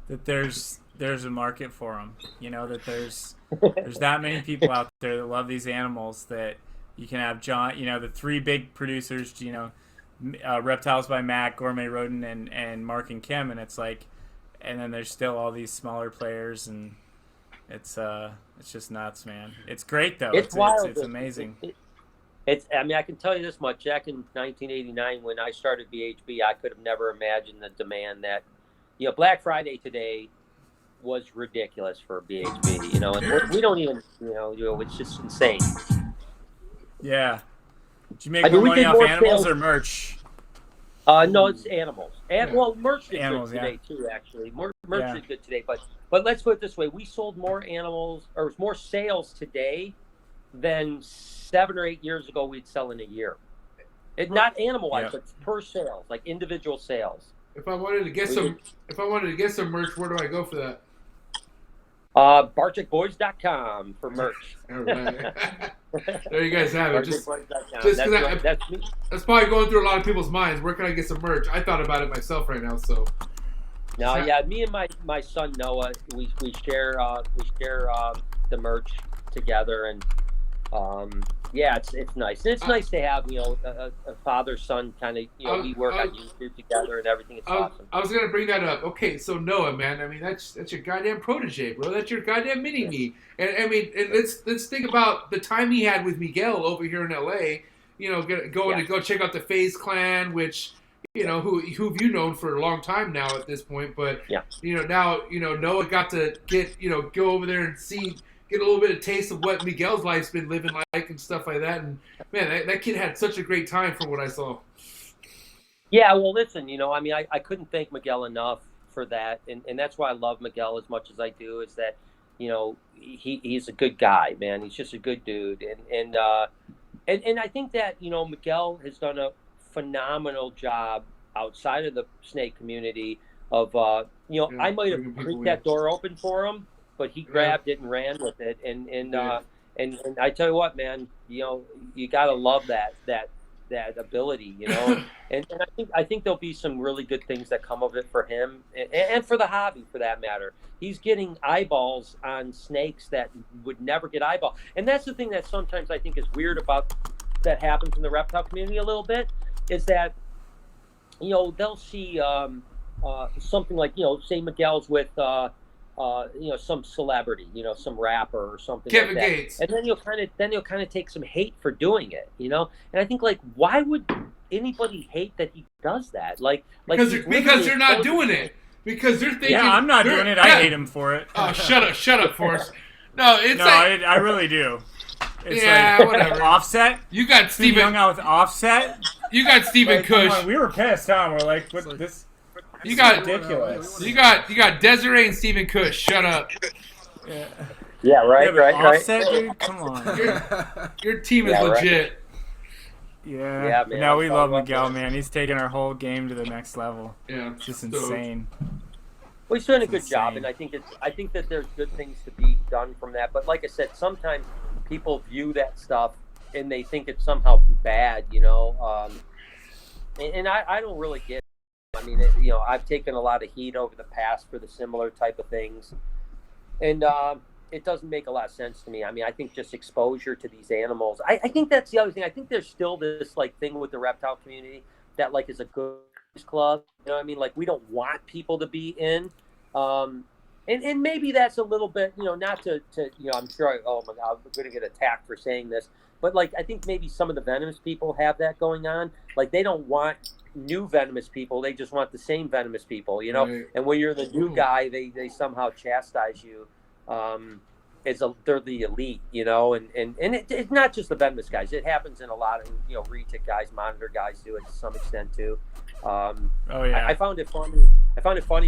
there's a market for them. That there's that many people out there that love these animals that. You can have John, the three big producers, Reptiles by Mac, Gourmet Rodent, and Mark and Kim, and it's and then there's still all these smaller players, and it's just nuts, man. It's great though. It's wild. It's amazing. I mean, I can tell you this much. Back in 1989, when I started BHB, I could have never imagined the demand that, Black Friday today was ridiculous for BHB. And we don't even, it's just insane. Yeah. Did you make more money off animals or merch? No, it's animals. Well, merch did good today too. Actually, merch did good today. But let's put it this way: we sold more animals, or more sales today than 7 or 8 years ago we'd sell in a year. Not animal-wise, but per sales, individual sales. If I wanted to get some merch, where do I go for that? BarczykBoys.com for merch. All right. There you guys have it. BarczykBoys.com. Just That's me. that's probably going through a lot of people's minds. Where can I get some merch? I thought about it myself right now. So. No, yeah, me and my son Noah, we share the merch together, and yeah, it's nice. And it's nice to have a father son kind of we work on YouTube together and everything. It's awesome. I was gonna bring that up. Okay, so Noah, man, I mean that's your goddamn protege, bro. That's your goddamn mini me. And I mean, and let's think about the time he had with Miguel over here in LA. Going to go check out the FaZe Clan, which. Who've you known for a long time now at this point, but now Noah got to get go over there and get a little bit of taste of what Miguel's life's been living like and stuff like that. And man, that kid had such a great time from what I saw. Yeah, well, listen, I mean, I couldn't thank Miguel enough for that, and that's why I love Miguel as much as I do. Is that he's a good guy, man. He's just a good dude, and I think that Miguel has done a phenomenal job outside of the snake community of I might have creaked that door open for him, but he grabbed it and ran with it, and I tell you what, man, you gotta love that ability, and I think there'll be some really good things that come of it for him and for the hobby, for that matter. He's getting eyeballs on snakes that would never get eyeballs, and that's the thing that sometimes I think is weird about that happens in the reptile community a little bit. Is that they'll see something like say Miguel's with some celebrity, some rapper or something Kevin like that. Gates, and then you'll kind of take some hate for doing it, and I think why would anybody hate that he does that? Because they're not doing it, because they're thinking I'm not doing it. I hate him for it. Oh, shut up, Forrest. No, I really do. It's whatever. Offset. You got Steven hung out with Offset. You got Stephen Kush. We were pissed, huh? We're like, what this? You got ridiculous. You got Desiree and Stephen Kush. Shut up. Yeah, right. Offset, dude. Come on. Your team is legit. Yeah. Man. No, we love Miguel, man. He's taking our whole game to the next level. Yeah, it's just insane. Well, he's doing a good job, and I think that there's good things to be done from that. But like I said, sometimes people view that stuff and they think it's somehow bad, and I don't really get it. I mean, I've taken a lot of heat over the past for the similar type of things, and it doesn't make a lot of sense to me. I mean, I think just exposure to these animals. I think that's the other thing. I think there's still this thing with the reptile community that is a good club. I mean, we don't want people to be in. And maybe that's a little bit, not to I'm sure, oh my God, I'm going to get attacked for saying this, but I think maybe some of the venomous people have that going on. They don't want new venomous people. They just want the same venomous people, Right. And when you're the new guy, they somehow chastise you. They're the elite, and it's not just the venomous guys. It happens in a lot of, retic guys, monitor guys do it to some extent too. I found it funny.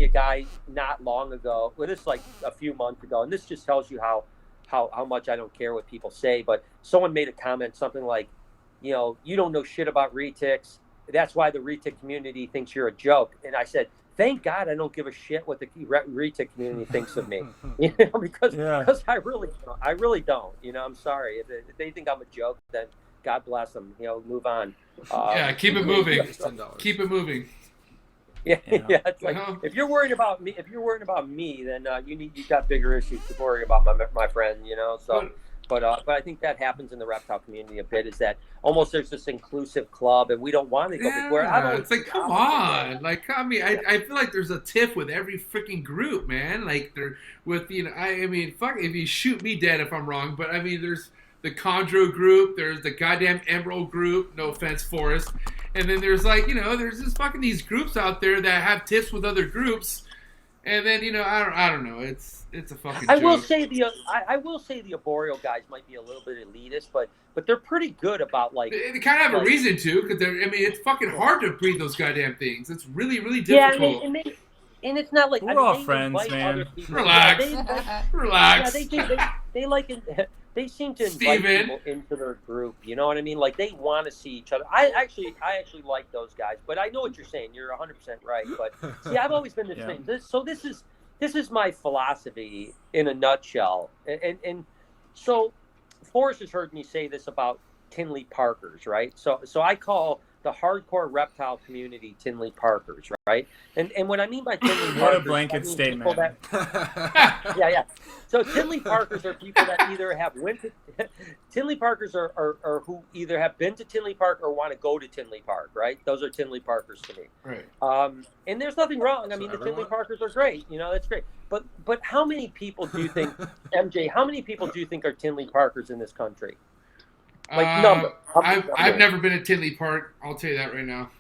A guy not long ago, well, this is a few months ago, and this just tells you how much I don't care what people say. But someone made a comment, something like, you don't know shit about retics. That's why the retic community thinks you're a joke. And I said, thank God I don't give a shit what the retic community thinks of me, because I really don't. I'm sorry if they think I'm a joke, then God bless them. Move on. Keep it moving. Keep it moving. Yeah. It's if you're worried about me, then you got bigger issues to worry about, my friend. So. But I think that happens in the reptile community a bit. Is that almost there's this inclusive club, and we don't want to go. It's come on, I feel like there's a tiff with every freaking group, man. They're with I mean, fuck, if you shoot me dead if I'm wrong, but I mean, there's the Chondro group, there's the goddamn Emerald group. No offense, Forrest. And then there's there's just fucking these groups out there that have tiffs with other groups, and then I don't know. It's a fucking joke. I will say the arboreal guys might be a little bit elitist, but they're pretty good about They kind of have a reason to, because it's fucking hard to breed those goddamn things. It's really, really difficult. Yeah, and it's not we're all friends, man. Relax. Relax. Yeah, they seem to invite people into their group. You know what I mean? They want to see each other. I actually like those guys, but I know what you're saying. You're 100% right. But see, I've always been this thing. This this is my philosophy in a nutshell. And so Forrest has heard me say this about Tinley Parkers, right? So I call the hardcore reptile community Tinley Parkers, right? And what I mean by Tinley Parkers, What a blanket statement. Yeah. So Tinley Parkers are people that either have went to Tinley Parkers are who either have been to Tinley Park or want to go to Tinley Park, right? Those are Tinley Parkers to me. Right. And there's nothing wrong. I mean, So the Tinley everyone? Parkers are great. That's great. But how many people do you think, MJ? How many people do you think are Tinley Parkers in this country? Like number. I've never been to Tinley Park. I'll tell you that right now.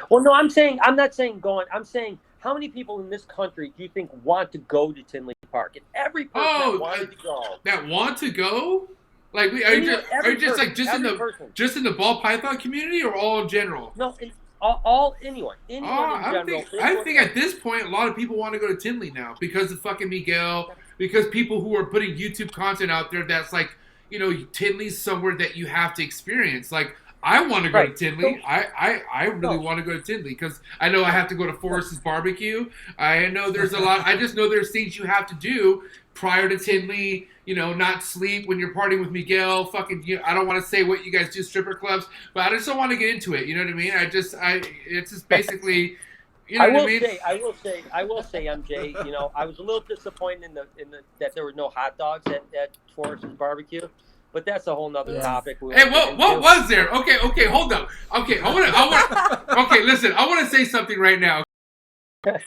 Well, no, I'm not saying going. I'm saying how many people in this country do you think want to go to Tinley Park? If every person that wanted to go, that want to go, like are you just in the ball python community or all in general? No, it's anyone in general. I think at this point a lot of people want to go to Tinley now because of fucking Miguel. Because people who are putting YouTube content out there that's like, Tinley's somewhere that you have to experience. Like, I want to go to Tinley. I really want to go to Tinley because I know I have to go to Forrest's barbecue. I know there's a lot. I just know there's things you have to do prior to Tinley. Not sleep when you're partying with Miguel. Fucking, I don't want to say what you guys do, stripper clubs, but I just don't want to get into it. You know what I mean? It's just basically. I will say, MJ. I was a little disappointed in the that there were no hot dogs at Forrest's barbecue, but that's a whole nother topic. Hey, what was there? Okay, hold up. Okay, I want. Okay, listen, I want to say something right now.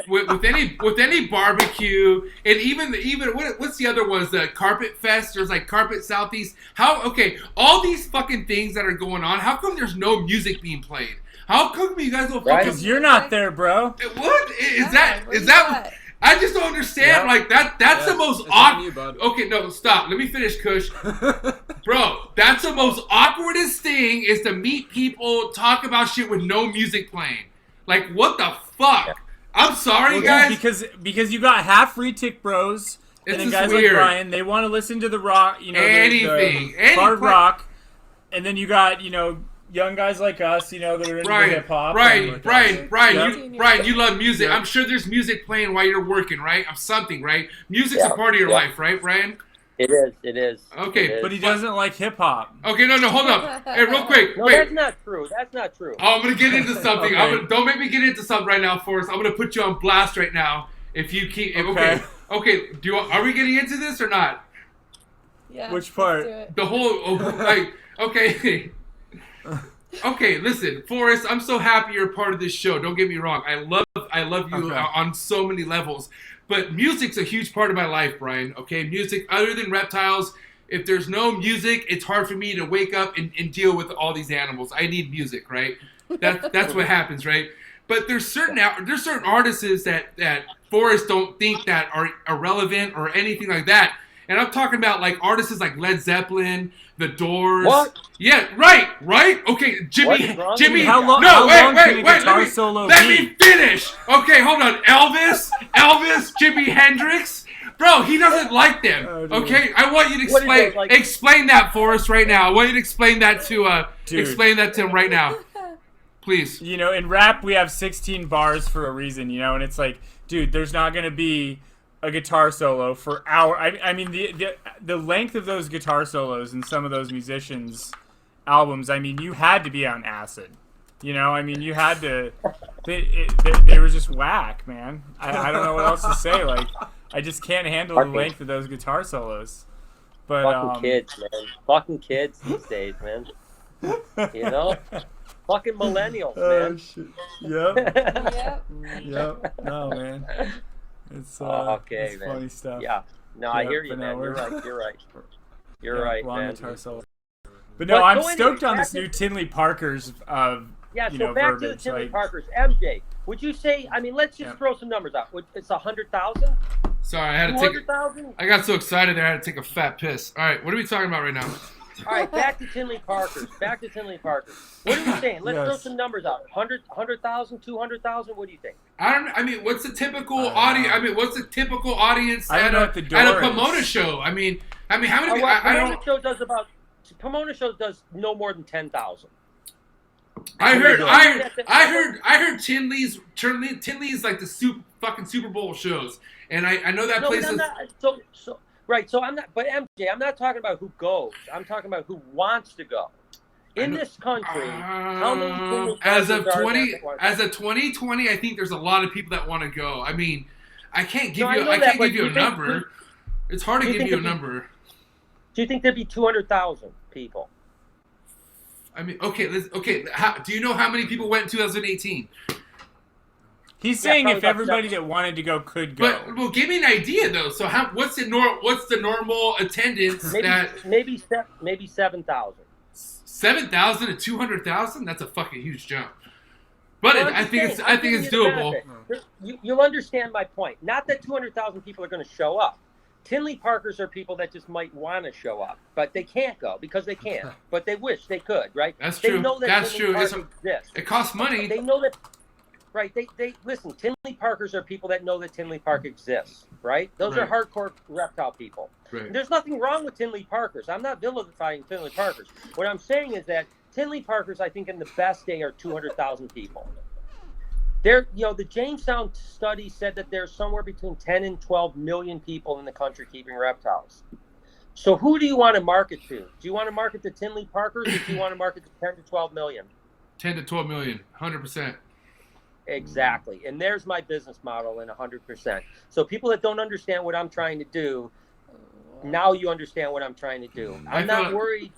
With any barbecue, and even what's the other ones? The Carpet Fest. There's like Carpet Southeast. All these fucking things that are going on. How come there's no music being played? How come you guys don't fucking? Because you're not there, bro. What is that? I just don't understand. Like that's the most awkward. Okay, no, stop. Let me finish, Kush. Bro, that's the most awkwardest thing is to meet people, talk about shit with no music playing. Like, what the fuck? I'm sorry, guys. Because you got half Retic Bros, and then guys weird. like Brian, they want to listen to the rock, anything, hard rock, and then you got young guys like us, that are into hip hop. Brian, you love music. Yeah. I'm sure there's music playing while you're working, right? Something, right? Music's a part of your life, right, Brian? It is. Okay. It is. But he doesn't like hip hop. Okay, no, hold up. Hey, real quick. No, wait. That's not true. Oh, I'm going to get into something. Okay. Don't make me get into something right now, Forrest. I'm going to put you on blast right now. If you keep... Okay. Are we getting into this or not? Yeah. Which part? The whole... okay. Okay, listen, Forrest, I'm so happy you're a part of this show. Don't get me wrong. I love you on so many levels. But music's a huge part of my life, Brian. Okay, music, other than reptiles, if there's no music, it's hard for me to wake up and deal with all these animals. I need music, right? That's what happens, right? But there's certain artists that Forrest don't think that are irrelevant or anything like that. And I'm talking about like artists like Led Zeppelin, The Doors. What? Yeah, right. Okay, Jimmy. How long can a guitar solo Let me finish. Okay, hold on. Elvis, Jimi Hendrix. Bro, he doesn't like them. Okay, I want you to explain that for us right now. I want you to explain that to him right now, please. In rap we have 16 bars for a reason. And it's like, dude, there's not gonna be a guitar solo for hour. I mean the length of those guitar solos in some of those musicians' albums. I mean, you had to be on acid. You had to. They were just whack, man. I don't know what else to say. Like, I just can't handle the length of those guitar solos. But fucking kids these days, man. Fucking millennials, man. Shit. Yep. Yep. No, man. It's it's man. funny stuff. Yeah. No, I hear you, man. You're right, man. Guitar solo. But no, I'm stoked on this new Tinley Parkers so back to the Tinley Parkers. MJ, would you say? I mean, let's just throw some numbers out. It's 100,000. Sorry, I had to take. 200,000. I got so excited there, I had to take a fat piss. All right, what are we talking about right now? All right, back to Tinley Parkers. What are we saying? Let's throw some numbers out. 100,000, 200,000. What do you think? I mean, what's the typical audience? I mean, what's the typical audience at a Pomona show? I mean, how many? Pomona show does no more than 10,000. I heard Tinley's like the fucking Super Bowl shows, and I know that place is. Right. So I'm not. But MJ, I'm not talking about who goes. I'm talking about who wants to go. In this country, how many as of 2020, I think there's a lot of people that want to go. I mean, I can't give you a number. It's hard to give you a number. Do you think there'd be 200,000 people? I mean, okay. Do you know how many people went in 2018? He's saying if everybody that wanted to go could go. But well, give me an idea though. So what's the normal attendance? Maybe 7,000. 7,000 to 200,000? That's a fucking huge jump. But I think it's doable. You'll understand my point. Not that 200,000 people are going to show up. Tinley Parkers are people that just might want to show up, but they can't go because they can't. But they wish they could, right? That's true. They know that That's Tinley true. Park exists. It costs money. They know that. Right, they listen. Tinley Parkers are people that know that Tinley Park exists. Right, those are hardcore reptile people. Right. There's nothing wrong with Tinley Parkers. I'm not vilifying Tinley Parkers. What I'm saying is that Tinley Parkers, I think, in the best day, are 200,000 people. The Jamestown study said that there's somewhere between 10 and 12 million people in the country keeping reptiles. So who do you want to market to? Do you want to market to Tinley Parkers, or do you want to market to 10 to 12 million? 10 to 12 million, 100%. Exactly. And there's my business model in 100%. So people that don't understand what I'm trying to do, now you understand what I'm trying to do. I'm not worried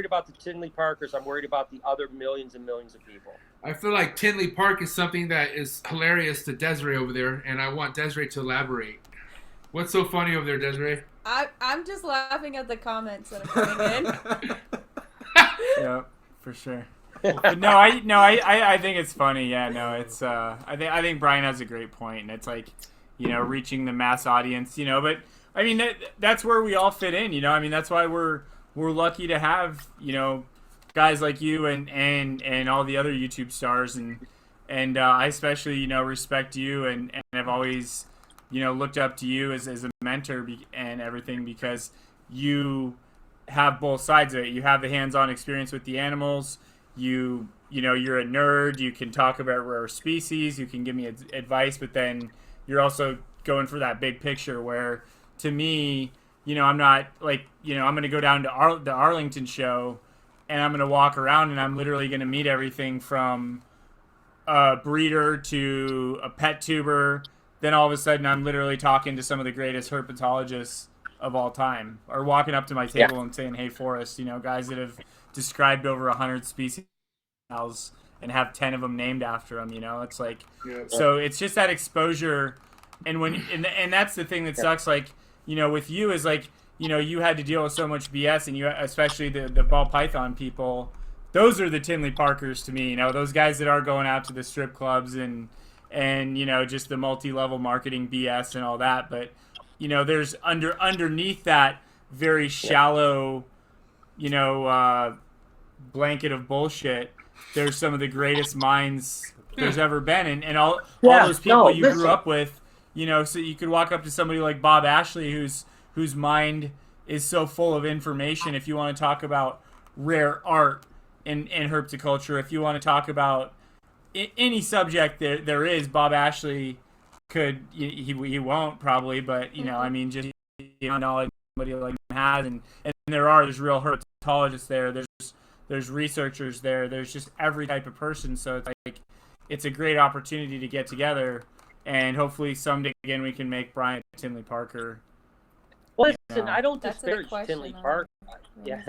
about the Tinley Parkers. I'm worried about the other millions and millions of people. I feel like Tinley Park is something that is hilarious to Desiree over there, and I want Desiree to elaborate. What's so funny over there, Desiree? I'm just laughing at the comments that are coming in. Yeah, for sure. But I think it's funny. Yeah, no, it's I think Brian has a great point, and it's like, reaching the mass audience, but I mean that's where we all fit in, I mean that's why we're lucky to have, guys like you and all the other YouTube stars, and I especially respect you and I've always looked up to you as a mentor and everything, because you have both sides of it. You have the hands-on experience with the animals. You're a nerd. You can talk about rare species. You can give me advice, but then you're also going for that big picture where, to me, I'm not like, I'm going to go down to the Arlington show and I'm going to walk around and I'm literally going to meet everything from a breeder to a pet tuber. Then all of a sudden I'm literally talking to some of the greatest herpetologists of all time, or walking up to my table and saying, "Hey, Forrest, guys that have described over 100 species and have 10 of them named after them." It's like, so it's just that exposure. And and that's the thing that sucks. Like, with you is like, you had to deal with so much BS, and you, especially the ball python people, those are the Tinley Parkers to me. Those guys that are going out to the strip clubs and just the multi-level marketing BS and all that. But there's underneath that very shallow, blanket of bullshit, there's some of the greatest minds there's ever been, and all those people you grew up with, so you could walk up to somebody like Bob Ashley, whose mind is so full of information. If you want to talk about rare art in herpetoculture, if you want to talk about any subject there is, Bob Ashley could, he won't probably, but I mean, just knowledge somebody like him has, and there's real herpetologists there, there's researchers there, there's just every type of person. So it's like, it's a great opportunity to get together, and hopefully someday again we can make Brian Tinley Parker. Well, listen, I don't disparage Tinley Parker. Yeah,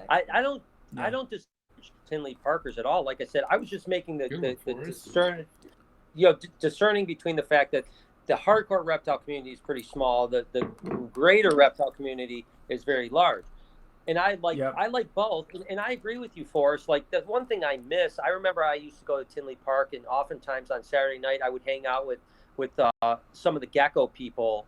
I don't disparage Tinley Parkers at all. Like I said, I was just making the discerning between the fact that the hardcore reptile community is pretty small, the greater reptile community is very large. And I like both, and I agree with you, Forrest. Like, the one thing I miss, I remember I used to go to Tinley Park, and oftentimes on Saturday night I would hang out with some of the gecko people.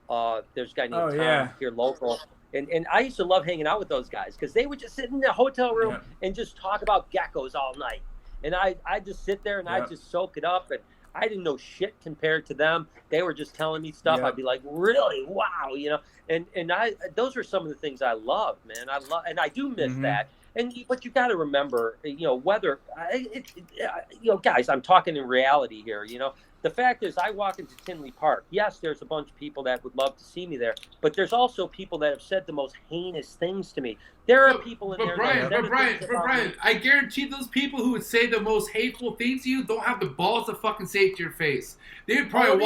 There's a guy named Tom here local, and I used to love hanging out with those guys because they would just sit in the hotel room and just talk about geckos all night. And I just sit there and I just soak it up, and I didn't know shit compared to them. They were just telling me stuff. I'd be like, really? Wow, And those are some of the things I love, man. And I do miss that. but you got to remember, whether guys, I'm talking in reality here. The fact is, I walk into Tinley Park. Yes, there's a bunch of people that would love to see me there, but there's also people that have said the most heinous things to me. There are people in there. Brian, I guarantee those people who would say the most hateful things to you don't have the balls to fucking say it to your face. They'd probably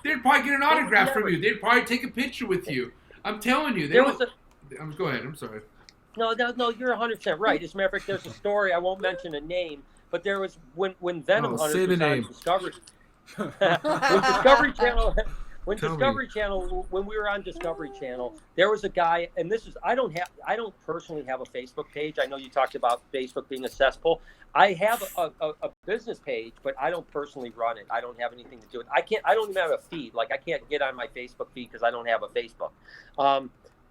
They'd probably get an autograph from you. They'd probably take a picture with you. I'm telling you. Go ahead. I'm sorry. No, you're 100% right. As a matter of fact, there's a story. I won't mention a name, but there was when Venom Hunters was on Discovery. When Discovery Channel, when we were on Discovery Channel, there was a guy, and this is, I don't personally have a Facebook page. I know you talked about Facebook being a cesspool. I have a business page, but I don't personally run it. I don't have anything to do with it. I don't even have a feed. Like, I can't get on my Facebook feed because I don't have a Facebook.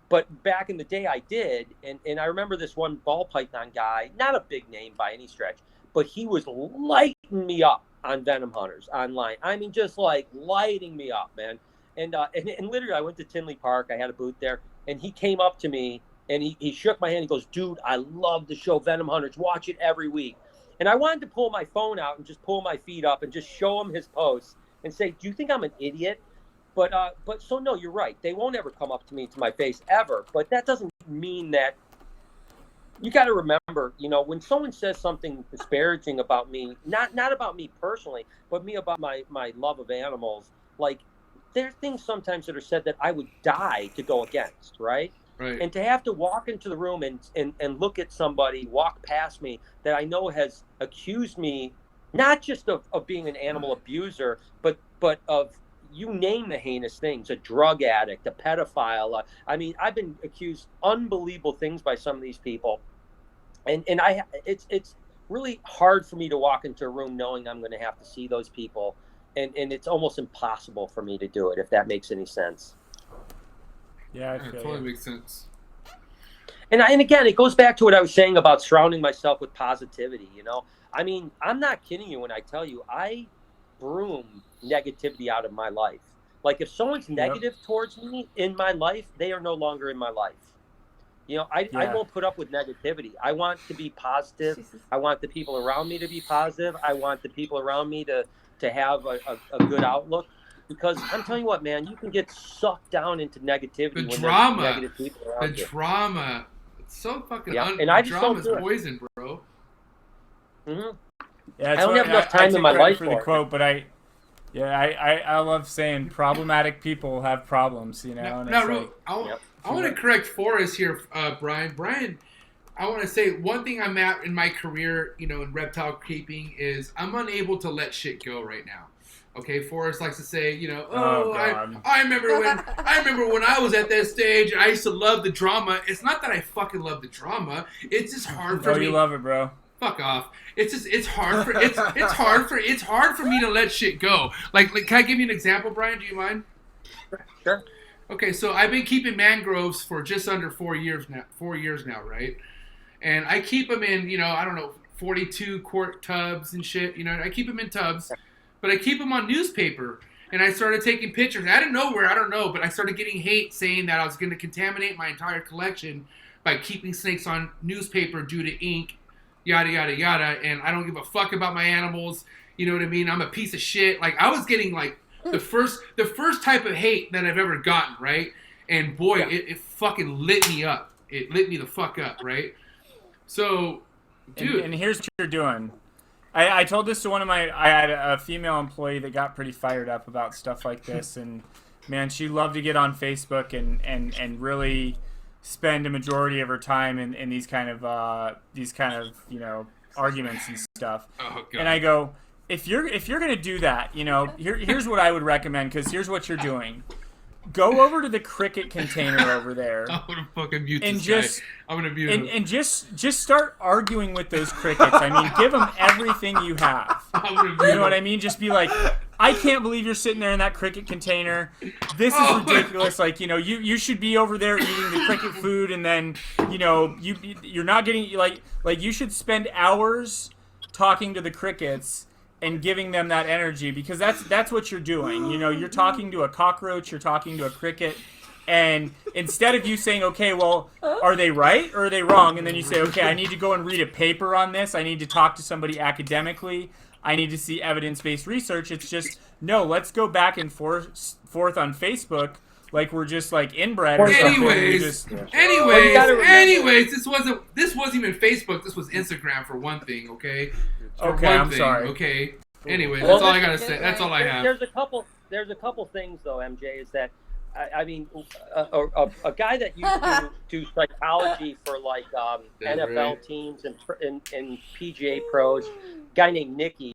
But back in the day I did, and I remember this one ball python guy, not a big name by any stretch, but he was lighting me up on Venom Hunters online. I mean, just like lighting me up, man. And literally, I went to Tinley Park. I had a booth there, and he came up to me and he shook my hand. He goes, "Dude, I love the show Venom Hunters. Watch it every week." And I wanted to pull my phone out and just pull my feed up and just show him his posts and say, "Do you think I'm an idiot?" But so no, you're right. They won't ever come up to me to my face ever. But that doesn't mean that. You got to remember, when someone says something disparaging about me, not about me personally, but me about my love of animals, like, there are things sometimes that are said that I would die to go against, right? Right. And to have to walk into the room and look at somebody walk past me that I know has accused me, not just of being an animal abuser, but of, you name the heinous things, a drug addict, a pedophile. I mean, I've been accused unbelievable things by some of these people. And it's really hard for me to walk into a room knowing I'm going to have to see those people. And it's almost impossible for me to do it, if that makes any sense. Yeah, It totally makes sense. And again, it goes back to what I was saying about surrounding myself with positivity, I mean, I'm not kidding you when I tell you I broom negativity out of my life. Like, if someone's negative towards me in my life, they are no longer in my life. I won't put up with negativity. I want to be positive. Jesus. I want the people around me to be positive. I want the people around me to have a good outlook. Because I'm telling you what, man, you can get sucked down into negativity The when drama. there's negative people around you. Drama. It's so fucking and I just drama's don't do it. poison, bro. Mm-hmm. Yeah, I don't have enough time in my life for the quote, but I love saying problematic people have problems, Now, and it's I want to correct Forrest here, Brian. Brian, I want to say one thing I'm at in my career, in reptile keeping, is I'm unable to let shit go right now. Okay, Forrest likes to say, I remember when I was at that stage, I used to love the drama. It's not that I fucking love the drama. It's just hard for me. Oh, you love it, bro. Fuck off. It's hard for me to let shit go. Like, can I give you an example, Brian? Do you mind? Sure. Okay, so I've been keeping mangroves for just under 4 years now, right? And I keep them in, 42 quart tubs and shit. I keep them in tubs, but I keep them on newspaper. And I started taking pictures. Out of nowhere, I don't know, but I started getting hate saying that I was going to contaminate my entire collection by keeping snakes on newspaper due to ink, yada, yada, yada. And I don't give a fuck about my animals. You know what I mean? I'm a piece of shit. Like, I was getting, like, the first type of hate that I've ever gotten, right? And boy, it fucking lit me up. It lit me the fuck up, right? So, dude. And here's what you're doing. I told this to I had a female employee that got pretty fired up about stuff like this, and man, she loved to get on Facebook and really spend a majority of her time in these kind of arguments and stuff. Oh, God. And I go, if you're gonna do that, here's what I would recommend, because here's what you're doing. Go over to the cricket container over there. I'm gonna fucking mute and this just, guy. I'm gonna mute him. And just start arguing with those crickets. I mean, give them everything you have. I'm gonna mute You know what him. I mean? Just be like, I can't believe you're sitting there in that cricket container. This is ridiculous. Like, you should be over there eating the cricket food, and then, you're not getting, like you should spend hours talking to the crickets and giving them that energy, because that's what you're doing. You're talking to a cockroach, you're talking to a cricket, And instead of you saying, okay, well, are they right or are they wrong? And then you say, okay, I need to go and read a paper on this. I need to talk to somebody academically. I need to see evidence-based research. It's just, no, let's go back and forth on Facebook like we're just like inbred or something. Anyways, this wasn't even Facebook. This was Instagram for one thing, okay? Sorry. Okay. Anyways, that's all I gotta say. That's all I have. There's a couple things though, MJ, is that I mean, a guy that used to do psychology for like NFL teams and PGA pros, guy named Nicky,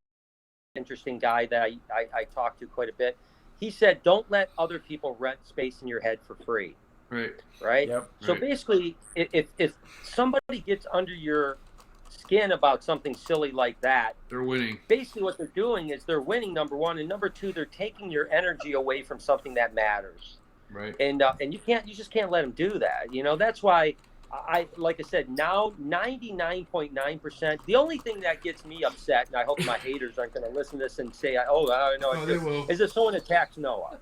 interesting guy that I talked to quite a bit. He said, don't let other people rent space in your head for free. Right. Yep. So basically, if somebody gets under your skin about something silly like that, they're winning. Basically, what they're doing is they're winning, number one, and number two, they're taking your energy away from something that matters. Right. And you just can't let them do that. You know, that's why like I said, now 99.9%. The only thing that gets me upset, and I hope my haters aren't going to listen to this and say, I know, is if someone attacks Noah.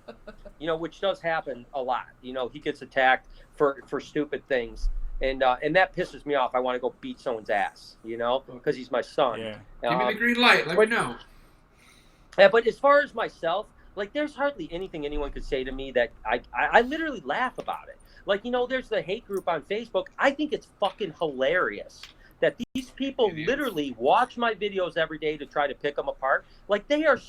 You know, which does happen a lot. You know, he gets attacked for stupid things. And that pisses me off. I want to go beat someone's ass, you know, because he's my son. Yeah. Give me the green light. Let me know. Yeah, but as far as myself, like, there's hardly anything anyone could say to me that I literally laugh about it. Like, you know, there's the hate group on Facebook. I think it's fucking hilarious that these people literally watch my videos every day to try to pick them apart. Like, they're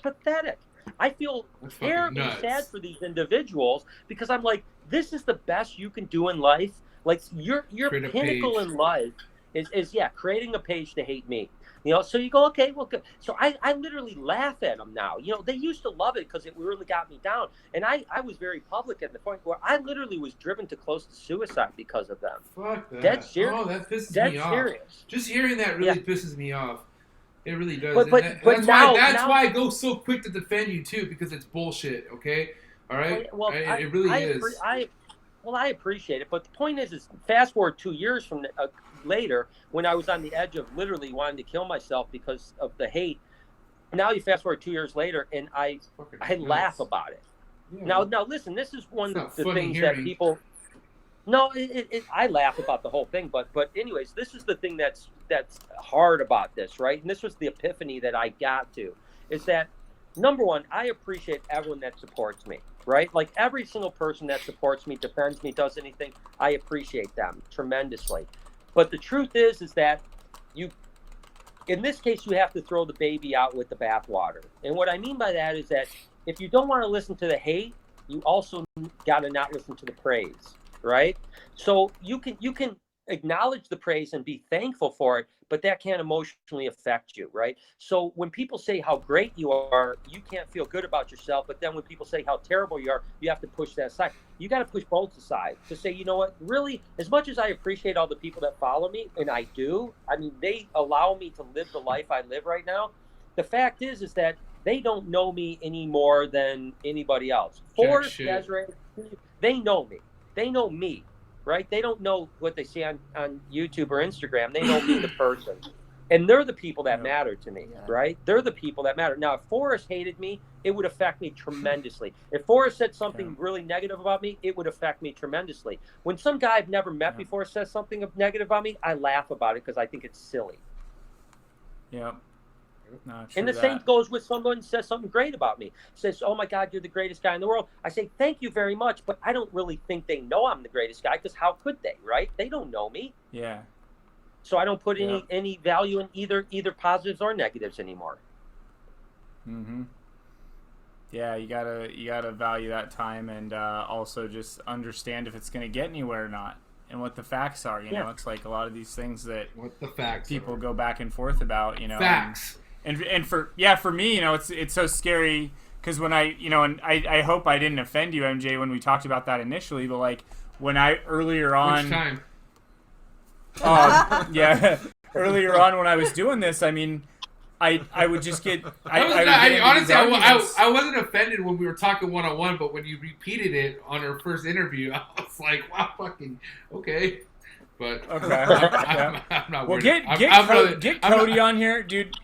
pathetic. I feel terribly sad for these individuals because I'm like, this is the best you can do in life. Like, your pinnacle in life is creating a page to hate me. You know, so you go, okay, well, good. So I literally laugh at them now. You know, they used to love it because it really got me down. And I was very public at the point where I literally was driven to close to suicide because of them. Fuck that. Dead serious. Oh, that pisses me off. Serious. Just hearing that really pisses me off. It really does. But that's why I go so quick to defend you, too, because it's bullshit, okay? All right? Well, it really is. I appreciate it. But the point is fast forward 2 years from later, when I was on the edge of literally wanting to kill myself because of the hate. Now you fast forward 2 years later, and I laugh about it. Yeah. Now listen, this is one of the things that people. No, I laugh about the whole thing, but anyways, this is the thing that's hard about this, right? And this was the epiphany that I got to, is that number one, I appreciate everyone that supports me, right? Like every single person that supports me, defends me, does anything, I appreciate them tremendously. But the truth is that in this case, you have to throw the baby out with the bathwater. And what I mean by that is that if you don't want to listen to the hate, you also got to not listen to the praise, right? So you can acknowledge the praise and be thankful for it, but that can't emotionally affect you, right? So when people say how great you are, you can't feel good about yourself. But then when people say how terrible you are, you have to push that aside. You got to push both aside to say, you know what, really, as much as I appreciate all the people that follow me, and I do, I mean, they allow me to live the life I live right now. The fact is that they don't know me any more than anybody else. Forrest, Desiree, they know me. They know me. Right? They don't know what they see on YouTube or Instagram. They know me, the person. And they're the people that matter to me, right? They're the people that matter. Now, if Forrest hated me, it would affect me tremendously. If Forrest said something really negative about me, it would affect me tremendously. When some guy I've never met before says something negative about me, I laugh about it because I think it's silly. Yeah. No, and the same goes with someone who says something great about me. Says, oh my God, you're the greatest guy in the world. I say, thank you very much, but I don't really think they know I'm the greatest guy because how could they, right? They don't know me. Yeah. So I don't put any value in either positives or negatives anymore. Mm-hmm. Yeah, you gotta value that time and also just understand if it's gonna get anywhere or not. And what the facts are, you know, it's like a lot of these things that what the facts people go back and forth about, you know. Facts. And for me, you know, it's so scary because when I hope I didn't offend you, MJ, when we talked about that initially, but like when I earlier on, which time? Earlier on when I was doing this, I mean, I would just get. Honestly, I wasn't offended when we were talking one-on-one, but when you repeated it on our first interview, I was like, wow, fucking okay. But I'm not worried. Well, get Cody on here, dude.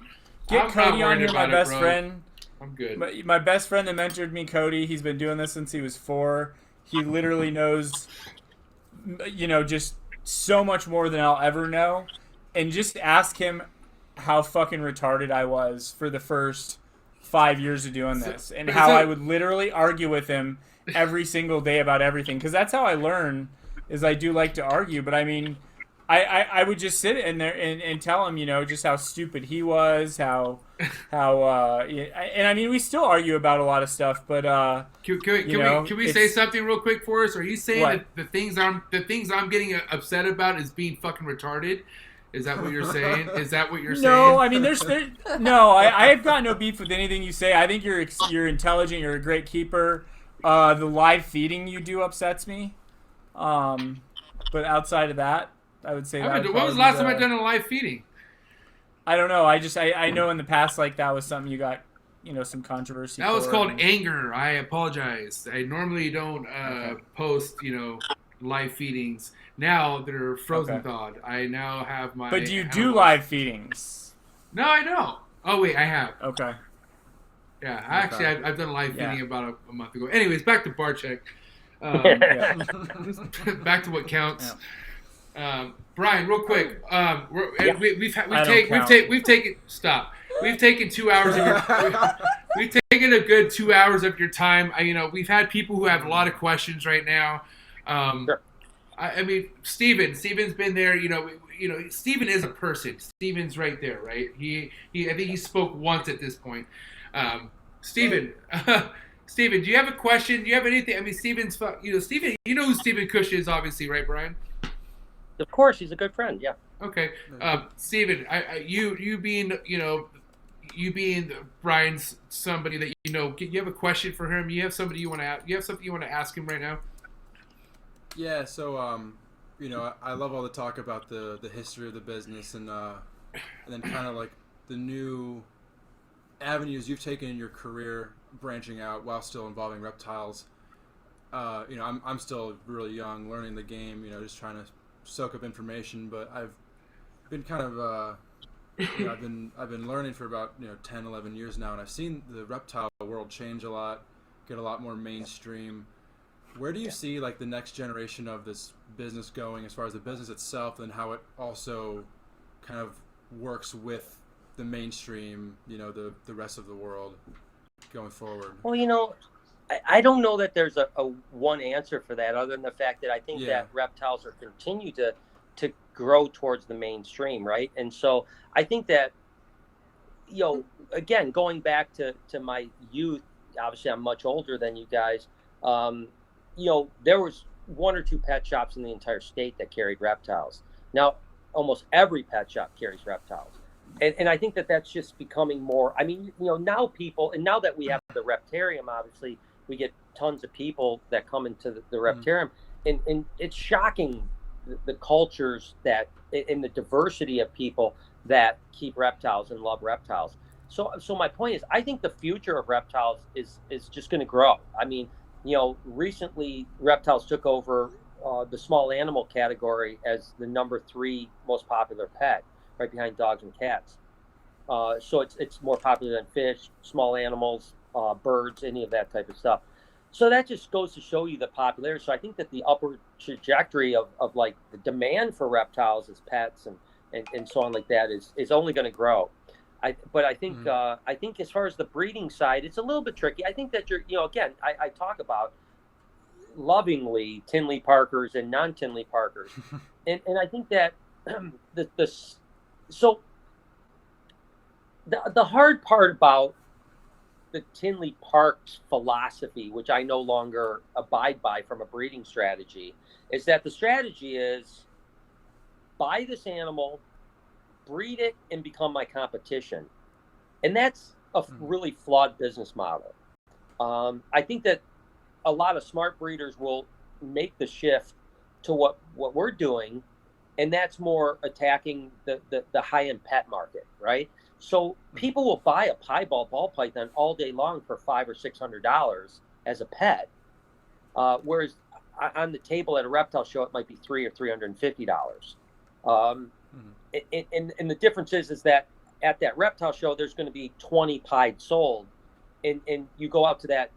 Get Cody on here, my best friend. I'm good. My best friend that mentored me, Cody, he's been doing this since he was 4. He literally knows, just so much more than I'll ever know. And just ask him how fucking retarded I was for the first 5 years of doing this, and how I would literally argue with him every single day about everything. Because that's how I learn, is I do like to argue. But I mean, I would just sit in there and tell him, just how stupid he was, and I mean, we still argue about a lot of stuff, but can we say something real quick for us? Are you saying that the things I'm getting upset about is being fucking retarded? Is that what you're saying? Is that what you're saying? No, I mean, I have got no beef with anything you say. I think you're intelligent. You're a great keeper. The live feeding you do upsets me. But outside of that, I would say that. When was the last time I done a live feeding? I don't know. I know in the past, like, that was something you got, some controversy. That was called anger. I apologize. I normally don't post, live feedings. Now they're frozen thawed. I now have my. But do you do live feedings? No, I don't. Oh wait, I have. Okay. Yeah, actually, I've done a live feeding about a month ago. Anyways, back to Barczyk. Back to what counts. Yeah. Brian, real quick. We've taken 2 hours of your. We've taken a good 2 hours of your time. We've had people who have a lot of questions right now. Sure. I mean, Steven's been there. Steven is a person. Steven's right there, right? I think he spoke once at this point. Steven, Steven, do you have a question? Do you have anything? I mean, Steven, Steven, who Steven Cush is, obviously, right, Brian? Of course, he's a good friend. Yeah. Okay, Steven, you being Brian's somebody that you have a question for him. You have somebody you want to ask. You have something you want to ask him right now. Yeah, so I love all the talk about the history of the business and then kind of like the new avenues you've taken in your career, branching out while still involving reptiles. I'm still really young, learning the game. Just trying to soak up information, but I've been kind of I've been learning for about 10, 11 years now, and I've seen the reptile world change a lot, get a lot more mainstream. Where do you see like the next generation of this business going, as far as the business itself and how it also kind of works with the mainstream, the rest of the world going forward? Well, I don't know that there's a one answer for that, other than the fact that I think that reptiles are continue to grow towards the mainstream, right? And so I think that, again, going back to my youth, obviously I'm much older than you guys. There was one or two pet shops in the entire state that carried reptiles. Now, almost every pet shop carries reptiles. And I think that that's just becoming more, I mean, now people, and now that we have the reptarium, obviously, we get tons of people that come into the reptarium, and it's shocking the cultures that, and the diversity of people that keep reptiles and love reptiles. So my point is, I think the future of reptiles is just going to grow. I mean, recently reptiles took over the small animal category as the number 3 most popular pet, right behind dogs and cats. So it's more popular than fish, small animals, birds, any of that type of stuff. So that just goes to show you the popularity. So I think that the upward trajectory of like the demand for reptiles as pets and so on like that is only going to grow. But I think I think as far as the breeding side, it's a little bit tricky. I think that again, I talk about lovingly Tinley Parkers and non-Tinley Parkers, and I think that the hard part about the Tinley Park's philosophy, which I no longer abide by from a breeding strategy, is that the strategy is buy this animal, breed it, and become my competition. And that's a really flawed business model. I think that a lot of smart breeders will make the shift to what we're doing, and that's more attacking the high-end pet market, right? So people will buy a piebald ball python all day long for $500 or $600 as a pet, whereas on the table at a reptile show it might be $300 or $350. And the difference is that at that reptile show there's going to be 20 pied sold, and you go out to that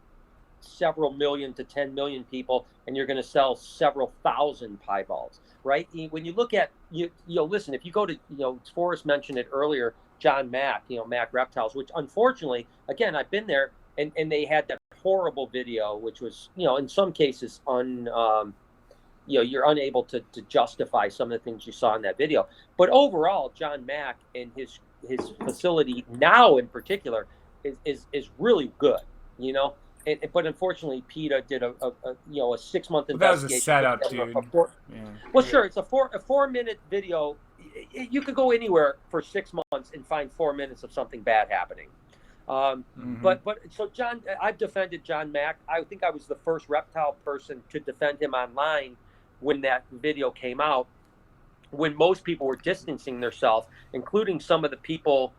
several million to 10 million people, and you're going to sell several thousand piebalgs, right? When you look at, listen, if you go to, Forrest mentioned it earlier, John Mack, Mack Reptiles, which unfortunately, again, I've been there, and they had that horrible video, which was, in some cases you're unable to justify some of the things you saw in that video. But overall, John Mack and his facility now in particular is really good, but unfortunately PETA did a 6-month investigation. That was a setup, dude. Well, sure, it's a 4-minute video. You could go anywhere for 6 months and find 4 minutes of something bad happening. But so John, I've defended John Mack. I think I was the first reptile person to defend him online when that video came out, when most people were distancing themselves, including some of the people,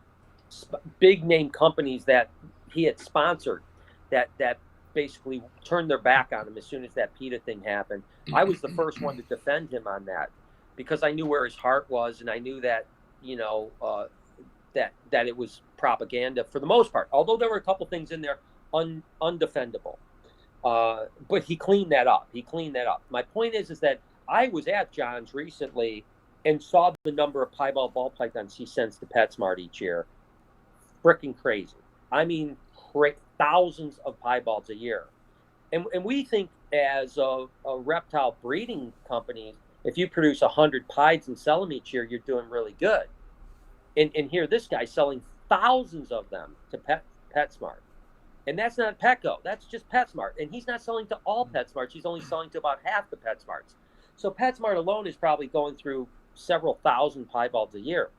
big name companies that he had sponsored, that basically turned their back on him as soon as that PETA thing happened. I was the first one to defend him on that, because I knew where his heart was, and I knew that, that it was propaganda for the most part, although there were a couple things in there undefendable. But he cleaned that up. My point is that I was at John's recently and saw the number of piebald ball pythons he sends to PetSmart each year. Freaking crazy. I mean, thousands of piebalds a year. And we think as a reptile breeding company, if you produce 100 pieds and sell them each year, you're doing really good. And here, this guy's selling thousands of them to PetSmart. And that's not Petco. That's just PetSmart. And he's not selling to all PetSmarts. He's only selling to about half the PetSmarts. So PetSmart alone is probably going through several thousand piebalds a year.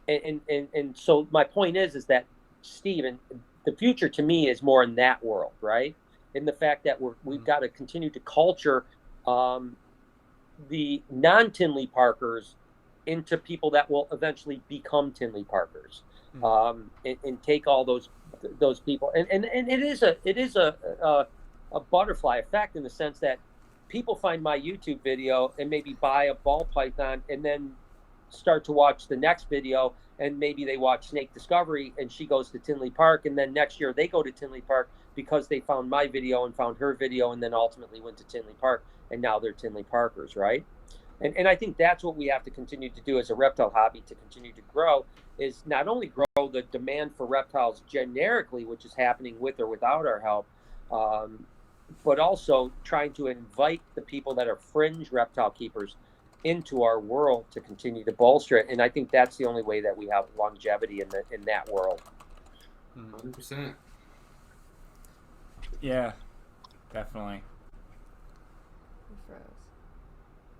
And so my point is that, Steve, and the future to me is more in that world, right? In the fact that we've got to continue to culture the non-Tinley Parkers into people that will eventually become Tinley Parkers, and take all those people. And it is a butterfly effect, in the sense that people find my YouTube video and maybe buy a ball python and then start to watch the next video, and maybe they watch Snake Discovery and she goes to Tinley Park, and then next year they go to Tinley Park because they found my video and found her video, and then ultimately went to Tinley Park, and now they're Tinley Parkers, right? And I think that's what we have to continue to do as a reptile hobby, to continue to grow, is not only grow the demand for reptiles generically, which is happening with or without our help, but also trying to invite the people that are fringe reptile keepers into our world to continue to bolster it. And I think that's the only way that we have longevity in that world. 100%. Yeah, definitely. We froze.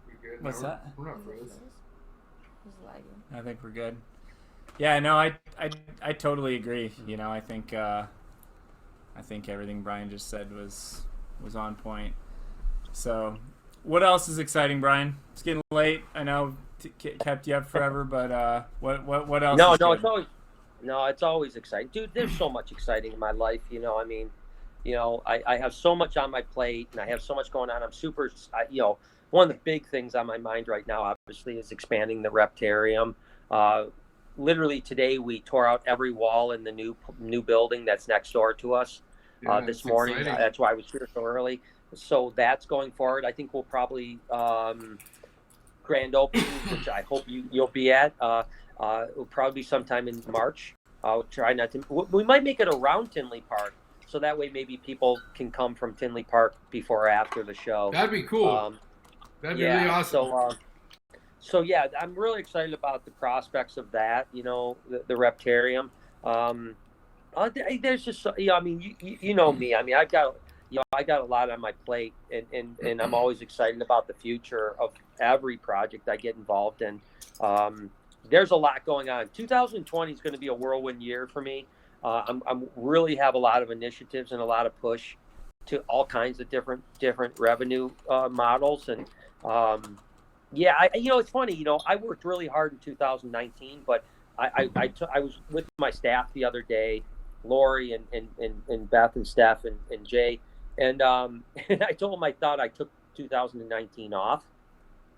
We good? What's No, that? We're not froze. He's lagging. I think we're good. Yeah, no, I totally agree. I think everything Brian just said was on point. So, what else is exciting, Brian? It's getting late. I know kept you up forever, but what else? It's always exciting, dude. There's so much exciting in my life. I have so much on my plate, and I have so much going on. I'm super. One of the big things on my mind right now, obviously, is expanding the Reptarium. Literally today, we tore out every wall in the new building that's next door to us. This morning. Exciting. That's why I was here so early. So that's going forward. I think we'll probably grand opening, which I hope you'll be at. It'll probably be sometime in March. I'll try not to. We might make it around Tinley Park, so that way maybe people can come from Tinley Park before or after the show. That'd be cool. That'd be really awesome. So yeah, I'm really excited about the prospects of that. The Reptarium. There's just, I mean, you know me. I mean, I got a lot on my plate, and I'm always excited about the future of every project I get involved in. There's a lot going on. 2020 is going to be a whirlwind year for me. I'm really have a lot of initiatives and a lot of push to all kinds of different revenue models. And it's funny. I worked really hard in 2019, but I was with my staff the other day, Lori and Beth and Steph and Jay, and I told them I thought I took 2019 off,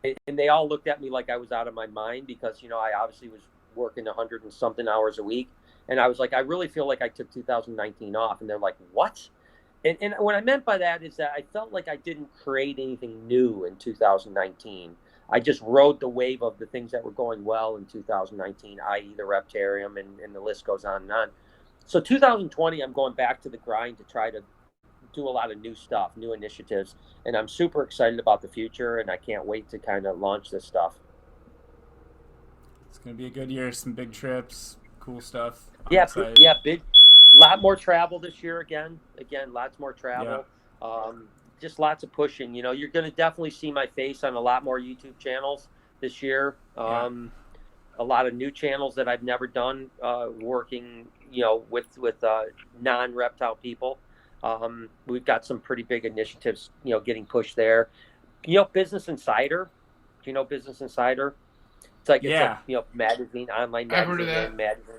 and they all looked at me like I was out of my mind, because I obviously was working 100 and something hours a week, and I was like, I really feel like I took 2019 off, and they're like, what? And what I meant by that is that I felt like I didn't create anything new in 2019. I just rode the wave of the things that were going well in 2019, i.e. the Reptarium, and the list goes on and on. So 2020, I'm going back to the grind to try to do a lot of new stuff, new initiatives, and I'm super excited about the future, and I can't wait to kind of launch this stuff. It's gonna be a good year. Some big trips, cool stuff. I'm Yeah, excited. yeah, big. Lot more travel this year again, lots more travel. Just lots of pushing. You know, you're going to definitely see my face on a lot more YouTube channels this year. A lot of new channels that I've never done, working, you know, with non-reptile people. We've got some pretty big initiatives, you know, getting pushed there. You know, Business Insider. Do you know Business Insider? It's like, you know, magazine, online magazine. I've heard of that. Magazine.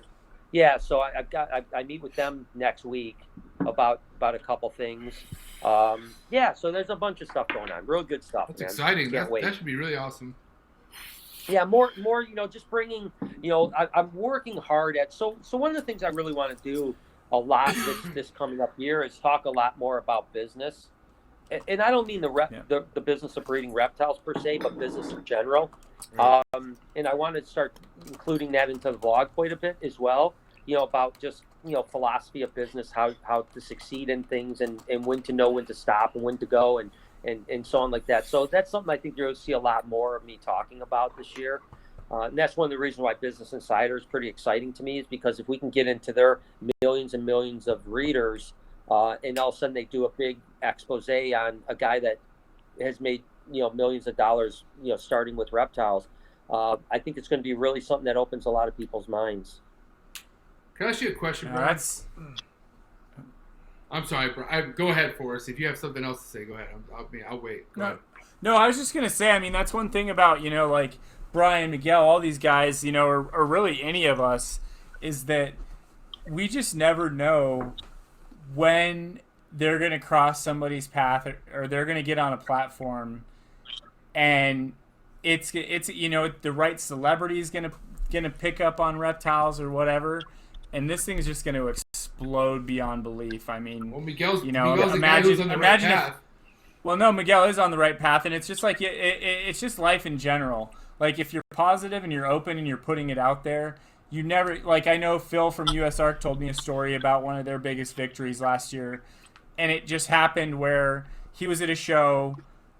Yeah, so I meet with them next week about a couple things. So there's a bunch of stuff going on. Real good stuff. That's man. exciting. Can't wait. That should be really awesome. Yeah, more, you know, just bringing, you know, I'm working hard at, so one of the things I really want to do a lot this coming up year is talk a lot more about business. And I don't mean the business of breeding reptiles per se, but business in general. And I want to start including that into the vlog quite a bit as well, you know, about just, you know, philosophy of business, how to succeed in things, and when to know when to stop and when to go, and so on like that. So that's something I think you'll see a lot more of me talking about this year. And that's one of the reasons why Business Insider is pretty exciting to me, is because if we can get into their millions and millions of readers, and all of a sudden they do a big expose on a guy that has made, you know, millions of dollars, you know, starting with reptiles, I think it's going to be really something that opens a lot of people's minds. Can I ask you a question, Brian? I'm sorry, Brian. Go ahead, Forrest. If you have something else to say, go ahead. I'll wait. Go ahead. No, I was just going to say, I mean, that's one thing about, you know, like Brian, Miguel, all these guys, you know, or really any of us, is that we just never know when they're going to cross somebody's path, or they're going to get on a platform, and it's you know, the right celebrity is going to pick up on reptiles or whatever, and this thing is just going to explode beyond belief. I mean, well, Miguel's you know, the guy who's on the right path. Well, no, Miguel is on the right path, and it's just like it's just life in general. Like, if you're positive and you're open and you're putting it out there, you never, like, I know Phil from US Arc told me a story about one of their biggest victories last year, and it just happened where he was at a show,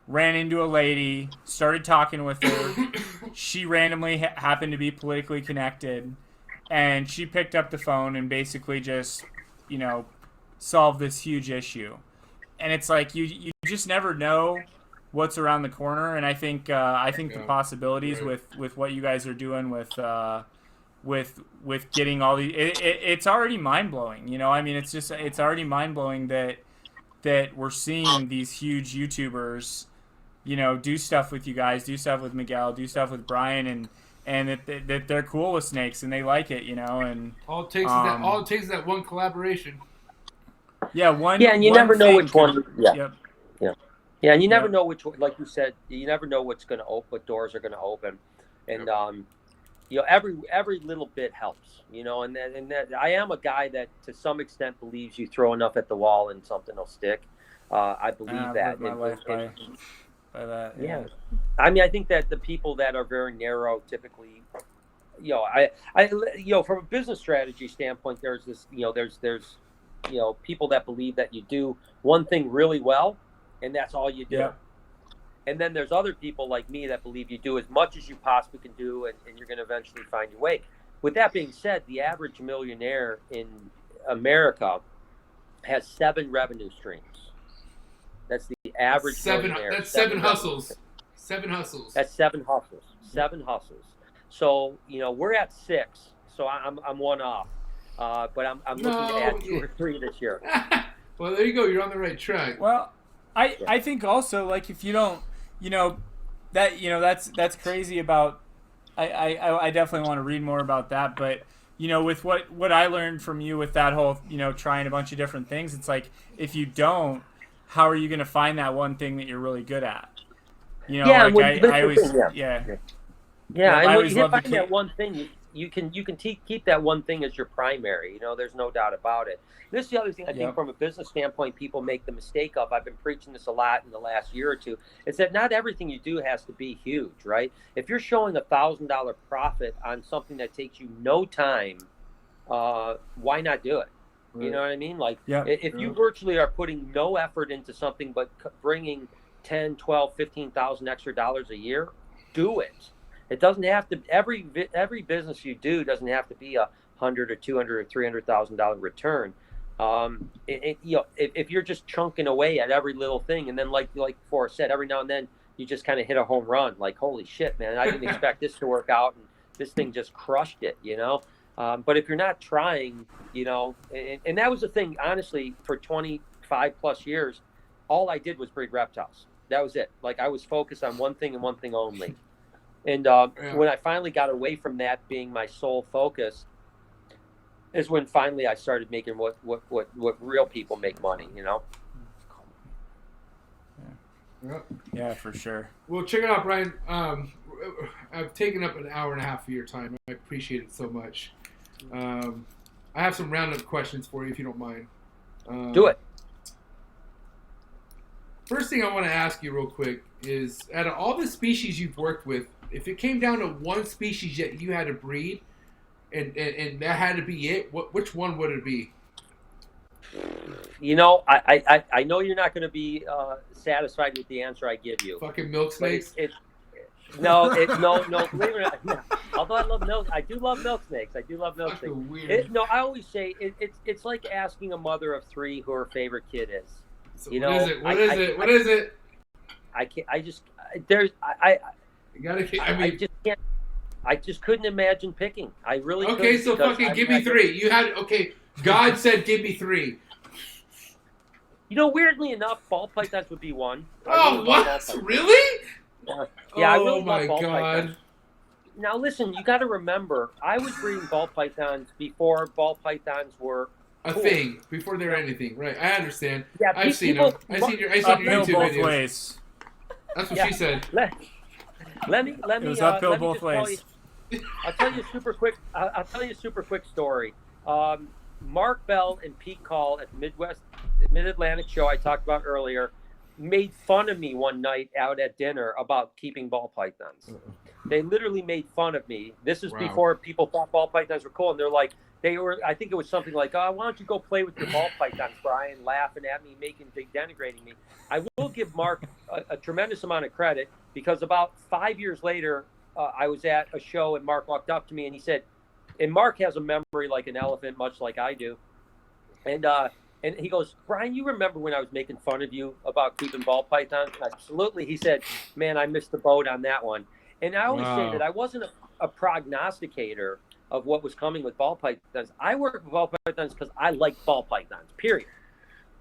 ran into a lady, started talking with her. She randomly happened to be politically connected, and she picked up the phone and basically just, you know, solved this huge issue. And it's like you just never know what's around the corner, and I think the possibilities with what you guys are doing with getting all these, it's already mind blowing. You know, I mean, it's already mind blowing that we're seeing these huge YouTubers, you know, do stuff with you guys, do stuff with Miguel, do stuff with Brian, and that they're cool with snakes and they like it, you know, and all it takes is that one collaboration. Yeah, one. Yeah, and you never know which one. Yeah, and you never know which, like you said, you never know what's going to open, what doors are going to open, and you know, every little bit helps, you know, and that I am a guy that to some extent believes you throw enough at the wall and something will stick. I believe that. My life by that. Yeah, I mean, I think that the people that are very narrow typically, you know, I you know, from a business strategy standpoint, there's this, you know, there's you know, people that believe that you do one thing really well, and that's all you do. Yeah. And then there's other people like me that believe you do as much as you possibly can do, and you're going to eventually find your way. With that being said, the average millionaire in America has 7 revenue streams. That's the average millionaire. That's 7 hustles. 7 hustles. That's 7 hustles. 7 hustles. So, you know, we're at 6. So I'm one off. But I'm looking to add 2 or 3 this year. Well, there you go. You're on the right track. Well, I think also, like, if you don't, you know, that, you know, that's crazy about, I definitely want to read more about that, but, you know, with what I learned from you with that whole, you know, trying a bunch of different things, it's like, if you don't, how are you going to find that one thing that you're really good at? You know, yeah, like, I always, and when you find that one thing, you can keep that one thing as your primary. There's no doubt about it. This is the other thing I think from a business standpoint, people make the mistake of. I've been preaching this a lot in the last year or two. Is that not everything you do has to be huge, right? If you're showing $1,000 profit on something that takes you no time, why not do it? Right. You know what I mean? Like, if you virtually are putting no effort into something but bringing 10, 12, 15,000 extra dollars a year, do it. It doesn't have to. Every business you do doesn't have to be $100,000 or $200,000 or $300,000 return. If you're just chunking away at every little thing, and then like Forrest said, every now and then you just kind of hit a home run. Like, holy shit, man! I didn't expect this to work out, and this thing just crushed it. But if you're not trying, and that was the thing. Honestly, for 25 plus years, all I did was breed reptiles. That was it. Like, I was focused on one thing and one thing only. And when I finally got away from that being my sole focus, is when finally I started making what real people make money. Yeah, for sure. Well, check it out, Brian. I've taken up an hour and a half of your time. I appreciate it so much. I have some roundup questions for you, if you don't mind. Do it. First thing I want to ask you real quick is, out of all the species you've worked with, if it came down to one species that you had to breed, and that had to be it, which one would it be? I know you're not going to be satisfied with the answer I give you. Fucking milk snakes? No. Believe it or not, no. Although I do love milk snakes. Weird. I always say it's like asking a mother of 3 who her favorite kid is. So what is it? I can't. I just couldn't imagine picking. I really couldn't. Okay, so fucking give me 3. God said give me 3. Weirdly enough, ball pythons would be one. What? Really? Yeah, I really my love ball God. pythons. Now listen, you got to remember, I was breeding ball pythons before ball pythons were a thing, before they're anything. Right? I understand. Yeah, I've seen them. I seen your YouTube both videos. ways. That's what she said. Let me. It was uphill both ways. I'll tell you a super quick story. Mark Bell and Pete Call at the Mid-Atlantic show I talked about earlier made fun of me one night out at dinner about keeping ball pythons. They literally made fun of me. This is before people thought ball pythons were cool, and I think it was something like, why don't you go play with your ball pythons, Brian, laughing at me, denigrating me. I will give Mark a tremendous amount of credit, because about 5 years later, I was at a show and Mark walked up to me and he said, and Mark has a memory like an elephant, much like I do. And he goes, Brian, you remember when I was making fun of you about keeping ball pythons? Absolutely. He said, man, I missed the boat on that one. And I always say that I wasn't a prognosticator of what was coming with ball pythons. I work with ball pythons because I like ball pythons, period.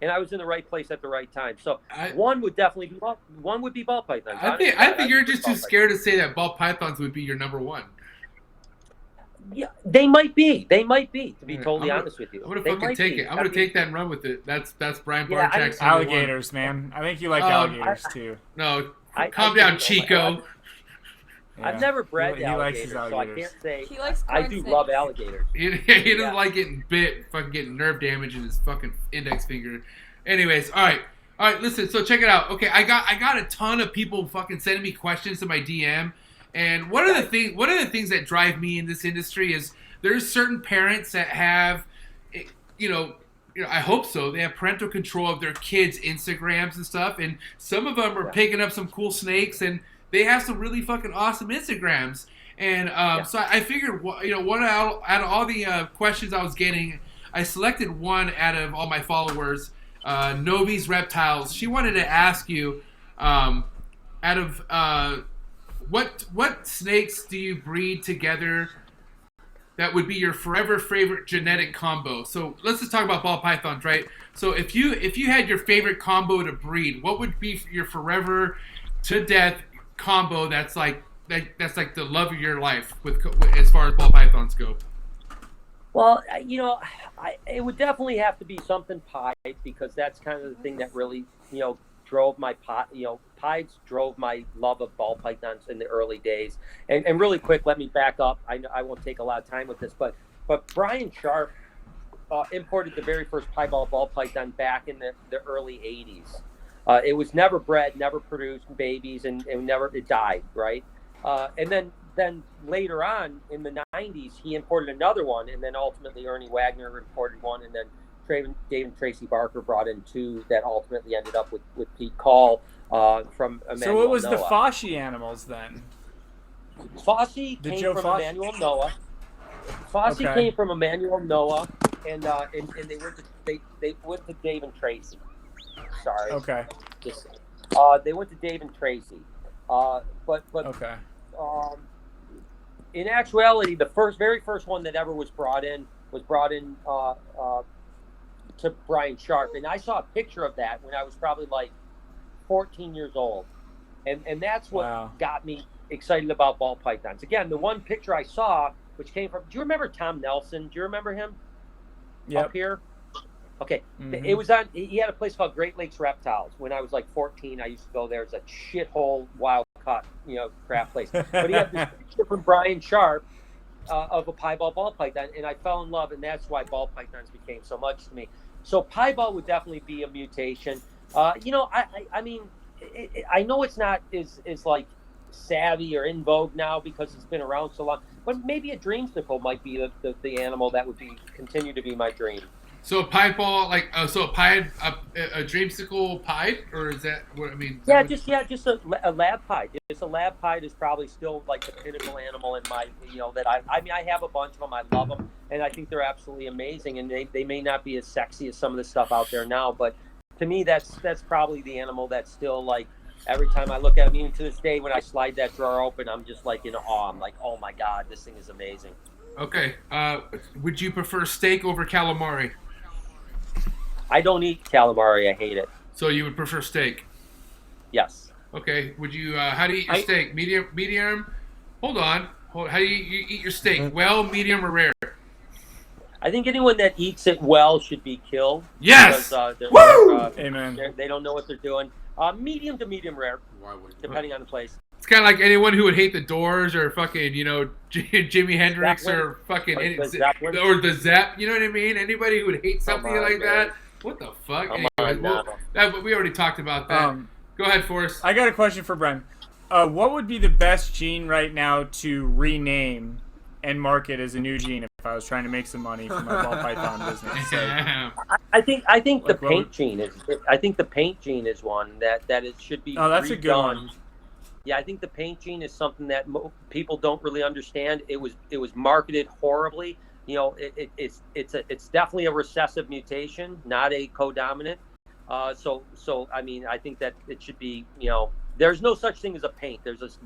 And I was in the right place at the right time. So one would be ball pythons. I think you're just too scared to say that ball pythons would be your number one. Yeah, they might be. To be totally honest with you, I'm gonna fucking take it. I'm gonna take that and run with it. That's Brian Barczyk's alligators, man. I think you like alligators too. No, calm down, Chico. I've never bred he likes his alligators. So I can't say. He likes I do love alligators. He doesn't like getting bit, fucking getting nerve damage in his fucking index finger. Anyways, all right. Listen, so check it out. Okay, I got a ton of people fucking sending me questions to my DM. And one of the things that drive me in this industry is there's certain parents that have, I hope so, they have parental control of their kids' Instagrams and stuff, and some of them are picking up some cool snakes, and they have some really fucking awesome Instagrams. And so I figured, one out of all the questions I was getting, I selected one out of all my followers, Novi's Reptiles. She wanted to ask you, out of what snakes do you breed together that would be your forever favorite genetic combo? So let's just talk about ball pythons, right? So if you had your favorite combo to breed, what would be your forever to death combo that's like the love of your life with as far as ball pythons go? Well, it would definitely have to be something pied, because that's kind of the thing that really, drove my pies drove my love of ball pythons in the early days. And really quick, let me back up. I won't take a lot of time with this, but Brian Sharp imported the very first piebald ball python back in the early 80s. It was never bred, never produced babies, and it died, right? And then later on in the 90s, he imported another one, and then ultimately Ernie Wagner imported one, and then Dave and Tracy Barker brought in two that ultimately ended up with Pete Call from Emmanuel So what was Noah. the Fossey animals then? Fossey The came Joe from Fossey? Emmanuel Noah. Fossey Okay. came from Emmanuel Noah, and they went to Dave and Tracy. Sorry. Okay. They went to Dave and Tracy. But Okay. In actuality, the very first one that ever was brought in to Brian Sharp, and I saw a picture of that when I was probably like 14 years old, and that's what Wow. got me excited about ball pythons. Again, the one picture I saw, which came from, do you remember Tom Nelson? Do you remember him? Yep. Up here? Okay. Mhm. It was he had a place called Great Lakes Reptiles. When I was like 14, I used to go there. It's a shithole wild caught, crap place. But he had this picture from Brian Sharp of a piebald ball python, and I fell in love, and that's why ball pythons became so much to me. So piebald would definitely be a mutation. I mean, I know it's not is like savvy or in vogue now because it's been around so long, but maybe a dreamsicle might be the animal that would continue to be my dream. So a piebald, like a dreamsicle pied, or is that what I mean? Yeah, just a lab pied. Just a lab pied is probably still like the pinnacle animal in my, that I mean, I have a bunch of them. I love them, and I think they're absolutely amazing. And they may not be as sexy as some of the stuff out there now, but to me, that's probably the animal that's still like, every time I look at them, even to this day, when I slide that drawer open, I'm just like in awe. I'm like, oh my God, this thing is amazing. Okay. Would you prefer steak over calamari? I don't eat calamari. I hate it. So you would prefer steak? Yes. Okay. Would you? How do you eat your steak? Medium? Hold on. How do you eat your steak? Well, medium, or rare? I think anyone that eats it well should be killed. Yes. Because, Woo! Amen. they don't know what they're doing. Medium to medium rare, Why would depending on the place. It's kind of like anyone who would hate the Doors or fucking, Jimi Hendrix or fucking Like the or Zeppelin. the Zepp. You know what I mean? Anybody who would hate something Come on, like man. that. What the fuck? Come Anyway, on, but we already talked about that. Go ahead, Forrest. I got a question for Brian. What would be the best gene right now to rename and market as a new gene if I was trying to make some money from my ball python business? I think the Like, what paint would- gene is. I think the paint gene is one that it should be. Oh, that's a good redone. one. Yeah, I think the paint gene is something that people don't really understand. It was marketed horribly. It's definitely a recessive mutation, not a codominant. So I mean, I think that it should be. There's no such thing as a paint. There's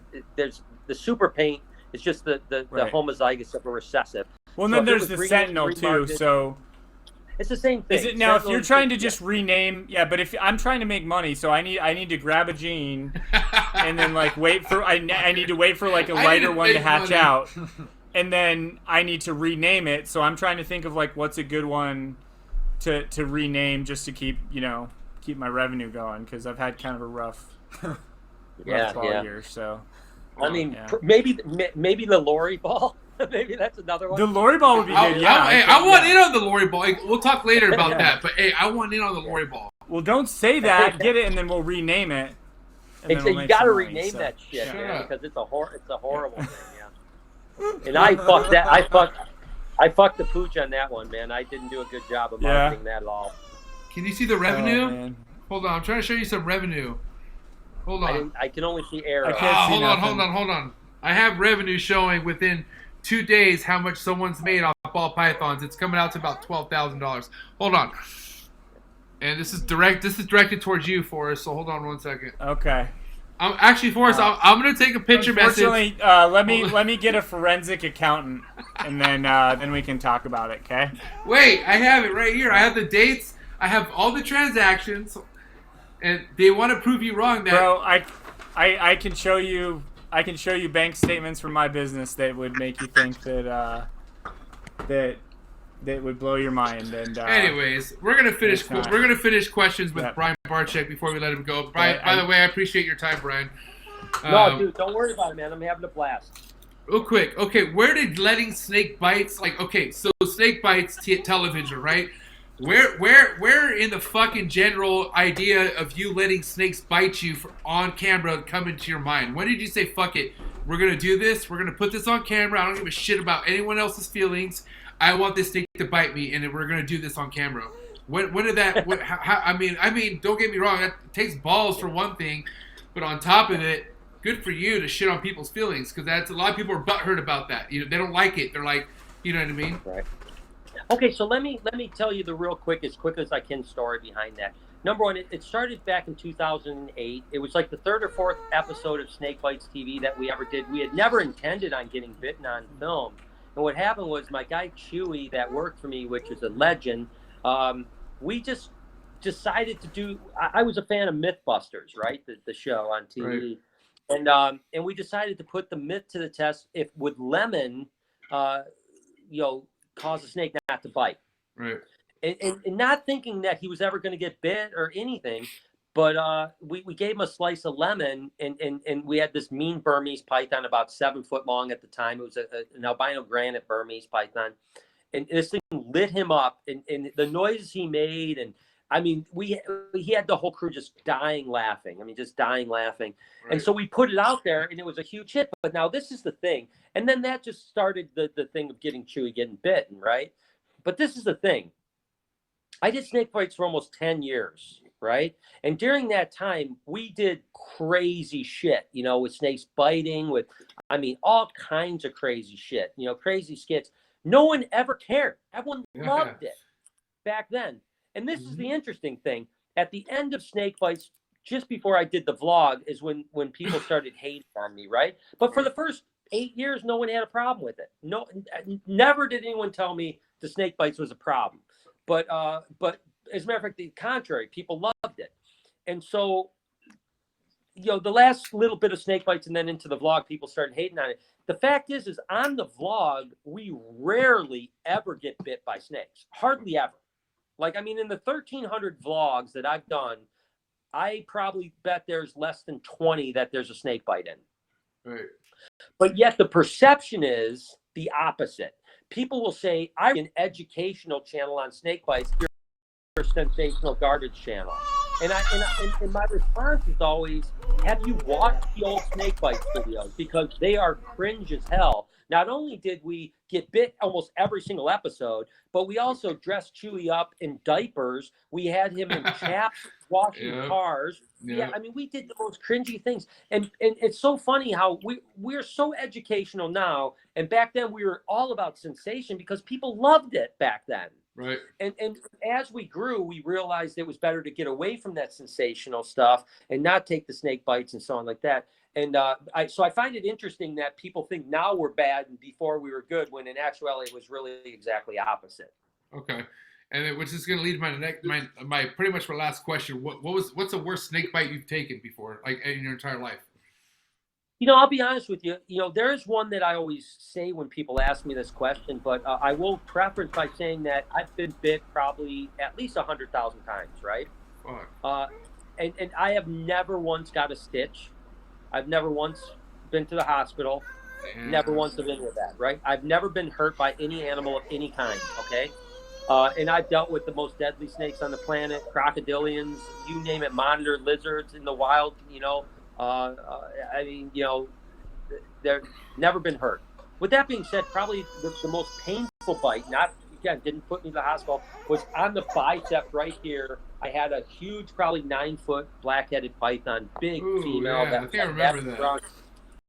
the super paint. It's just the Right. homozygous of a recessive. Well, So then if it there's was the renamed, Sentinel too. remarketed- So It's the same thing. is it now? If Sentinel you're is- trying to just rename, yeah. But if I'm trying to make money, so I need to grab a gene and then like wait for I need to wait for like a I need lighter to one to make hatch money. out, and then I need to rename it. So I'm trying to think of like what's a good one to rename just to keep my revenue going because I've had kind of a rough ball year. So I mean, yeah. maybe the lorry ball. Maybe that's another one. The lorry ball would be good. I want in on the lorry ball. We'll talk later about that. But hey, I want in on the lorry ball. Well, don't say that. Get it, and then we'll rename it. And then we'll You make got to some money, rename so. that shit, Shut man, up. because it's a horrible thing. Yeah. And I fucked that. I fucked the pooch on that one, man. I didn't do a good job of marketing that at all. Can you see the revenue? Oh, man. Hold on, I'm trying to show you some revenue. Hold on. I can only see arrows. I can't see Hold on. I have revenue showing within 2 days how much someone's made off ball pythons. It's coming out to about $12,000. Hold on. And this is directed towards you, Forrest. So hold on 1 second. Okay. Actually, Forrest, I'm gonna take a picture message. Unfortunately, let me get a forensic accountant, and then we can talk about it. Okay. Wait, I have it right here. I have the dates. I have all the transactions, and they want to prove you wrong. That Bro, I can show you. I can show you bank statements from my business that would make you think that that would blow your mind. And anyways, we're gonna finish. it's not. We're gonna finish questions with Yeah. Brian Barczyk before we let him go. Brian, Yeah, by the way, I appreciate your time, Brian. No, dude, don't worry about it, man. I'm having a blast. Real quick, okay, where did letting snake bites, like, okay, so snake bites television, right? Where in the fucking general idea of you letting snakes bite you on camera come into your mind? When did you say, fuck it, we're going to do this, we're going to put this on camera, I don't give a shit about anyone else's feelings, I want this snake to bite me, and we're going to do this on camera? When did that, I mean, don't get me wrong, that takes balls for one thing, but on top of it, good for you to shit on people's feelings, because that's a lot of people are butthurt about that. You know, they don't like it. They're like, you know what I mean? Right. Okay, so let me tell you the real quick as I can story behind that. Number one, it started back in 2008. It was like the third or fourth episode of Snake Bites TV that we ever did. We had never intended on getting bitten on film. And what happened was my guy Chewy that worked for me, which is a legend, we just decided to do. I was a fan of MythBusters, right? The show on TV. Right. And we decided to put the myth to the test if would lemon, cause a snake not to bite. Right. And not thinking that he was ever going to get bit or anything, but we gave him a slice of lemon, and we had this mean Burmese python about 7 foot long at the time. It was an albino granite Burmese python. And this thing lit him up, and the noises he made, and I mean, he had the whole crew just dying laughing. I mean, just dying laughing. Right. And so we put it out there, and it was a huge hit. But now this is the thing. And then that just started the thing of getting bitten, right? But this is the thing. I did snake bites for almost 10 years, right? And during that time, we did crazy shit, with snakes biting, all kinds of crazy shit, crazy skits. No one ever cared. Everyone loved it back then. And this is the interesting thing. At the end of Snake Bites, just before I did the vlog, is when people started hating on me, right? But for the first 8 years, no one had a problem with it. No, never did anyone tell me the Snake Bites was a problem. But as a matter of fact, the contrary, people loved it. And so, the last little bit of Snake Bites and then into the vlog, people started hating on it. The fact is on the vlog, we rarely ever get bit by snakes. Hardly ever. In the 1,300 vlogs that I've done, I probably bet there's less than 20 that there's a snake bite in. Right. But yet the perception is the opposite. People will say, I'm an educational channel on snake bites. You're a sensational garbage channel. And my response is always, have you watched the old snake bites videos? Because they are cringe as hell. Not only did we get bit almost every single episode, but we also dressed Chewy up in diapers. We had him in chaps washing cars. Yeah, we did the most cringy things. And it's so funny how we're so educational now. And back then we were all about sensation because people loved it back then. Right. And as we grew, we realized it was better to get away from that sensational stuff and not take the snake bites and so on like that. And so I find it interesting that people think now we're bad and before we were good, when in actuality it was really exactly opposite. Okay, and which is going to lead to my pretty much my last question. What's the worst snake bite you've taken before, like in your entire life? I'll be honest with you. There is one that I always say when people ask me this question, but I will preface by saying that I've been bit probably at least 100,000 times, right? Fuck. And I have never once got a stitch. I've never once been to the hospital. Damn. Never once have been with that, right? I've never been hurt by any animal of any kind, okay? And I've dealt with the most deadly snakes on the planet, crocodilians, you name it, monitor lizards in the wild, they're never been hurt. With that being said, probably the most painful bite, didn't put me to the hospital, was on the bicep right here. I had a huge, probably 9-foot black-headed python, big female. Yeah, I think I remember that. Drunk.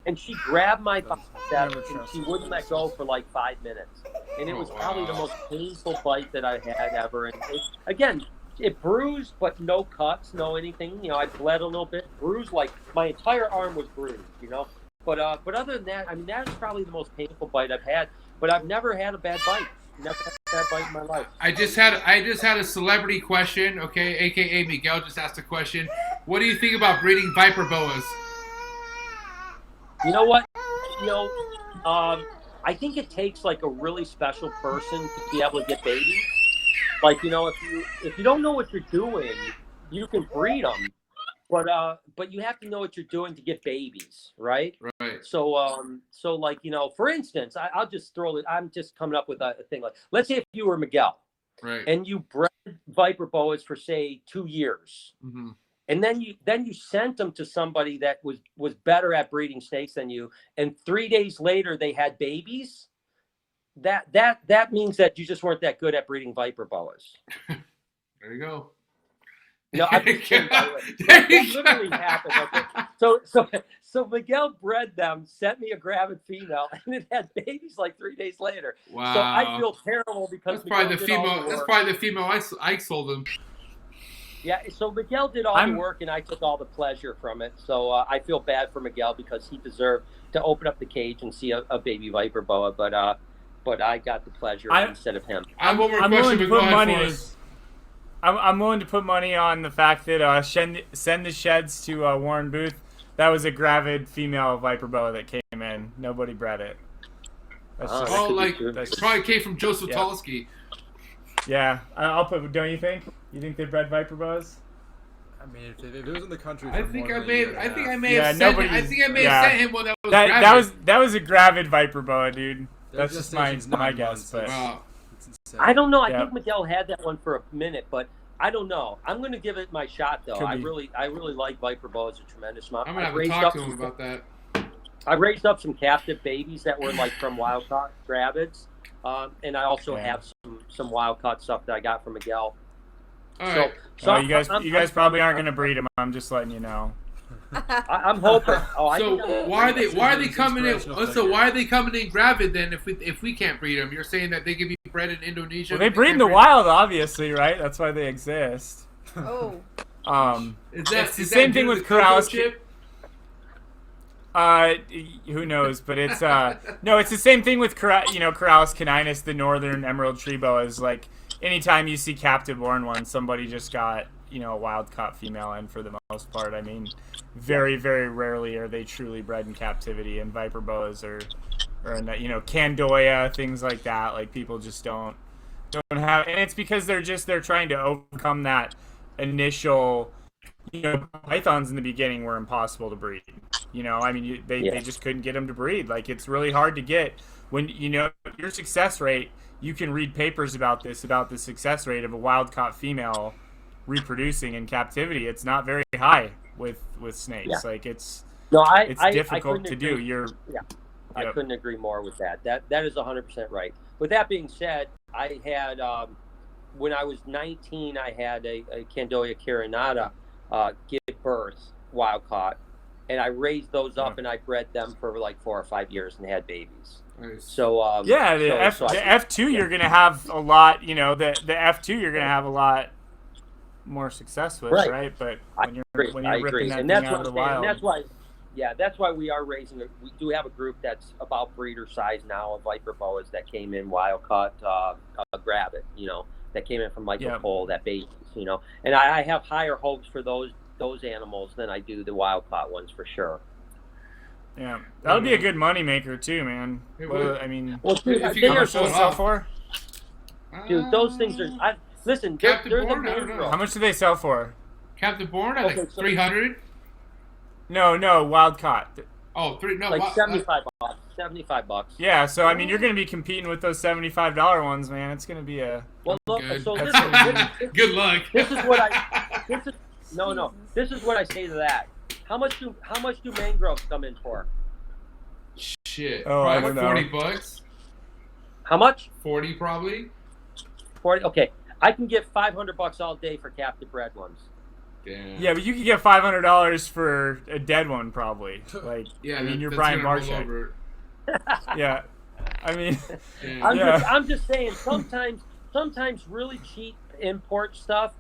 And she grabbed my bicep and she wouldn't let go for like 5 minutes. And it was probably the most painful bite that I had ever. And it bruised, but no cuts, no anything. I bled a little bit, bruised, like my entire arm was bruised, But other than that, that is probably the most painful bite I've had. But I've never had a bad bite. Never had a bad bite in my life. I just had a celebrity question, okay? AKA Miguel just asked a question. What do you think about breeding viper boas? You know what? I think it takes like a really special person to be able to get babies. Like, you know, if you don't know what you're doing, you can breed them, but you have to know what you're doing to get babies, right? Right. So like, you know, for instance, I'll just throw it. I'm just coming up with a thing like, let's say if you were Miguel, Right. and you bred Viper boas for say 2 years, Mm-hmm. and then you sent them to somebody that was better at breeding snakes than you, and 3 days later they had babies. That means that you just weren't that good at breeding Viper boas. There you go. No, I'm just kidding, by the way. That literally happened. Okay? So Miguel bred them, sent me a gravid female, and it had babies like 3 days later. Wow. So I feel terrible because that's probably Miguel the did all female. the That's work. probably the female I sold him. Yeah, so Miguel did all the work, and I took all the pleasure from it. So I feel bad for Miguel because he deserved to open up the cage and see a baby Viper boa, but I got the pleasure instead of him. I'm over I'm willing to put money. us. I'm willing to put money on the fact that send the sheds to Warren Booth. That was a gravid female Viper boa that came in. Nobody bred it. That's just, Oh, like that's it probably came from Joe Switalski. yeah. I'll put. Don't you think? You think they bred Viper boas? I mean, if it was in the country, I for think more I than a may. year and a I think half. I may Yeah, have sent. nobody- I think I may yeah. have sent him one that was gravid. That was a gravid Viper boa, dude. Their That's just my gestation's 9 guess. months. But Wow. It's insane. I don't know. I Yeah. think Miguel had that one for a minute, but I don't know. I'm going to give it my shot, though. Could I be. really like Viper boas a tremendous amount. I'm gonna have to raised talk up to him some- about that. I raised up some captive babies that were like from wild caught gravids, and I also have some wild caught stuff that I got from Miguel. All right. So you guys probably aren't gonna breed them. I'm just letting you know. I'm hoping. So why are they coming in? Inspirational So why are they coming in gravid then? If we can't breed them, you're saying that they could be bred in Indonesia? Well, they breed in the wild, obviously, right? That's why they exist. Oh. It's the same thing with corrals. chip? Who knows? But it's no, it's the same thing with Corallus caninus, the northern emerald tree boas. Like anytime you see captive born ones, somebody just got a wild caught female in for the most part. I mean, very very rarely are they truly bred in captivity. And Viper boas or Candoya, things like that. Like people just don't have, and it's because they're trying to overcome that initial. Pythons in the beginning were impossible to breed. I mean, they just couldn't get them to breed. Like, it's really hard to get when, your success rate, you can read papers about the success rate of a wild-caught female reproducing in captivity. It's not very high with snakes. Yeah. Like, it's I difficult to do. I couldn't agree more with that. That is 100% right. With that being said, I had, when I was 19, I had a Candoya carinata give birth wild caught, and I raised those up and I bred them for like 4 or 5 years and had babies. Nice. So the F2 you're gonna have a lot. The F2 you're gonna have a lot more success with, right? But when you're ripping that and thing that's out of the wild, that's why we are raising. We do have a group that's about breeder size now of Viper boas that came in wild caught gravid. That came in from Michael Cole, that babies. And I have higher hopes for those animals than I do the wild caught ones for sure. Yeah, that'll be a good money maker too, man. It Well, would. I mean, Well, dude, If you they can are how much do they sell for? dude, those things are. Listen, Captain they're the Born? I don't main know. girl. How much do they sell for? Captain Born, I Okay, think so- 300. No, wild caught. Oh, three. No, Like wow, $75. $75. Yeah, so I mean, you're gonna be competing with those $75 ones, man. It's gonna be a. Well, look. Good. So That's Good luck. this is what I. This is what I say to that. How much do mangroves come in for? Shit. Oh, I probably don't know. $40. How much? 40 probably. 40. Okay, I can get $500 all day for captive bred ones. Damn. Yeah, but you could get $500 for a dead one, probably. Like, Yeah. I mean, you're that's Brian gonna roll Barczyk. over. Yeah, I mean, Yeah. I'm just saying. Sometimes really cheap import stuff,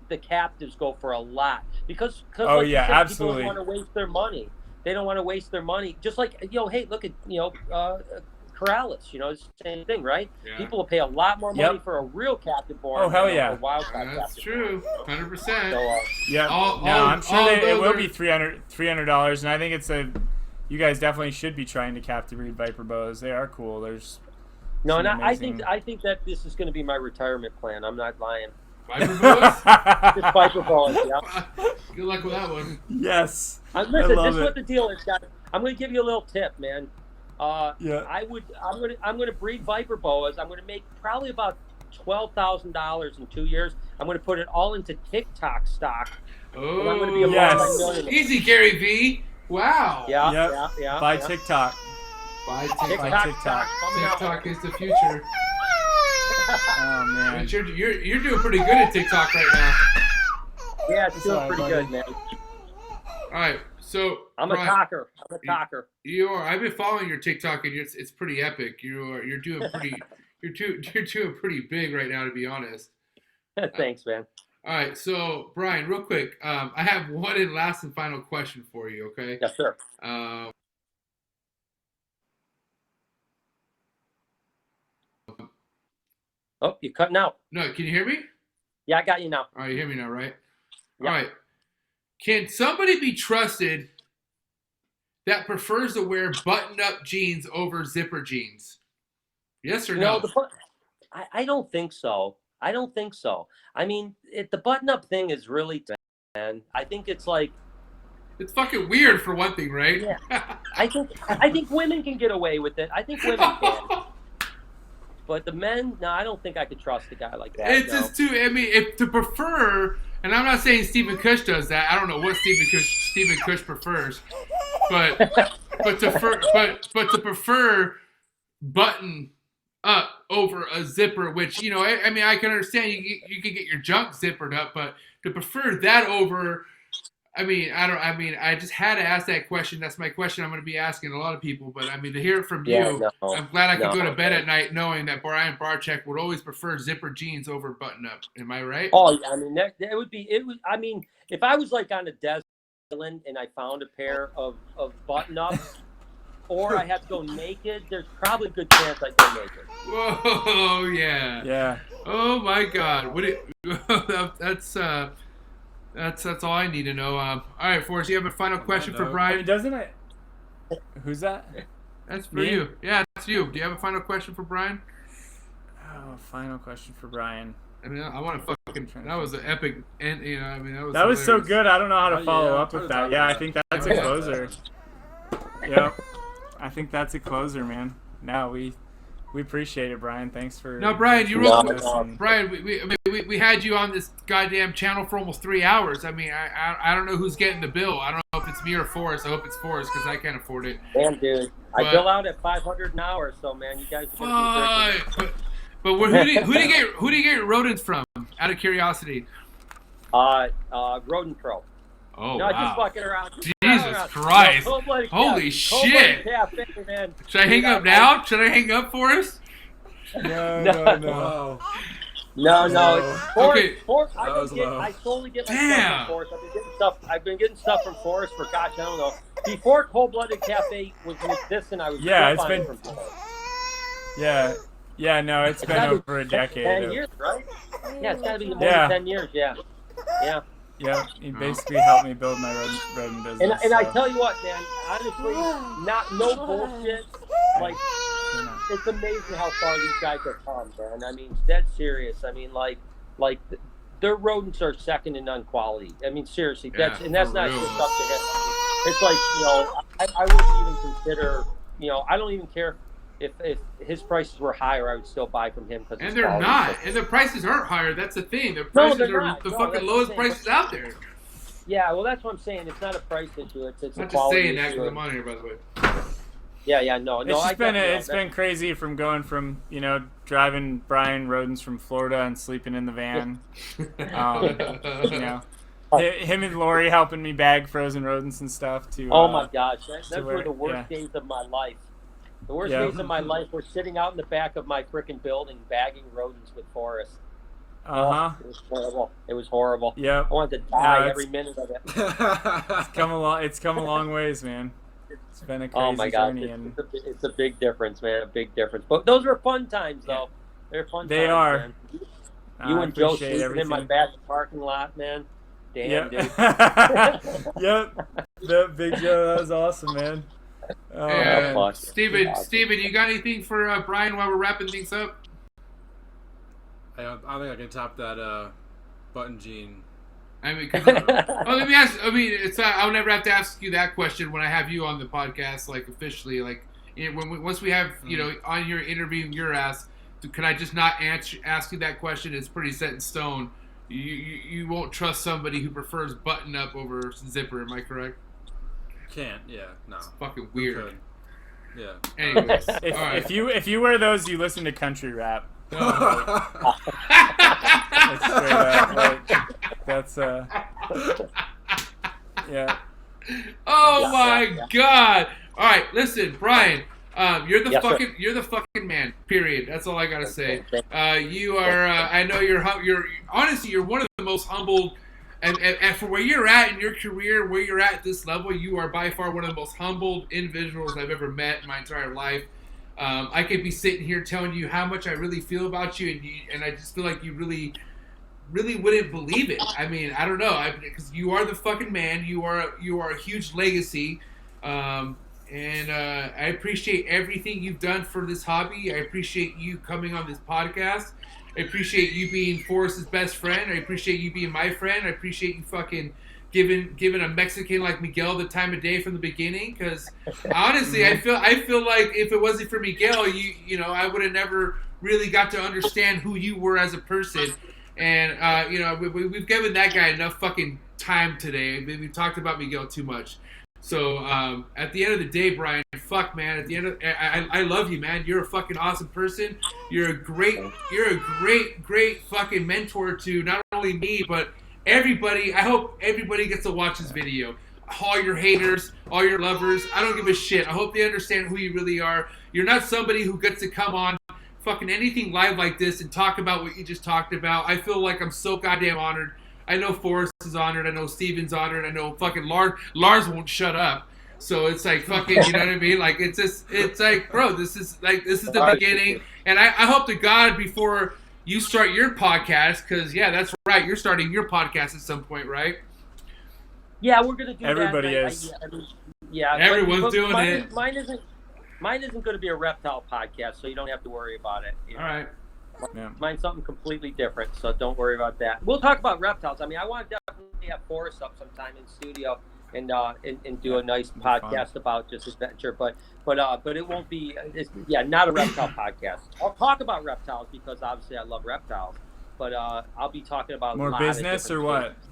the captives go for a lot because Oh, like you yeah, said, absolutely. people don't want to waste their money. They don't want to waste their money. Just like hey, look at Corrales. It's the same thing, right? Yeah. People will pay a lot more money Yep. for a real captive born. Oh, hell than yeah. a wild caught That's captive true. 100%. born. So, yeah. All- no, all- I'm sure all it will other- be $300, and I think it's a, you guys definitely should be trying to captive breed viper boas. They are cool. There's No, some and I amazing- think that this is going to be my retirement plan. I'm not lying. Viper boas? Just viper boas. Yeah. Good luck with that one. Yes. Listen, love this is it. what the deal is, guys. I'm going to give you a little tip, man. Yeah. I'm going to breed viper boas. I'm going to make probably about $12,000 in 2 years. I'm going to put it all into TikTok stock. Oh, I'm going to be a yes. multi-millionaire. Easy, Gary V. Wow. Yeah, Yep. yeah. By yeah. TikTok. By By TikTok. TikTok. coming out. TikTok is the future. Oh man. But you're doing pretty good at TikTok right now. Yeah, it's doing Sorry, pretty buddy. good, man. All right, so I'm a Brian, talker. I'm a talker. You are. I've been following your TikTok, and it's pretty epic. You're doing pretty. you're doing pretty big right now, to be honest. Thanks, man. All right, so Brian, real quick, I have one and last and final question for you. Okay. Yes, sir. Oh, you're cutting out. No, can you hear me? Yeah, I got you now. All right, you hear me now, right? Yeah. All right. Can somebody be trusted that prefers to wear button-up jeans over zipper jeans? Yes or no? I don't think so. I don't think so. I mean, the button-up thing is really, man. I think it's like, It's fucking weird for one thing, right? Yeah. I think women can get away with it. I think women can. But the men, no, I don't think I could trust a guy like that. It's no. just too. I mean, if to prefer, and I'm not saying Stephen Cush does that. I don't know what Stephen Cush prefers, but to prefer button up over a zipper, which I mean, I can understand you can get your junk zippered up, but to prefer that over. I mean, I just had to ask that question. That's my question I'm going to be asking a lot of people. But, I mean, to hear it from you, no, I'm glad I could go to bed no. at night knowing that Brian Barczyk would always prefer zipper jeans over button-up. Am I right? Oh, yeah, I mean, that would be – it was. I mean, if I was, like, on a desert island and I found a pair of button-ups or I had to go naked, there's probably a good chance I'd go naked. Whoa, yeah. Yeah. Oh, my God. That's all I need to know. All right, Forrest, you have a final question for I Brian? mean, doesn't it? Who's that? That's for Me? you. Yeah, that's you. Do you have a final question for Brian? Oh, final question for Brian. I mean, I want to fucking. That was an epic, and I mean, That was so hilarious. good. I don't know how to Oh, follow yeah. up with I'll that. talk Yeah, I about think that. that's a closer. Yep. I think that's a closer, man. No, we appreciate it, Brian. Thanks for. Now, Brian, you No, wrote. no. Brian, we had you on this goddamn channel for almost 3 hours. I mean, I don't know who's getting the bill. I don't know if it's me or Forrest. I hope it's Forrest because I can't afford it. Damn, dude. I But- bill out at $500 an hour, so, man, you guys are going to be drinking. But who do you get your rodents from? Out of curiosity. Rodent Pro. Oh No, wow! just fucking around. Jesus Christ. Cold-blooded Holy cat- shit. cold-blooded cafe, man. Should I hang up now? Should I hang up, Forrest? No, No. no, no. Wow. No, No. Okay. Forrest, That was low. I totally get my Damn. stuff from Forrest. I've been getting stuff from Forrest for, gosh, I don't know. Before Cold-Blooded Cafe was existent, I was Yeah, still it's buying been- from Forrest. Yeah, no, it's been gotta be over a decade. 10 years, right? Yeah, it's got to be more Yeah. than 10 years, yeah. Yeah. Yeah, he basically helped me build my rodent business. And I so, tell you what, man, honestly, no bullshit. Like, you know. it's amazing how far these guys have come, man. I mean, dead serious. I mean, like their rodents are second to none quality. I mean, seriously, Yeah, and that's for not real. just up to him. It's like, I wouldn't even consider, I don't even care if his prices were higher, I would still buy from him because And they're not. And the prices aren't higher. That's the thing. The No, prices they're are not. the No, fucking that's lowest the thing. prices out there. Yeah, well, that's what I'm saying. It's not a price issue. It's a I'm not just quality saying that issue. because I'm on here, by the way. Yeah, no. It's I just been get you. it's been crazy from going from driving Brian rodents from Florida and sleeping in the van. Him and Lori helping me bag frozen rodents and stuff to. Oh my gosh, those where- were the worst yeah. days of my life. The worst Yeah. days of my life were sitting out in the back of my freaking building bagging rodents with Forrest. It was horrible. It was horrible. Yep. I wanted to die it's- every minute of it. It's come a long ways, man. It's been a crazy Oh my gosh, journey, and it's a big difference, man. A big difference. But those were fun times, though. They're fun They times, are. man. I You and Joe appreciate sleeping in my everything. back parking lot, man. Damn, Yep. dude. Yep. The Big Joe, that was awesome, man. Oh, Hey, man. fuck. Steven, you got anything for Brian while we're wrapping things up? I don't think I can top that button jean. I mean, let me ask. I mean, it's I'll never have to ask you that question when I have you on the podcast, like officially, like once we have on your interviewing your ass. Can I just not ask you that question? It's pretty set in stone. You won't trust somebody who prefers button up over zipper. Am I correct? Can't. Yeah. No. It's fucking Who weird. could? Yeah. Anyways, If, all right. if you wear those, you listen to country rap. No. That's straight up. Like, that's yeah. Oh Yeah, my yeah. God! All right, listen, Brian. You're the Yes, sir. you're the fucking man. Period. That's all I gotta say. You are. I know you're honestly you're one of the most humbled, and for where you're at in your career, where you're at this level, you are by far one of the most humbled individuals I've ever met in my entire life. I could be sitting here telling you how much I really feel about you, and I just feel like you really wouldn't believe it. I mean, I don't know, because you are the fucking man. You are a huge legacy, and I appreciate everything you've done for this hobby. I appreciate you coming on this podcast. I appreciate you being Forrest's best friend. I appreciate you being my friend. I appreciate you fucking giving a Mexican like Miguel the time of day from the beginning. Because honestly, I feel like if it wasn't for Miguel, you know, I would have never really got to understand who you were as a person. And, you know, we've given that guy enough fucking time today. We've talked about Miguel too much. So, at the end of the day, Brian, fuck, man, at the end of, I love you, man. You're a fucking awesome person. You're a great fucking mentor to not only me, but everybody. I hope everybody gets to watch this video. All your haters, all your lovers, I don't give a shit. I hope they understand who you really are. You're not somebody who gets to come on fucking anything live like this and talk about what you just talked about. I feel like I'm so goddamn honored. I know Forrest is honored. I know Steven's honored. I know fucking Lars won't shut up. So it's like fucking, you know what I mean? Like it's like, bro, this is the beginning. And I hope to God before you start your podcast, because yeah, that's right, you're starting your podcast at some point, right? Yeah, we're gonna do Everybody that. is. Yeah, Everyone's doing it. Mine isn't going to be a reptile podcast, so you don't have to worry about it. You know? All right. Yeah. Mine's something completely different, so don't worry about that. We'll talk about reptiles. I mean, I want to definitely have Forrest up sometime in studio and do a nice podcast about just adventure, but it won't be not a reptile podcast. I'll talk about reptiles because obviously I love reptiles, but I'll be talking about More a lot of business different or what? things.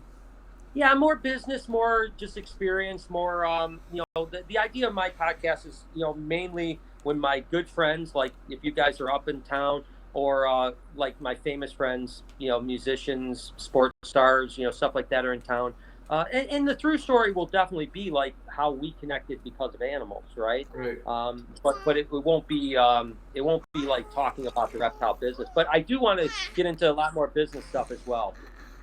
Yeah, more business, more just experience, more, you know, the idea of my podcast is, you know, mainly when my good friends, like if you guys are up in town or like my famous friends, you know, musicians, sports stars, you know, stuff like that are in town. And the true story will definitely be like how we connected because of animals, right? Right. But it won't be like talking about the reptile business. But I do want to get into a lot more business stuff as well.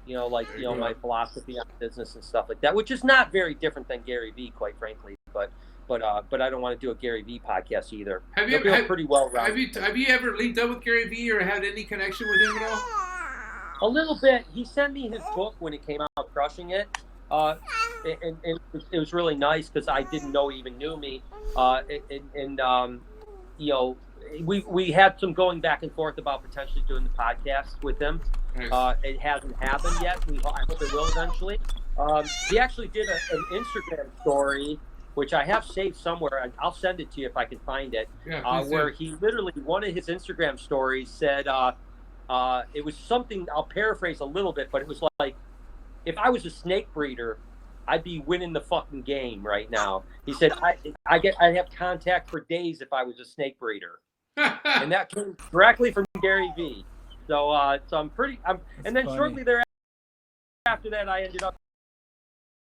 You know, like, you know, my philosophy on business and stuff like that, which is not very different than Gary Vee, quite frankly. But I don't want to do a Gary Vee podcast either. Have you pretty well rounded. have you ever linked up with Gary Vee or had any connection with him at all? A little bit. He sent me his book when it came out, Crushing It. And it was really nice because I didn't know he even knew me. You know, we had some going back and forth about potentially doing the podcast with him. Nice. It hasn't happened yet. I hope it will eventually. He actually did an Instagram story, which I have saved somewhere, and I'll send it to you if I can find it. Yeah, where he literally, one of his Instagram stories said, it was something, I'll paraphrase a little bit, but it was like, if I was a snake breeder, I'd be winning the fucking game right now. He said, I'd have contact for days if I was a snake breeder. And that came directly from Gary Vee. So I'm and then funny. shortly after that, I ended up,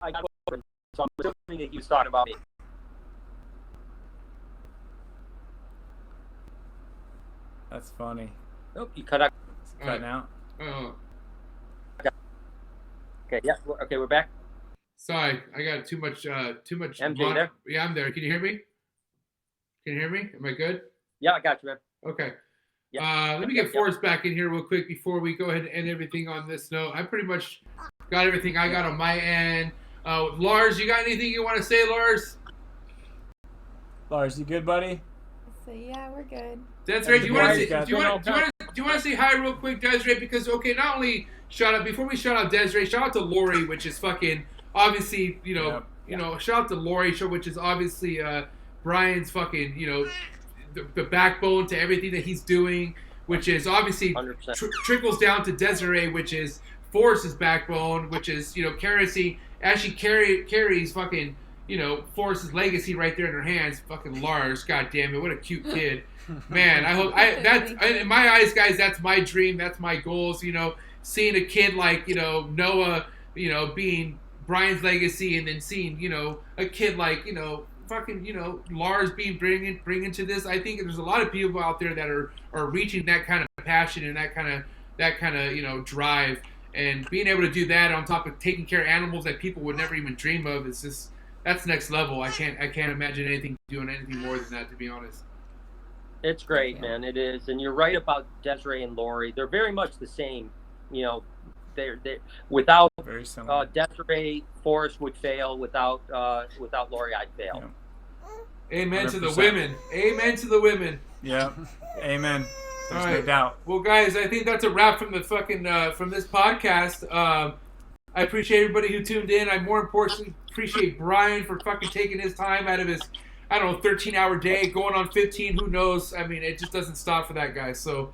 I got over. So I'm assuming that he was talking about me. That's funny. Nope, you cut out. It's cutting out. Oh, Okay, yeah, okay, we're back. sorry, I got too much. MJ there? Yeah, I'm there. Can you hear me? Can you hear me? Am I good? Yeah, I got you, man. Okay. Yeah. Let me get Forrest back in here real quick before we go ahead and end everything on this note. I pretty much got everything I got on my end. Lars, you got anything you want to say, Lars? Lars, you good, buddy? So yeah, we're good. Desiree, do you want Guys, guys. to say hi real quick, Desiree? Because not only before we shout out Desiree, shout out to Lori, which is fucking obviously shout out to Lori, which is obviously Brian's fucking the backbone to everything that he's doing, which is obviously trickles down to Desiree, which is Forrest's backbone, which is carries fucking Forrest's legacy right there in her hands. Fucking Lars, god damn it, what a cute kid. Man, I hope in my eyes, guys, that's my dream, that's my goals, seeing a kid like, Noah, being Brian's legacy, and then seeing, a kid like, fucking, Lars being bringing to this. I think there's a lot of people out there that are reaching that kind of passion and that kind of drive, and being able to do that on top of taking care of animals that people would never even dream of. It's just, that's next level. I can't imagine doing anything more than that, to be honest. It's great, man. It is, and you're right about Desiree and Lori. They're very much the same. They're without very similar. Desiree, Forrest would fail. Without Lori, I'd fail. Yeah. Amen 100%. To the women. Amen to the women. Yeah. Amen. There's no doubt. Well, guys, I think that's a wrap from the fucking from this podcast. I appreciate everybody who tuned in. I more importantly appreciate Brian for fucking taking his time out of his 13-hour day, going on 15. Who knows? I mean, it just doesn't stop for that guy. So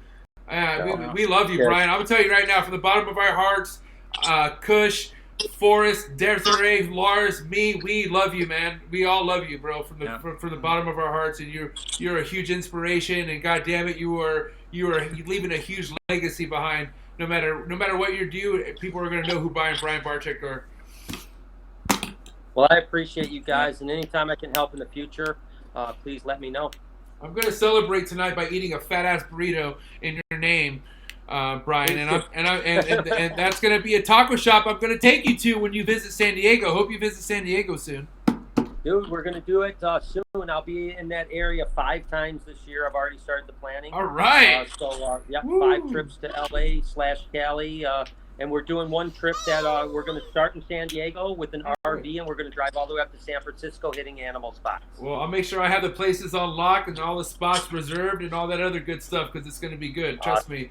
we love you, Brian. I'm gonna tell you right now, from the bottom of our hearts, Kush, Forrest, Desiree, Lars, me, we love you, man. We all love you, bro, from the bottom of our hearts. And you're a huge inspiration. And God damn it, you are leaving a huge legacy behind. No matter what you do, people are gonna know who Brian Barczyk are. Well, I appreciate you guys, and anytime I can help in the future, please let me know. I'm gonna celebrate tonight by eating a fat ass burrito in your name, Brian, and that's gonna be a taco shop I'm gonna take you to when you visit San Diego. Hope you visit San Diego soon. Dude, we're gonna do it soon. I'll be in that area 5 times this year. I've already started the planning. All right. 5 trips to LA/Cali. And we're doing one trip that we're going to start in San Diego with an RV, and we're going to drive all the way up to San Francisco hitting animal spots. Well, I'll make sure I have the places on lock and all the spots reserved and all that other good stuff, because it's going to be good. Trust me.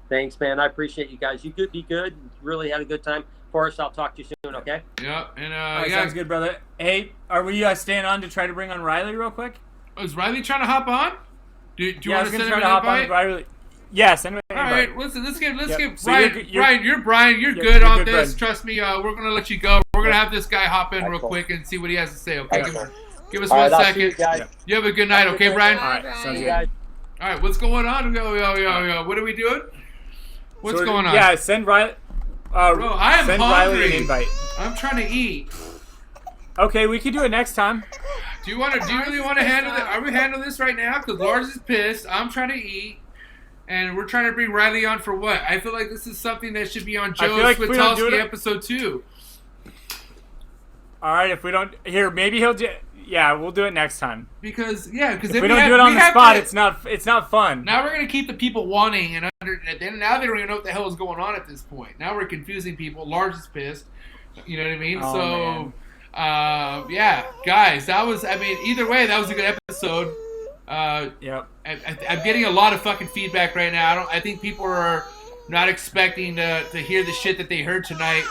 Thanks, man. I appreciate you guys. You could be good. Really had a good time. Forrest, I'll talk to you soon, okay? Yeah. And sounds good, brother. Hey, are we staying on to try to bring on Riley real quick? Is Riley trying to hop on? Do you want to send him an hop invite? on Riley. Yes, anyway. All right, listen. Let's get So Brian. You're Brian. You're good on this. Brother. Trust me. We're gonna let you go. We're gonna have this guy hop in real quick and see what he has to say. Okay, give us 1 second. You have a good night. Okay, Brian. All right, sounds good. All right, what's going on? Yo. What are we doing? What's going on? Yeah, send Riley. Bro, I am send hungry. Riley an invite. I'm trying to eat. Okay, we could do it next time. Do you really want to handle it? Are we handling this right now? Because Lars is pissed. I'm trying to eat. And we're trying to bring Riley on for what? I feel like this is something that should be on Joe Switalski episode 2. All right, if we don't... Here, maybe he'll... Yeah, we'll do it next time. Because if we don't do it on the spot, it's not fun. Now we're going to keep the people wanting, and now they don't even know what the hell is going on at this point. Now we're confusing people. Lars is pissed. You know what I mean? Oh, yeah, guys, either way, that was a good episode. Yep. I'm getting a lot of fucking feedback right now. I think people are not expecting to hear the shit that they heard tonight,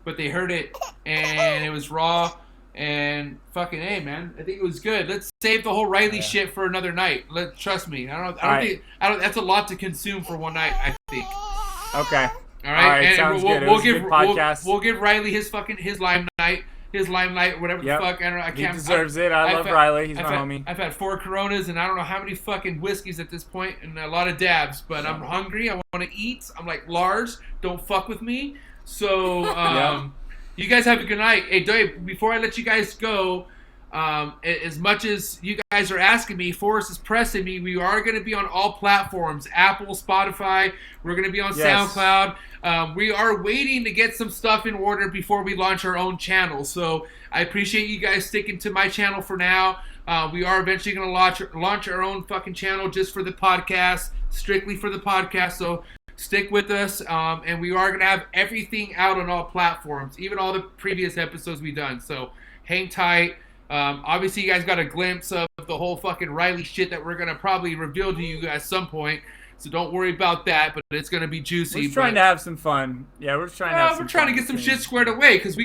but they heard it and it was raw and fucking hey, man. I think it was good. Let's save the whole Riley shit for another night. Trust me. I don't think that's a lot to consume for one night, I think. Okay. All right. And sounds good. We'll give Riley his limelight. His limelight, whatever the fuck. I don't know. He deserves it. I love Riley. He's my homie. I've had 4 Coronas and I don't know how many fucking whiskeys at this point and a lot of dabs. But I'm hungry. I want to eat. I'm like, Lars, don't fuck with me. So, you guys have a good night. Hey, Dave, before I let you guys go, as much as you guys are asking me, Forrest is pressing me, we are going to be on all platforms. Apple, Spotify. We're going to be on SoundCloud. We are waiting to get some stuff in order before we launch our own channel. So I appreciate you guys sticking to my channel for now. We are eventually going to launch our own fucking channel just for the podcast, strictly for the podcast. So stick with us. And we are going to have everything out on all platforms, even all the previous episodes we've done. So hang tight. Obviously, you guys got a glimpse of the whole fucking Riley shit that we're gonna probably reveal to you at some point. So don't worry about that, but it's gonna be juicy. We're just trying to have some fun. Yeah, we're trying to have some we're trying fun to get some with shit things. squared away because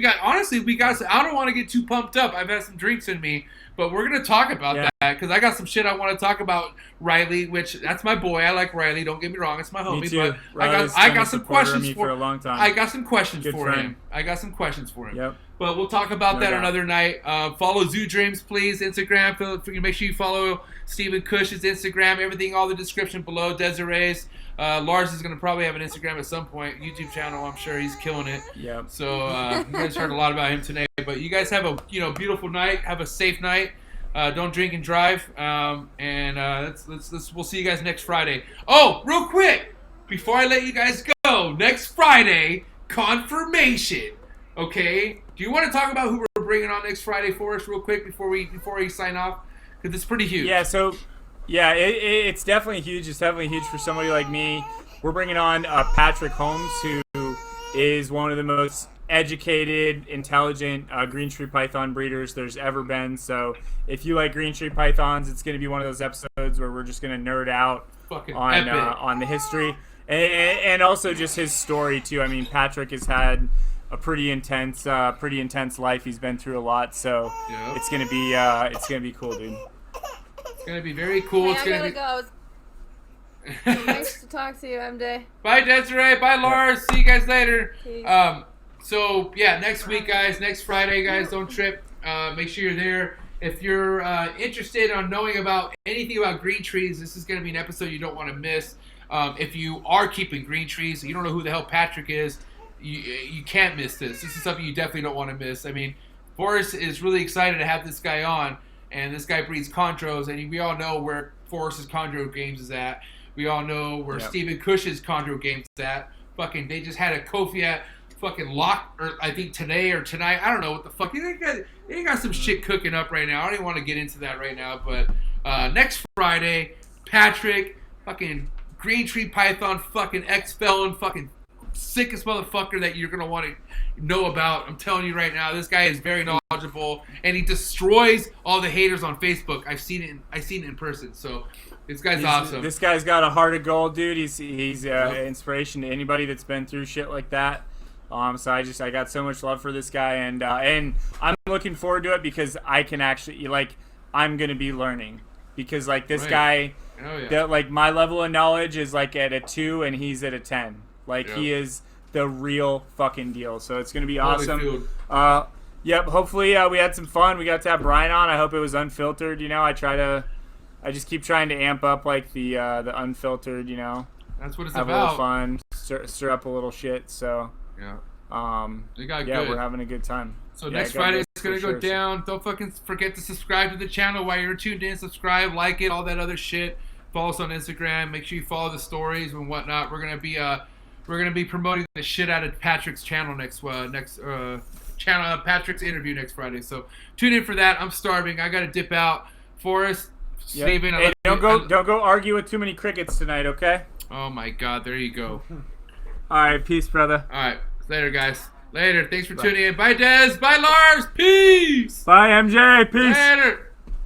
I don't want to get too pumped up. I've had some drinks in me, but we're gonna talk about that because I got some shit I want to talk about Riley, which that's my boy. I like Riley. Don't get me wrong, it's my homie. Me too. But Riley's I been got a some supporter of questions me for a long time. I got some questions Good for friend. him. I got some questions for him. Yep. But we'll talk about No that doubt. another night. Follow Zoo Dreams, please. Instagram. Make sure you follow Stephen Cush's Instagram. Everything, all the description below. Desiree's. Lars is going to probably have an Instagram at some point. YouTube channel, I'm sure he's killing it. Yep. So you guys heard a lot about him today. But you guys have a beautiful night. Have a safe night. Don't drink and drive. We'll see you guys next Friday. Oh, real quick, before I let you guys go, next Friday, confirmation. Okay, do you want to talk about who we're bringing on next Friday for us, real quick, before we sign off? Because it's pretty huge. Yeah. So, yeah, it's definitely huge. It's definitely huge for somebody like me. We're bringing on Patrick Holmes, who is one of the most educated, intelligent green tree python breeders there's ever been. So if you like green tree pythons, it's going to be one of those episodes where we're just going to nerd out Fucking on the history and also just his story too. I mean, Patrick has had a pretty intense life. He's been through a lot, so Yep. it's gonna be cool, dude. It's gonna be very cool. Hey, It's I gonna gotta be. go. Nice to talk to you, MJ. Bye, Desiree. Bye, Lars. See you guys later. Peace. So yeah, next week, guys. Next Friday, guys. Don't trip. Make sure you're there. If you're interested on knowing about anything about green trees, this is going to be an episode you don't want to miss. If you are keeping green trees, you don't know who the hell Patrick is, you can't miss this. This is something you definitely don't want to miss. I mean, Forrest is really excited to have this guy on, and this guy breeds chondros, and we all know where Forrest's chondro games is at. We all know where Stephen Cush's chondro games is at. Fucking, they just had a Kofi at fucking lock, or I think today or tonight. I don't know what the fuck. They got some shit cooking up right now. I don't even want to get into that right now, but next Friday, Patrick, fucking green tree python, fucking ex-felon, fucking sickest motherfucker that you're gonna want to know about. I'm telling you right now, this guy is very knowledgeable, and he destroys all the haters on Facebook. I've seen it in person. So this guy's awesome. This guy's got a heart of gold, dude. He's inspiration to anybody that's been through shit like that. So I got so much love for this guy, and I'm looking forward to it because I can actually I'm gonna be learning because this guy, that my level of knowledge is at a 2 and he's at a 10. He is the real fucking deal. So it's gonna be awesome. Yep. Hopefully we had some fun. We got to have Brian on. I hope it was unfiltered. I just keep trying to amp up the unfiltered. That's what it's have about. A little fun, stir up a little shit. So. Yeah. Good. We're having a good time. So next Friday it's gonna go down. Don't fucking forget to subscribe to the channel while you're tuned in. Subscribe, like it, all that other shit. Follow us on Instagram. Make sure you follow the stories and whatnot. We're gonna be promoting the shit out of Patrick's channel Patrick's interview next Friday. So tune in for that. I'm starving. I gotta dip out. Forrest, Steven. Hey, don't go argue with too many crickets tonight, okay? Oh my God, there you go. All right, peace, brother. All right, later, guys. Later. Thanks for tuning in. Bye, Des. Bye, Lars. Peace. Bye, MJ. Peace. Later.